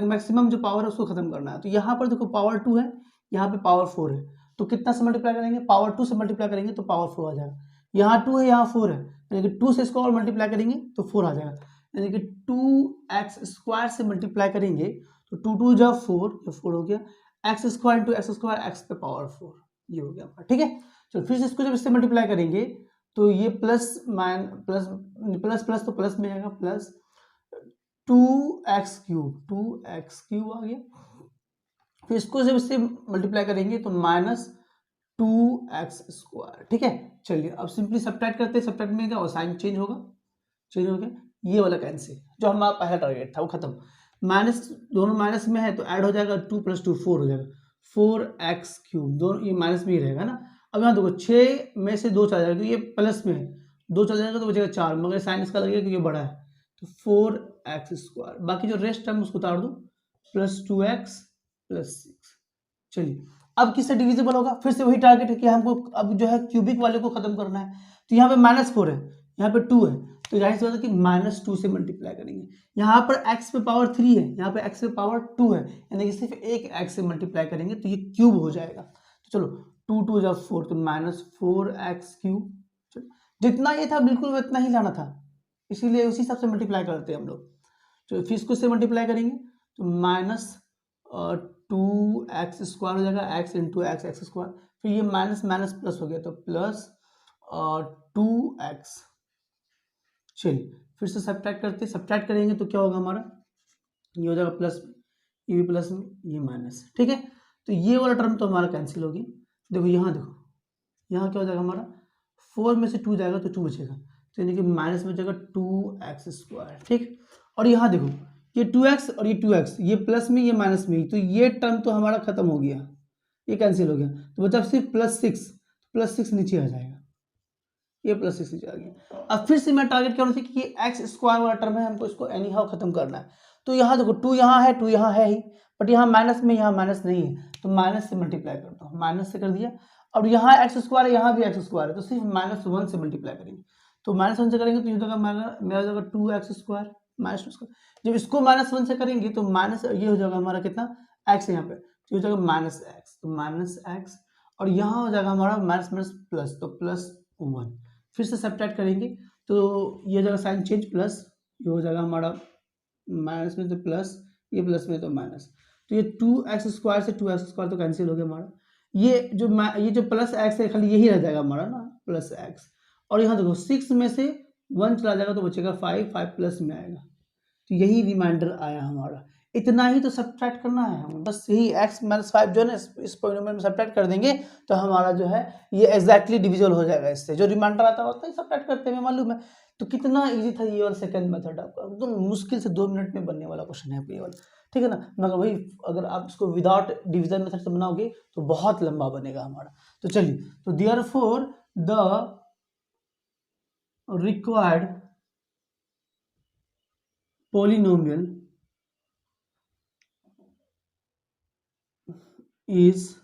मैक्सिमम जो पावर है उसको खत्म करना है। तो यहाँ पर देखो पावर 2 है, यहाँ पे पावर 4 है, तो कितना से मल्टीप्लाई करेंगे, पावर 2 से मल्टीप्लाई करेंगे तो पावर 4 आ जाएगा। यहाँ 2 है, यहाँ 4 है, यानी कि 2 से इसको और मल्टीप्लाई करेंगे तो 4 आ जाएगा, यानी कि 2x² से मल्टीप्लाई करेंगे तो 2 2 जा 4, ये 4 हो गया, x² इंटू x², x पे पावर 4, ये हो गया, ठीक है। चलो फिर से इसको जब इससे मल्टीप्लाई करेंगे तो ये प्लस तो प्लस में आएगा, प्लस 2x³ आ गया। फिर इसको जब इससे मल्टीप्लाई करेंगे तो माइनस 2x², ठीक है। चलिए अब सिंपली सब्ट्रैक्ट करते हैं, सब्ट्रैक्ट में क्या साइन चेंज हो गया, ये वाला कैंसिल, जो हमारा पहला टारगेट था वो खत्म। माइनस, दोनों माइनस में है तो ऐड हो जाएगा, 2 + 2 4 हो जाएगा, 4x³, दोनों ये माइनस में ही रहेगा ना। अब यहाँ देखो 6 में से 2 चला जाएगा, तो ये प्लस में है, 2 चला जाएगा तो बचेगा 4, मगर साइन इसका लगेगा क्योंकि ये बड़ा है, तो 4x², बाकी जो रेस्ट टर्म उसको उतार दो, +2x + 6। चलिए अब किससे डिविजिबल होगा, फिर से वही टारगेट है कि हमको अब जो है क्यूबिक वाले को खत्म करना है। तो यहाँ पे -4 है, यहाँ पे 2 है, तो जाहिर सी बात है कि -2 से मल्टीप्लाई करेंगे। यहाँ पर x पे पावर 3 है, यहाँ पे x पे पावर 2 है, यानी कि सिर्फ एक x से मल्टीप्लाई करेंगे तो ये क्यूब हो जाएगा। तो चलो 2 2 जा 4, तो -4x³, जितना ये था बिल्कुल उतना ही लाना था, इसीलिए उसी हिसाब से मल्टीप्लाई करते हैं हम लोग। तो फिर इसको से मल्टीप्लाई करेंगे तो -2x² हो जाएगा, x इंटू x², फिर ये माइनस माइनस प्लस हो गया तो प्लस 2x। चलिए फिर से सब्ट्रैक्ट करेंगे तो क्या होगा हमारा, ये हो जाएगा प्लस, ये भी प्लस में, ये माइनस, ठीक है। तो ये वाला टर्म तो हमारा कैंसिल हो गया। देखो यहाँ क्या हो जाएगा हमारा, 4 में से 2 जाएगा तो 2 बचेगा, तो यानी कि माइनस में जाएगा 2x², ठीक। और यहाँ देखो ये 2x और ये 2x, ये प्लस में ये माइनस में, तो ये टर्म तो हमारा खत्म हो गया, ये कैंसिल हो गया, तो बचा सिर्फ +6 नीचे आ जाएगा, ये +6 नीचे आ गया। अब फिर से मैं टारगेट क्या होना चाहिए कि ये x² वाला टर्म है, हमको इसको एनी हाउ खत्म करना है। तो यहाँ देखो 2 यहाँ है, 2 यहाँ है ही, बट यहाँ माइनस में, यहाँ माइनस नहीं है, तो माइनस से मल्टीप्लाई करता हूँ, माइनस से कर दिया। अब यहाँ x² है, यहाँ भी x² है, तो सिर्फ -1 से मल्टीप्लाई करेंगे, तो -1 से करेंगे तो ये होगा मेरा जाएगा 2x² -2²। जब इसको -1 से करेंगे तो माइनस, ये हो जाएगा हमारा कितना, x है यहाँ पे, तो हो जाएगा -x, तो -x, और यहाँ हो जाएगा हमारा माइनस माइनस प्लस, तो +1। फिर से सब्ट्रैक्ट करेंगे तो ये हो जाएगा साइन चेंज, प्लस, ये हो जाएगा हमारा माइनस में तो प्लस, ये प्लस में तो माइनस, तो ये 2x² से 2x² तो कैंसिल हो गया हमारा। ये जो प्लस x है खाली यही रह जाएगा हमारा ना, +x। और यहाँ देखो 6 में से 1 चला जाएगा तो बचेगा 5 प्लस में आएगा, तो यही रिमाइंडर आया हमारा। इतना ही तो सब्ट्रैक्ट करना है हमें, बस यही x - 5 जो है ना इस पॉइनोमियल में सब्ट्रैक्ट कर देंगे तो हमारा जो है ये एग्जैक्टली डिविजिबल हो जाएगा। इससे जो रिमाइंडर आता है उतना ही सब्ट्रैक्ट करते हैं, मालूम है। तो कितना इजी था ये वाला सेकंड मेथड, आपका एकदम मुश्किल से 2 मिनट में बनने वाला क्वेश्चन है ये वाला, ठीक है ना। मगर वही अगर आप इसको विदाउट डिवीजन मेथड से बनाओगे तो बहुत लंबा बनेगा हमारा। तो चलिए, तो therefore the required polynomial is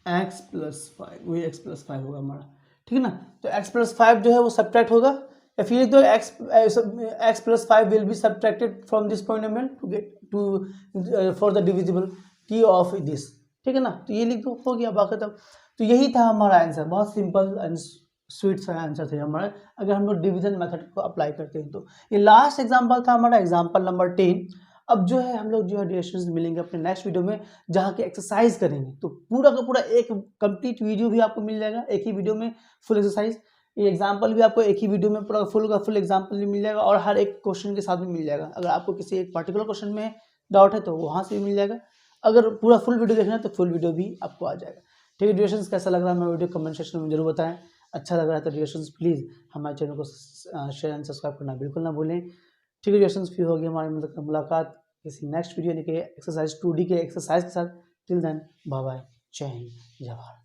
x + 5, वही x + 5 होगा हमारा, ठीक है ना। तो x + 5 जो है वो सब्ट्रैक्ट होगा, या फिर तो x + 5 will be subtracted from this polynomial to get to for the divisible की ऑफ दिस, ठीक है ना। तो ये लिख दो, हो गया बाकी तब। तो यही था हमारा आंसर, बहुत सिंपल स्वीट सा आंसर थे हमारा, अगर हम लोग डिवीजन मेथड को अप्लाई करते हैं तो। ये लास्ट एग्जांपल था हमारा, एग्जांपल नंबर 10। अब जो है हम लोग जो है रिएक्शंस मिलेंगे अपने नेक्स्ट वीडियो में, जहाँ की एक्सरसाइज करेंगे। तो पूरा का पूरा एक कंप्लीट वीडियो भी आपको मिल जाएगा एक ही वीडियो में, फुल एक्सरसाइज। ये एग्जाम्पल भी आपको एक ही वीडियो में पूरा फुल का फुल एग्जाम्पल भी मिल जाएगा, और हर एक क्वेश्चन के साथ भी मिल जाएगा। अगर आपको किसी एक पर्टिकुलर क्वेश्चन में डाउट है तो वहाँ से भी मिल जाएगा। अगर पूरा फुल वीडियो देखना है तो फुल वीडियो भी आपको आ जाएगा। ठीक है, ड्यूरेशंस कैसा लग रहा है मैं वीडियो कमेंट सेक्शन में जरूर बताएं। अच्छा लग रहा है तो ड्यूरेशंस प्लीज़ हमारे चैनल को शेयर एंड सब्सक्राइब करना बिल्कुल ना भूलें। ठीक है ड्यूरेशंस, फिर होगी हमारी मुलाकात किसी नेक्स्ट वीडियो यानी कि एक्सरसाइज 2D के एक्सरसाइज के साथ। टिल देन बाय बाय, जय हिंद, जय भारत।